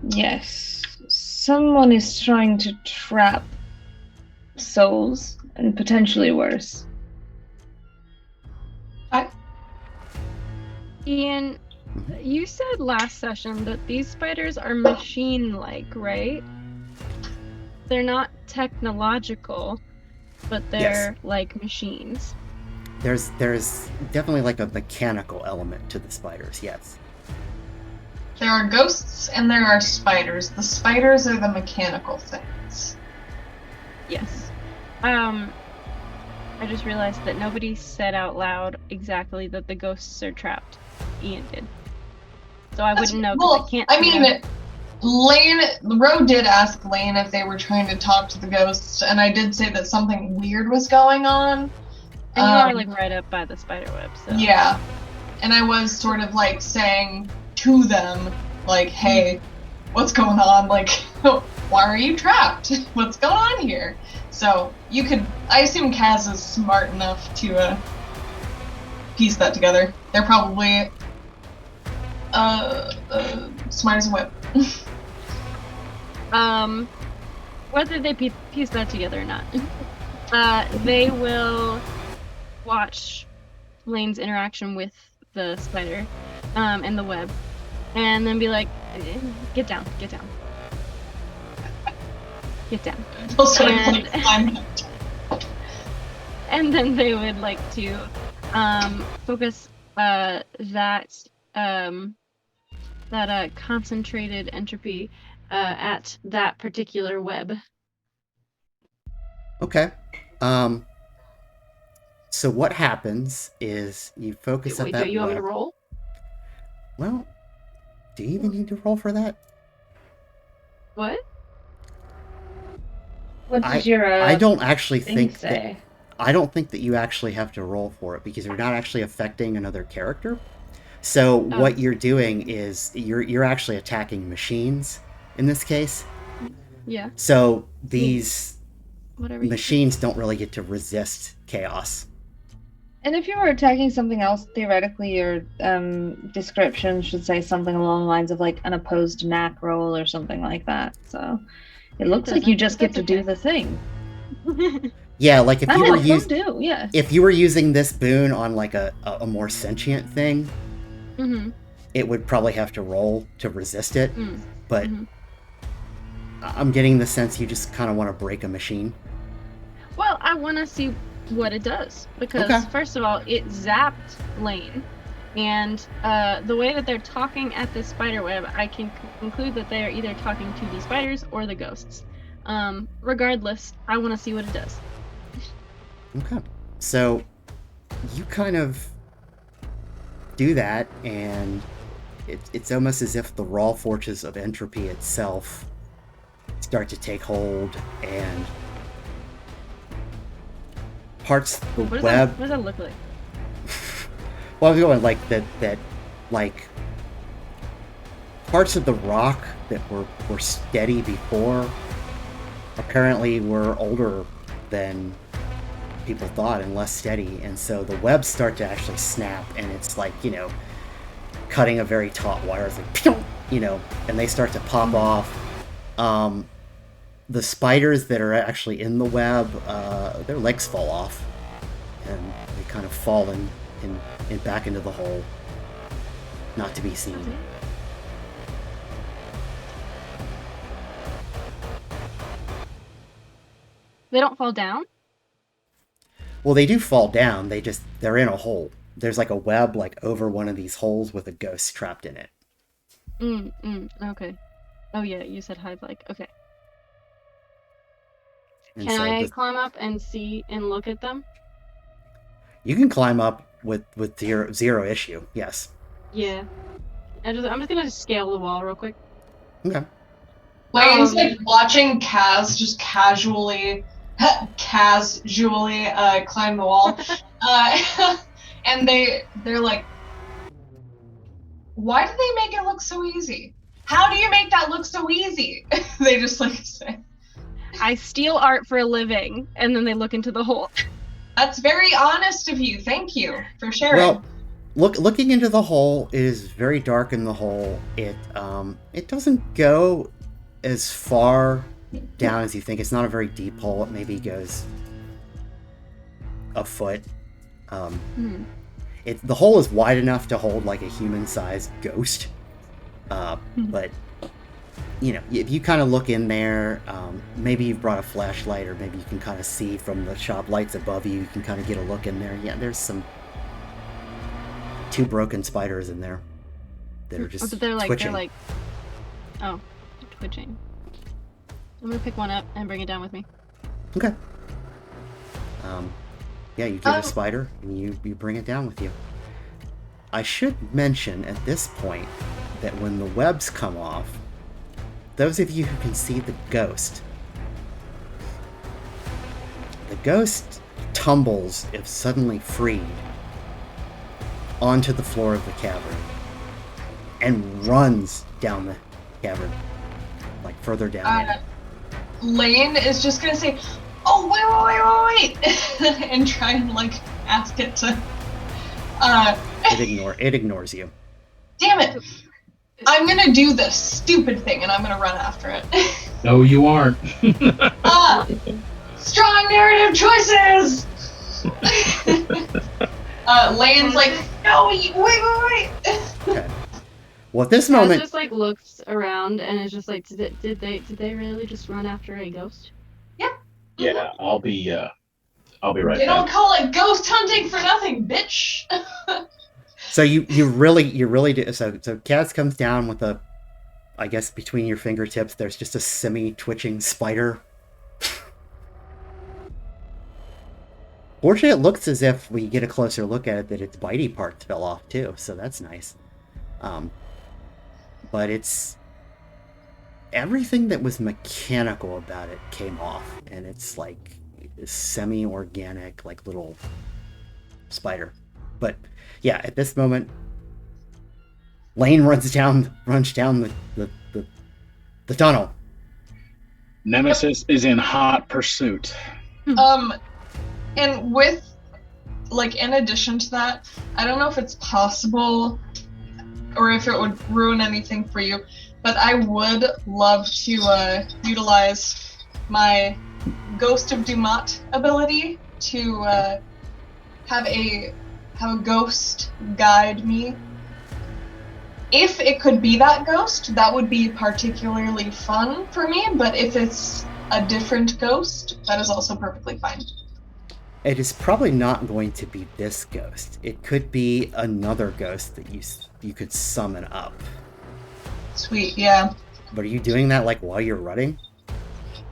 Yes. Someone is trying to trap souls, and potentially worse. Ian, you said last session that these spiders are machine-like, right? They're not technological, but they're like machines. There's definitely a mechanical element to the spiders, yes. There are ghosts and there are spiders. The spiders are the mechanical things. Yes. I just realized that nobody said out loud exactly that the ghosts are trapped. Ian did. So I wouldn't know, because I can't... Ro did ask Lane if they were trying to talk to the ghosts, and I did say that something weird was going on. And you are right up by the spider web, so... Yeah. And I was sort of saying to them, hey, what's going on? Why are you trapped? What's going on here? So, I assume Kaz is smart enough to piece that together. They're probably smart as a whip. Whether they piece that together or not, they will watch Lane's interaction with the spider and the web, and then be like, get down. And then they would like to focus that concentrated entropy at that particular web. Okay. So what happens is you focus at that do you web. want me to roll? Well, do you even need to roll for that? What? What did your I don't actually think say? I don't think that you actually have to roll for it, because you're not actually affecting another character. So what you're doing is you're actually attacking machines in this case. Yeah. So these machines don't really get to resist chaos. And if you were attacking something else, theoretically your description should say something along the lines of an opposed knack roll or something like that. So it looks like you just get to do the thing. Yeah, if you were yeah. If you were using this boon on a more sentient thing, it would probably have to roll to resist it, but Mhm. I'm getting the sense you just kind of want to break a machine. Well, I want to see what it does because Okay. first of all, it zapped Lane, and the way that they're talking at this spider web, I can conclude that they are either talking to the spiders or the ghosts. Regardless, I want to see what it does. Okay. So you kind of do that, and it's almost as if the raw forces of entropy itself start to take hold, and parts of the web. What does that look like? Well, I was going like that like parts of the rock that were steady before apparently were older than people thought and less steady, and so the webs start to actually snap, and it's like, cutting a very taut wire. It's like, pew! And they start to pop off. The spiders that are actually in the web, their legs fall off, and they kind of fall in back into the hole, not to be seen. Okay. They don't fall down? Well, they do fall down. They're in a hole. There's like a web like over one of these holes with a ghost trapped in it. Okay. Oh yeah, you said hide like. Okay. And Can so I climb up and see and look at them? you can climb up with zero issue. Yes. Yeah. I'm just gonna scale the wall real quick. Okay. Lane's like watching Kaz just casually climb the wall, and they're like, "Why do they make it look so easy? How do you make that look so easy?" They just like say. I steal art for a living, and then they look into the hole. That's very honest of you. Thank you for sharing. Well, looking into the hole, it is very dark in the hole. It doesn't go as far down as you think. It's not a very deep hole. It maybe goes a foot. The hole is wide enough to hold like a human-sized ghost. But if you kind of look in there, maybe you've brought a flashlight, or maybe you can kind of see from the shop lights above you. You can kind of get a look in there. Yeah, there's two broken spiders in there that are just twitching. Oh, twitching. I'm gonna pick one up and bring it down with me. Okay. Yeah, you get a spider and you bring it down with you. I should mention at this point that when the webs come off, those of you who can see the ghost tumbles, if suddenly freed, onto the floor of the cavern and runs down the cavern, like further down. Lane is just gonna say, "Oh, wait," and try and like ask it to. It ignores you. Damn it! I'm gonna do this stupid thing, and I'm gonna run after it. No, you aren't. Strong narrative choices. Lane's like, "No, wait." Okay. Well, at this moment, just like looks around and is just like, did they really just run after a ghost? Yep. Yeah, I'll be right back. They don't call it ghost hunting for nothing, bitch. So you really do. So Kaz comes down with I guess between your fingertips, there's just a semi-twitching spider. Fortunately, it looks as if we get a closer look at it that its bitey part fell off too, so that's nice. But it's everything that was mechanical about it came off, and it's like a semi-organic, like little spider. But yeah, at this moment, Lane runs down the tunnel. Nemesis is in hot pursuit. And with, like, in addition to that, I don't know if it's possible or if it would ruin anything for you, but I would love to utilize my Ghost of Dumat ability to have a ghost guide me if it could be that ghost, that would be particularly fun for me, but if it's a different ghost, that is also perfectly fine. It is probably not going to be this ghost. It could be another ghost that you could summon up. Sweet, yeah. But are you doing that like while you're running?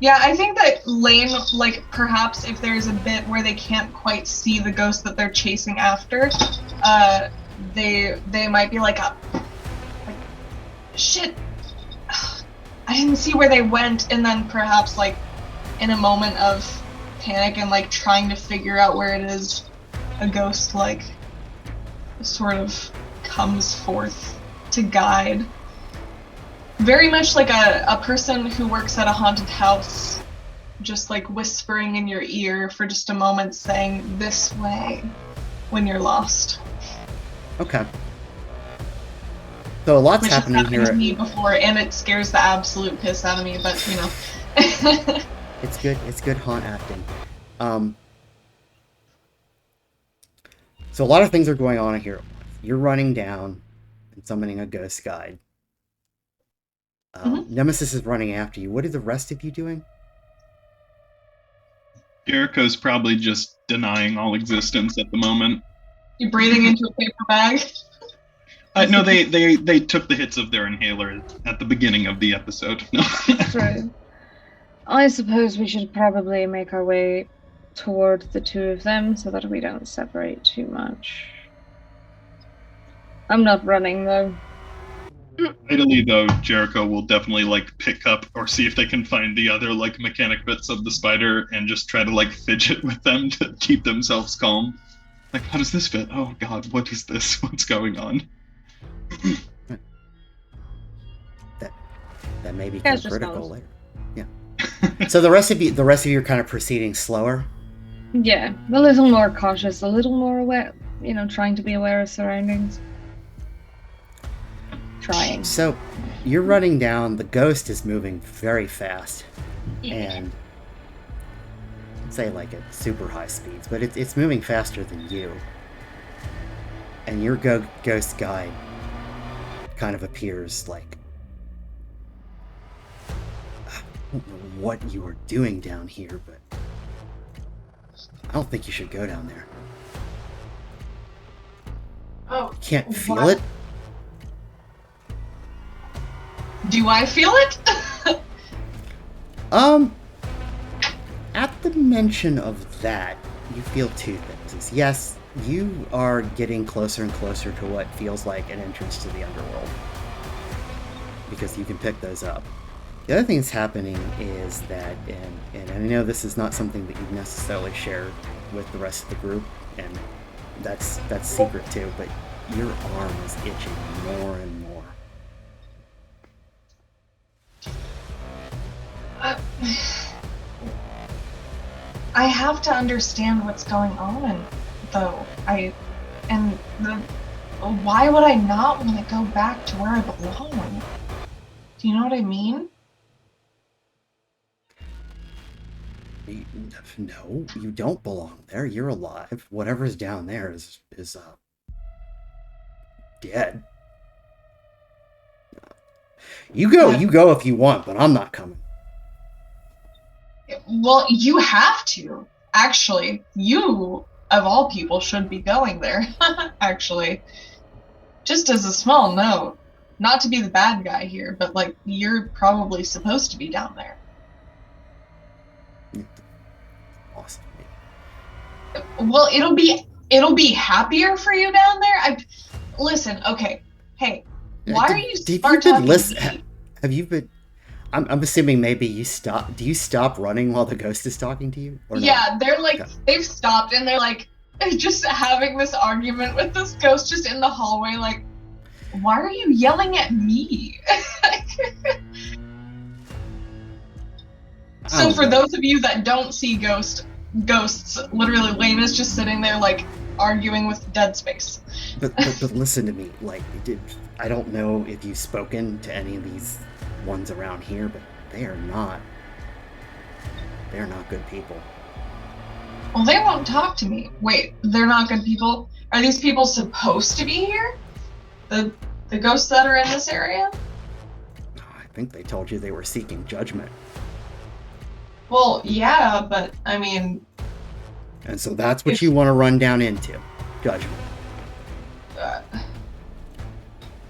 Yeah, I think that Lane, like, perhaps if there's a bit where they can't quite see the ghost that they're chasing after, they might be like, shit, I didn't see where they went, and then perhaps, like, in a moment of panic and, like, trying to figure out where it is, a ghost, like, sort of comes forth to guide. Very much like a person who works at a haunted house, just like whispering in your ear for just a moment, saying this way when you're lost. Okay. So a lot's Which happening has here. happened to me before, and it scares the absolute piss out of me, but you know. It's good haunt acting. So a lot of things are going on here. You're running down and summoning a ghost guide. Nemesis is running after you. What are the rest of you doing? Jericho's probably just denying all existence at the moment. You're breathing into a paper bag? No, they took the hits of their inhaler at the beginning of the episode. No. True. I suppose we should probably make our way toward the two of them so that we don't separate too much. I'm not running though. Italy, though, Jericho will definitely like pick up or see if they can find the other like mechanic bits of the spider and just try to like fidget with them to keep themselves calm. Like, how does this fit? Oh God, what is this? What's going on? That may become critical later. Yeah. So the rest of you are kind of proceeding slower. Yeah, a little more cautious, a little more aware. You know, trying to be aware of surroundings. Trying. So you're running down. The ghost is moving very fast, and I'd say like at super high speeds, but it's moving faster than you. And your ghost guide kind of appears like, I don't know what you are doing down here, but I don't think you should go down there. Oh, you can't feel it? Do I feel it? At the mention of that, you feel two things. Yes, you are getting closer and closer to what feels like an entrance to the underworld, because you can pick those up. The other thing that's happening is that, and I know this is not something that you've necessarily shared with the rest of the group, and that's secret too, but your arm is itching more and more. I have to understand what's going on, though. Why would I not want to go back to where I belong? Do you know what I mean? No, you don't belong there. You're alive. Whatever's down there is dead. You go if you want, but I'm not coming. Well, you have to. Actually, you, of all people, should be going there. Actually. Just as a small note, not to be the bad guy here, but, like, you're probably supposed to be down there. Awesome. Well, it'll be happier for you down there. Listen, okay. Hey, why are you smart talking to me? Have you been... I'm assuming maybe you stop. Do you stop running while the ghost is talking to you? Or yeah, not? They're like, okay. They've stopped and they're like, just having this argument with this ghost just in the hallway, like, why are you yelling at me? So for those of you that don't see ghosts, literally Lane is just sitting there like arguing with dead space. But listen to me, like, I don't know if you've spoken to any of these ones around here, but they're not good people. Well, they won't talk to me. Wait, they're not good people? Are these people supposed to be here? The The ghosts that are in this area? I think they told you they were seeking judgment. Well, yeah, but I mean... And so that's what you want to run down into. Judgment.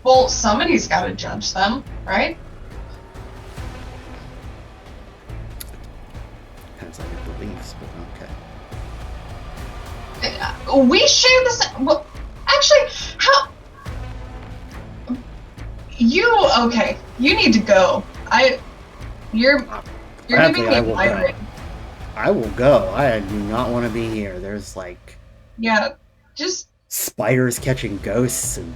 Well, somebody's got to judge them, right? Depends on your beliefs, but okay. We share the same... Well, actually, how... Okay, you need to go. You're Bradley, giving me migraine. I will go. I do not want to be here. There's like... Yeah, just... spiders catching ghosts and...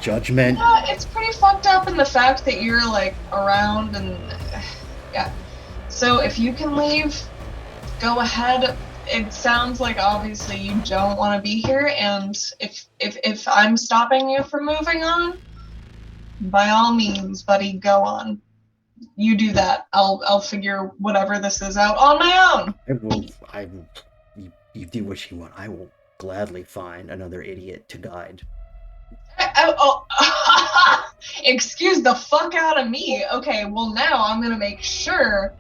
judgment. Yeah, it's pretty fucked up in the fact that you're, like, around and... Yeah. So if you can leave, go ahead. It sounds like obviously you don't want to be here, and if I'm stopping you from moving on, by all means, buddy, go on. You do that. I'll figure whatever this is out on my own. You do what you want. I will gladly find another idiot to guide. Excuse the fuck out of me. Okay, well now I'm gonna make sure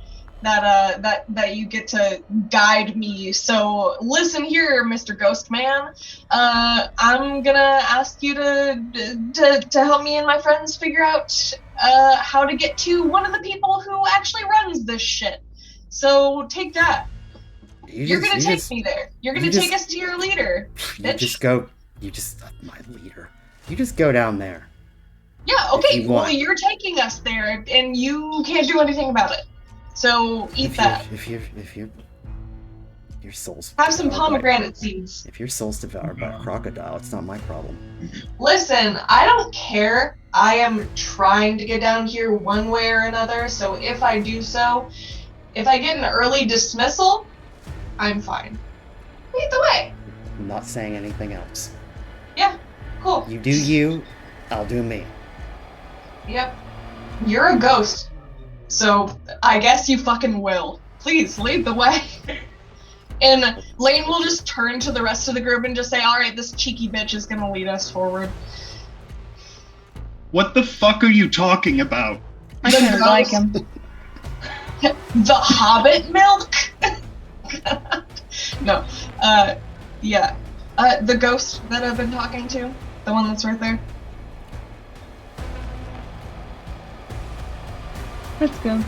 that you get to guide me. So listen here, Mr. Ghost Man. I'm gonna ask you to help me and my friends figure out how to get to one of the people who actually runs this shit. So take that. You're gonna take me there. You're gonna take us to your leader. My leader. You just go down there. Yeah, okay, well, you're taking us there, and you can't do anything about it. So, eat that. If your soul's... Have some pomegranate seeds. If your soul's devoured by a crocodile, it's not my problem. Listen, I don't care. I am trying to get down here one way or another, so if I do so, if I get an early dismissal, I'm fine. Either way. I'm not saying anything else. Yeah, cool. You do you, I'll do me. Yep. You're a ghost. So, I guess you fucking will. Please, lead the way. And Lane will just turn to the rest of the group and just say, alright, this cheeky bitch is gonna lead us forward. What the fuck are you talking about? I kind of like him. The Hobbit milk? No. Yeah. The ghost that I've been talking to. The one that's right there. Let's go.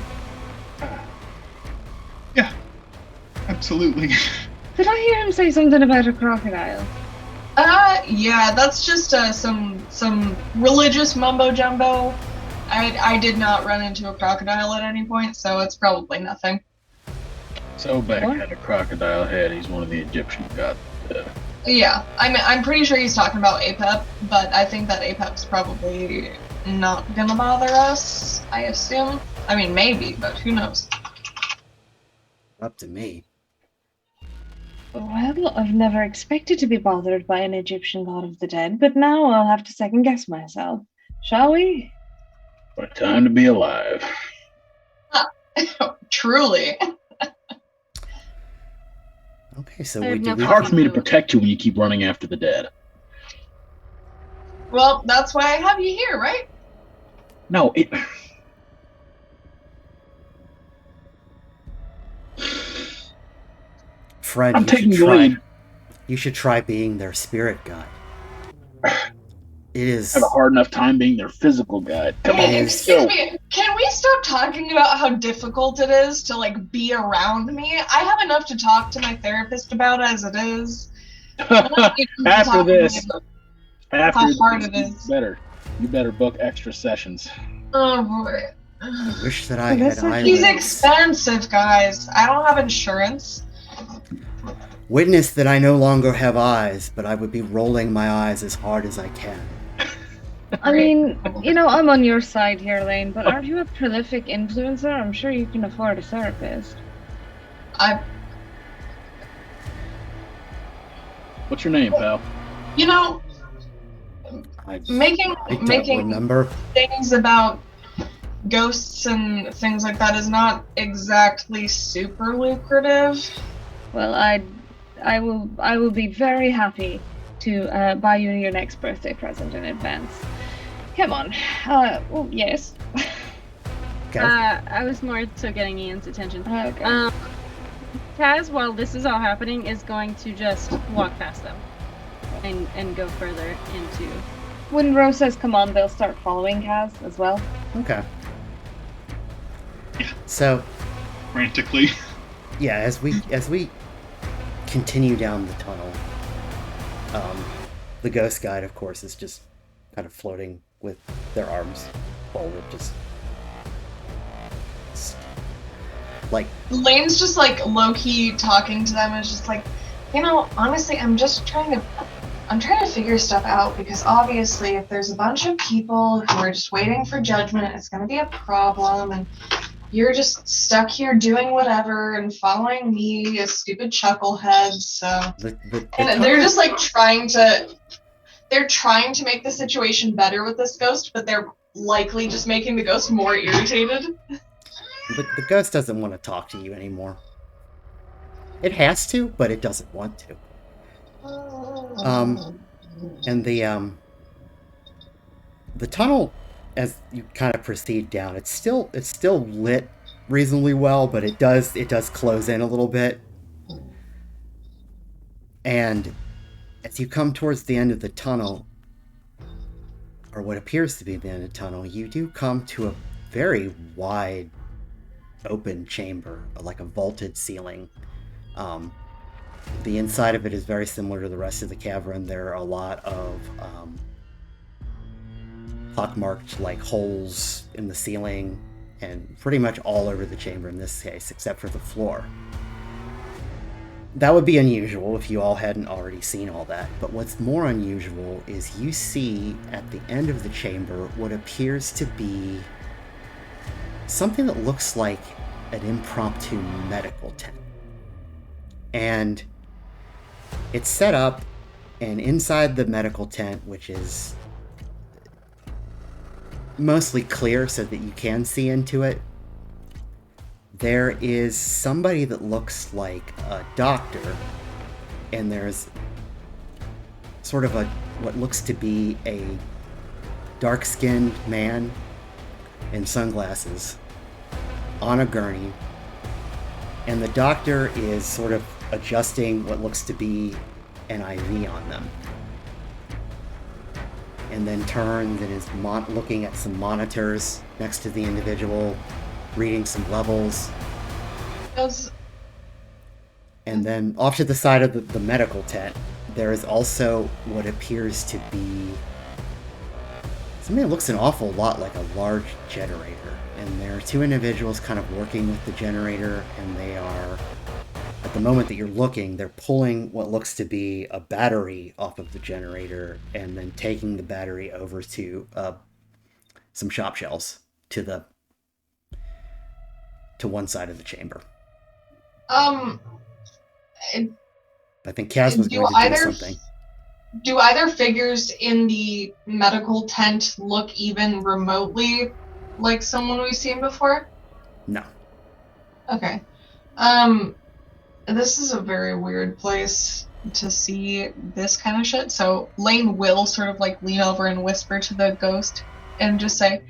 Yeah. Absolutely. Did I hear him say something about a crocodile? Yeah, that's just some religious mumbo jumbo. I did not run into a crocodile at any point, so it's probably nothing. Sobek had a crocodile head. He's one of the Egyptian gods. Yeah, I'm pretty sure he's talking about Apep, but I think that Apep's probably not gonna bother us, I assume. I mean, maybe, but who knows? Up to me. Well, I've never expected to be bothered by an Egyptian god of the dead, but now I'll have to second guess myself. Shall we? What time to be alive. Truly. Okay, so It's hard for me to protect you when you keep running after the dead. Well, that's why I have you here, right? No, Fred, I'm taking the lead. You should try being their spirit guide. It is... I have a hard enough time being their physical guide. Come on, excuse me. Can we stop talking about how difficult it is to, like, be around me? I have enough to talk to my therapist about as it is. After this, how hard it is. You better book extra sessions. Oh boy. I wish that I had eyelids. He's expensive, guys. I don't have insurance. Witness that I no longer have eyes, but I would be rolling my eyes as hard as I can. I mean, you know, I'm on your side here, Lane, but are you a prolific influencer? I'm sure you can afford a therapist. What's your name, pal? You know, making things about ghosts and things like that is not exactly super lucrative. Well, I will be very happy to buy you your next birthday present in advance. Come on. Well, yes. I was more so getting Ian's attention. Okay. Kaz, while this is all happening, is going to just walk past them and go further into. When Rose says come on, they'll start following Kaz as well. Okay. So, Frantically. yeah, as we continue down the tunnel, the ghost guide, of course, is just kind of floating with their arms folded, just like Lane's just like low-key talking to them and it's just like, honestly, I'm trying to figure stuff out because obviously if there's a bunch of people who are just waiting for judgment, it's going to be a problem, and you're just stuck here doing whatever and following me, a stupid chucklehead. So, and they're just like trying to make the situation better with this ghost, but they're likely just making the ghost more irritated. the ghost doesn't want to talk to you anymore. It has to, but it doesn't want to. And the tunnel, as you kind of proceed down, it's still lit reasonably well, but it does close in a little bit. And as you come towards the end of the tunnel, or what appears to be the end of the tunnel, you do come to a very wide open chamber, like a vaulted ceiling. The inside of it is very similar to the rest of the cavern. There are a lot of pockmarked like holes in the ceiling and pretty much all over the chamber in this case, except for the floor. That would be unusual if you all hadn't already seen all that, but what's more unusual is you see at the end of the chamber what appears to be something that looks like an impromptu medical tent. And it's set up, and inside the medical tent, which is mostly clear so that you can see into it, there is somebody that looks like a doctor, and there's sort of what looks to be a dark-skinned man in sunglasses on a gurney, and the doctor is sort of adjusting what looks to be an IV on them, and then turns and is looking at some monitors next to the individual, reading some levels. And then off to the side of the medical tent, there is also what appears to be something that looks an awful lot like a large generator. And there are two individuals kind of working with the generator, and they are, at the moment that you're looking, they're pulling what looks to be a battery off of the generator and then taking the battery over to some shop shelves to one side of the chamber. I think Kaz was going to do something. Do either figures in the medical tent look even remotely like someone we've seen before? No. Okay. This is a very weird place to see this kind of shit. So Lane will sort of like lean over and whisper to the ghost and just say,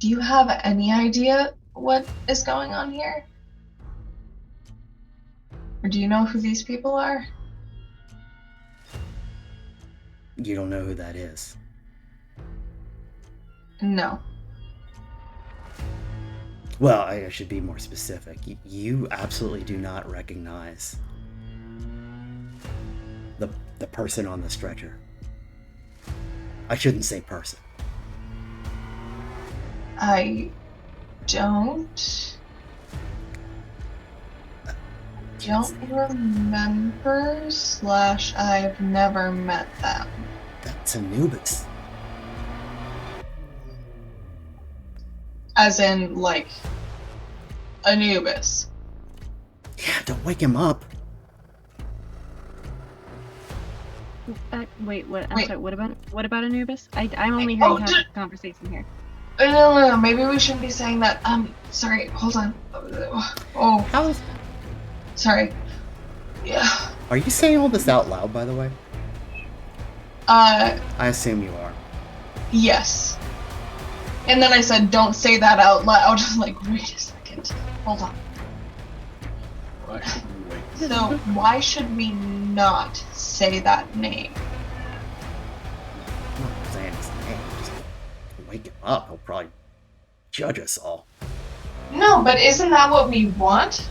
"Do you have any idea what is going on here? Or do you know who these people are?" You don't know who that is? No. Well, I should be more specific. You absolutely do not recognize the person on the stretcher. I shouldn't say person. I don't remember / I've never met them. That's Anubis. As in, like, Anubis. Yeah, don't wake him up. Wait, what? I'm sorry, what about Anubis? I'm only hearing half the conversation here. No, maybe we shouldn't be saying that. Sorry, hold on. Oh. How? Sorry. Yeah. Are you saying all this out loud, by the way? I assume you are. Yes. And then I said, don't say that out loud. Like, wait a second. Hold on. Why should we wait? So, why should we not say that name? I'm not saying his name. Just wake him up. He'll probably judge us all. No, but isn't that what we want?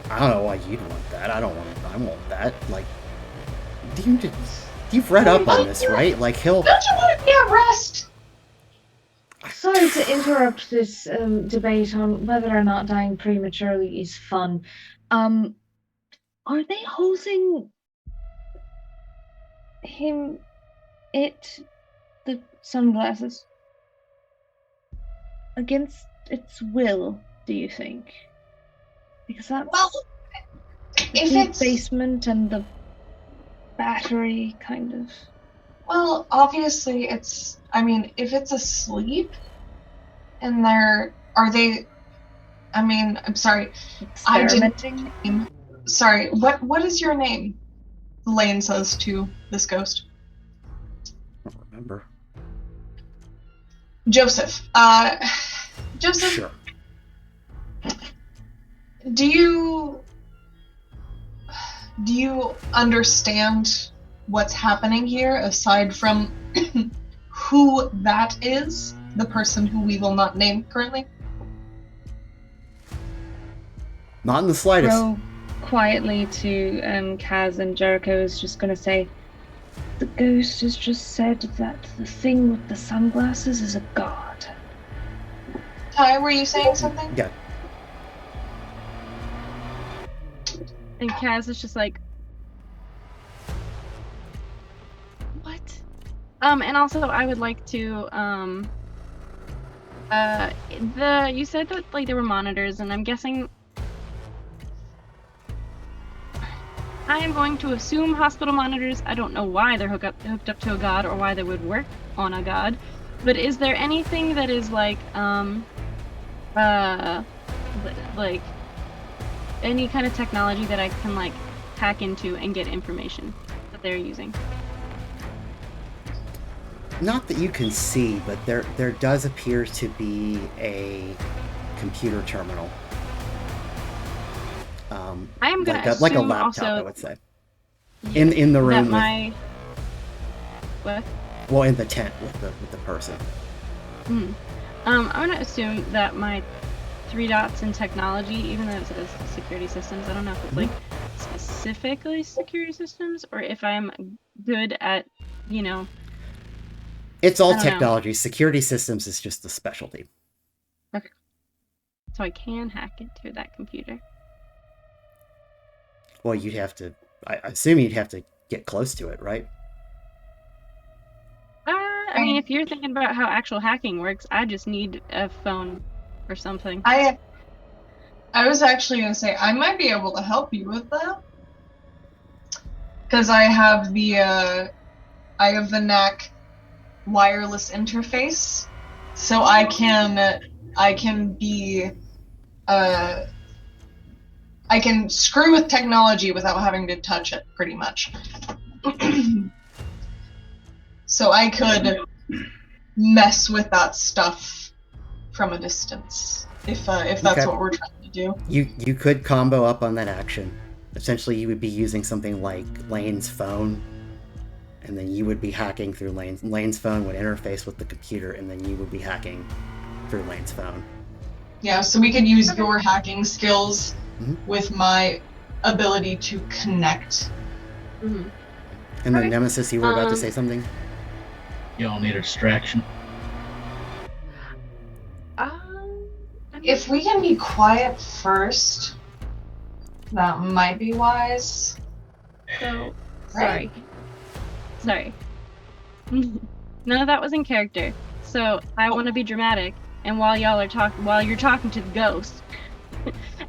I don't know why you'd want that. I want that. Like, you've read up on this, right? Like, he'll... Don't you want to be at rest? Sorry to interrupt this debate on whether or not dying prematurely is fun. Are they hosing the sunglasses against its will, do you think? Because that's Well, the if deep it's... basement and the battery, kind of. Well, obviously it's... I mean, if it's asleep, and they're... Are they... I mean, I'm sorry. Experimenting? Sorry, what is your name? Lane says to this ghost. I don't remember. Joseph. Joseph, Sure. do you understand what's happening here aside from who that is? The person who we will not name currently? Not in the slightest. Row quietly to Kaz and Jericho is just gonna say, the ghost has just said that the thing with the sunglasses is a god. Ty, were you saying something? Yeah. And Kaz is just like, what? And also I would like to, you said that, like, there were monitors, and I'm guessing, I am going to assume hospital monitors. I don't know why they're hooked up to a god or why they would work on a god, but is there anything that is like any kind of technology that I can like hack into and get information that they're using? Not that you can see, but there does appear to be a computer terminal. I am gonna assume like a laptop, also, I would say. In the room. What? Well, in the tent with the person. I'm gonna assume that my 3 dots in technology, even though it says security systems, I don't know if it's like specifically security systems or if I'm good at, It's all I don't know. technology. Security systems is just a specialty. Okay. So I can hack into that computer. Well, you'd have to... I assume you'd have to get close to it, right? I mean, if you're thinking about how actual hacking works, I just need a phone or something. I was actually going to say, I might be able to help you with that. Because I have the NAC wireless interface. So I can be... I can screw with technology without having to touch it, pretty much. So I could mess with that stuff from a distance, if that's Okay. what we're trying to do. You could combo up on that action. Essentially, you would be using something like Lane's phone, and then you would be hacking through Lane's phone would interface with the computer, and then you would be hacking through Lane's phone. Yeah, so we could use your hacking skills Mhm. with my ability to connect. Mm-hmm. And then Okay. Nemesis, you were about to say something? Y'all need a distraction. If we can be quiet first, that might be wise. So, Right. sorry. None of that was in character. So I want to be dramatic, and while you're talking to the ghost,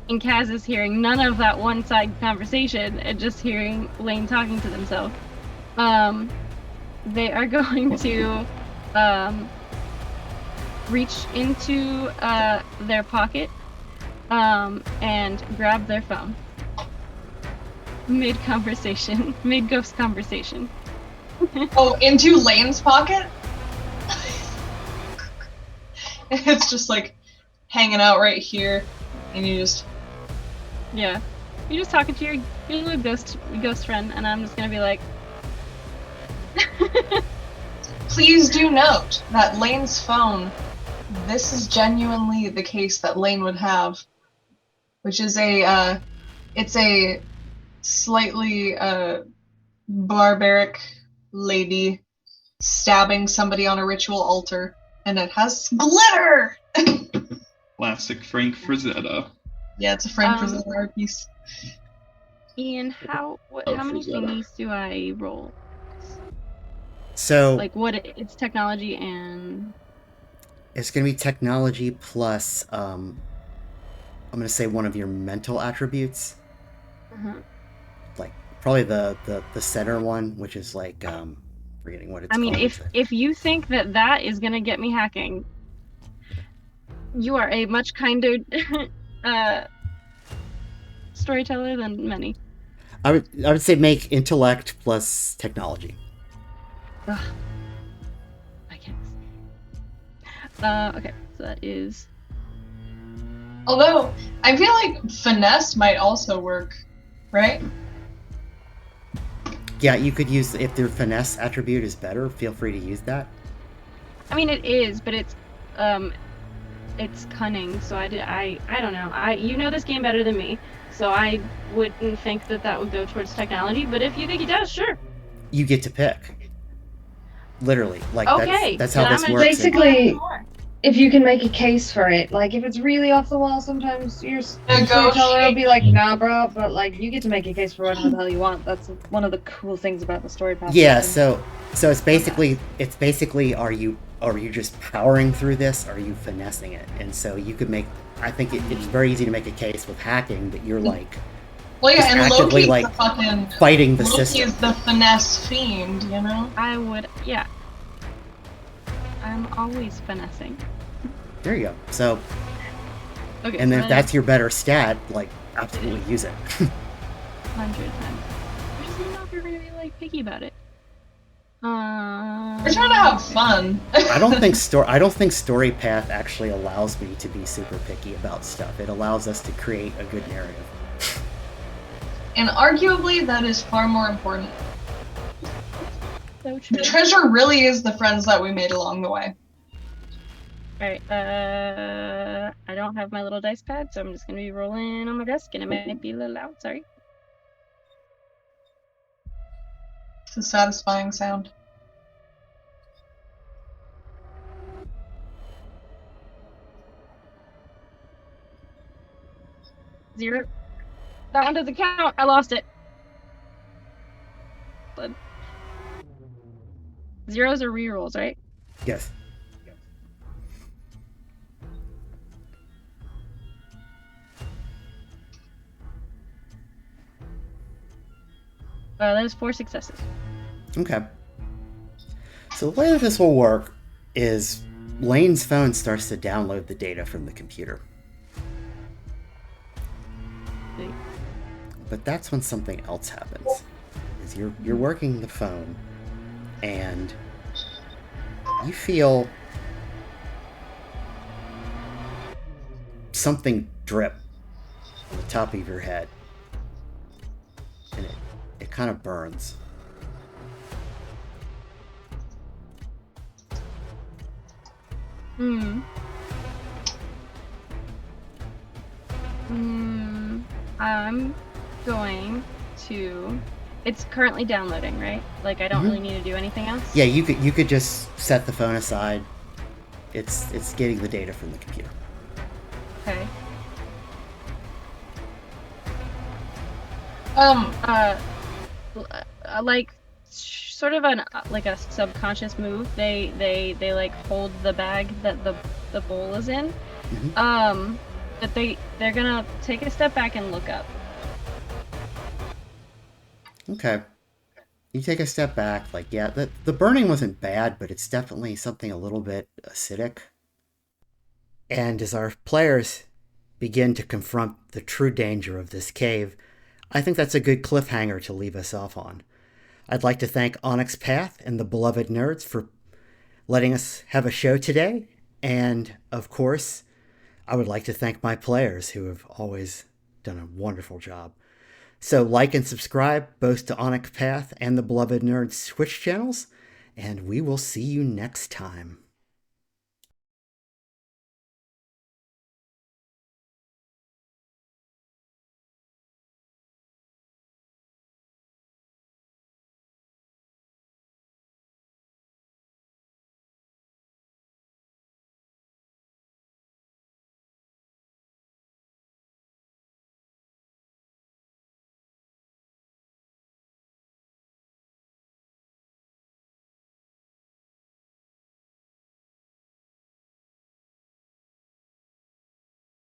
and Kaz is hearing none of that one-sided conversation and just hearing Lane talking to themselves, they are going to reach into their pocket and grab their phone. Mid-ghost conversation. Oh, into Lane's pocket? It's just like hanging out right here, and you just. Yeah. You're just talking to your little ghost friend, and I'm just gonna be like. Please do note that Lane's phone, this is genuinely the case that Lane would have, which is it's a slightly, barbaric lady stabbing somebody on a ritual altar, and it has glitter! Classic Frank Frazetta. Yeah, it's a Frank Frazetta art piece. Ian, how many thingies do I roll? So like what it's technology and it's going to be technology plus I'm going to say one of your mental attributes. Like probably the center one, which is like forgetting what it's called. If you think that is going to get me hacking, you are a much kinder storyteller than many. I would say make intellect plus technology. Ugh. I guess. Okay, so that is. Although, I feel like finesse might also work, right? Yeah, you could use, if their finesse attribute is better, feel free to use that. I mean, it is, but it's cunning, so I don't know. You know this game better than me, so I wouldn't think that would go towards technology, but if you think it does, sure. You get to pick. Literally. Like, okay, that's how this works. Basically, if you can make a case for it, like if it's really off the wall, sometimes your storyteller will be like, nah, bro, but like you get to make a case for whatever the hell you want. That's one of the cool things about the story path. Yeah, so it's basically are you just powering through this, or are you finessing it? And so you could make, I think it's very easy to make a case with hacking that you're like, well, yeah, and actively Loki's like the fucking fighting the Loki system. Is the finesse fiend, you know? I would, yeah. I'm always finessing. There you go. So, okay, and then if that's your better stat, like, absolutely use it. 100 times. I just don't know if you're gonna be like picky about it. We're trying to have fun. I don't think story path actually allows me to be super picky about stuff. It allows us to create a good narrative. And arguably, that is far more important. So true. The treasure really is the friends that we made along the way. Alright, I don't have my little dice pad, so I'm just gonna be rolling on my desk, and it might be a little loud, sorry. It's a satisfying sound. Zero. That one doesn't count. I lost it. But zeros are rerolls, right? Yes. There's 4 successes. Okay. So the way that this will work is Lane's phone starts to download the data from the computer. But that's when something else happens. Is you're working the phone and you feel something drip on the top of your head. And it kind of burns. I'm going to. It's currently downloading, right? Like I don't really need to do anything else. Yeah, you could just set the phone aside. It's getting the data from the computer. Okay. Like sort of like a subconscious move. They like hold the bag that the bowl is in. But they're gonna take a step back and look up. Okay. You take a step back, like, yeah, the burning wasn't bad, but it's definitely something a little bit acidic. And as our players begin to confront the true danger of this cave, I think that's a good cliffhanger to leave us off on. I'd like to thank Onyx Path and the Beloved Nerds for letting us have a show today. And, of course, I would like to thank my players who have always done a wonderful job. So like and subscribe both to Onyx Path and the Beloved Nerds Twitch channels, and we will see you next time.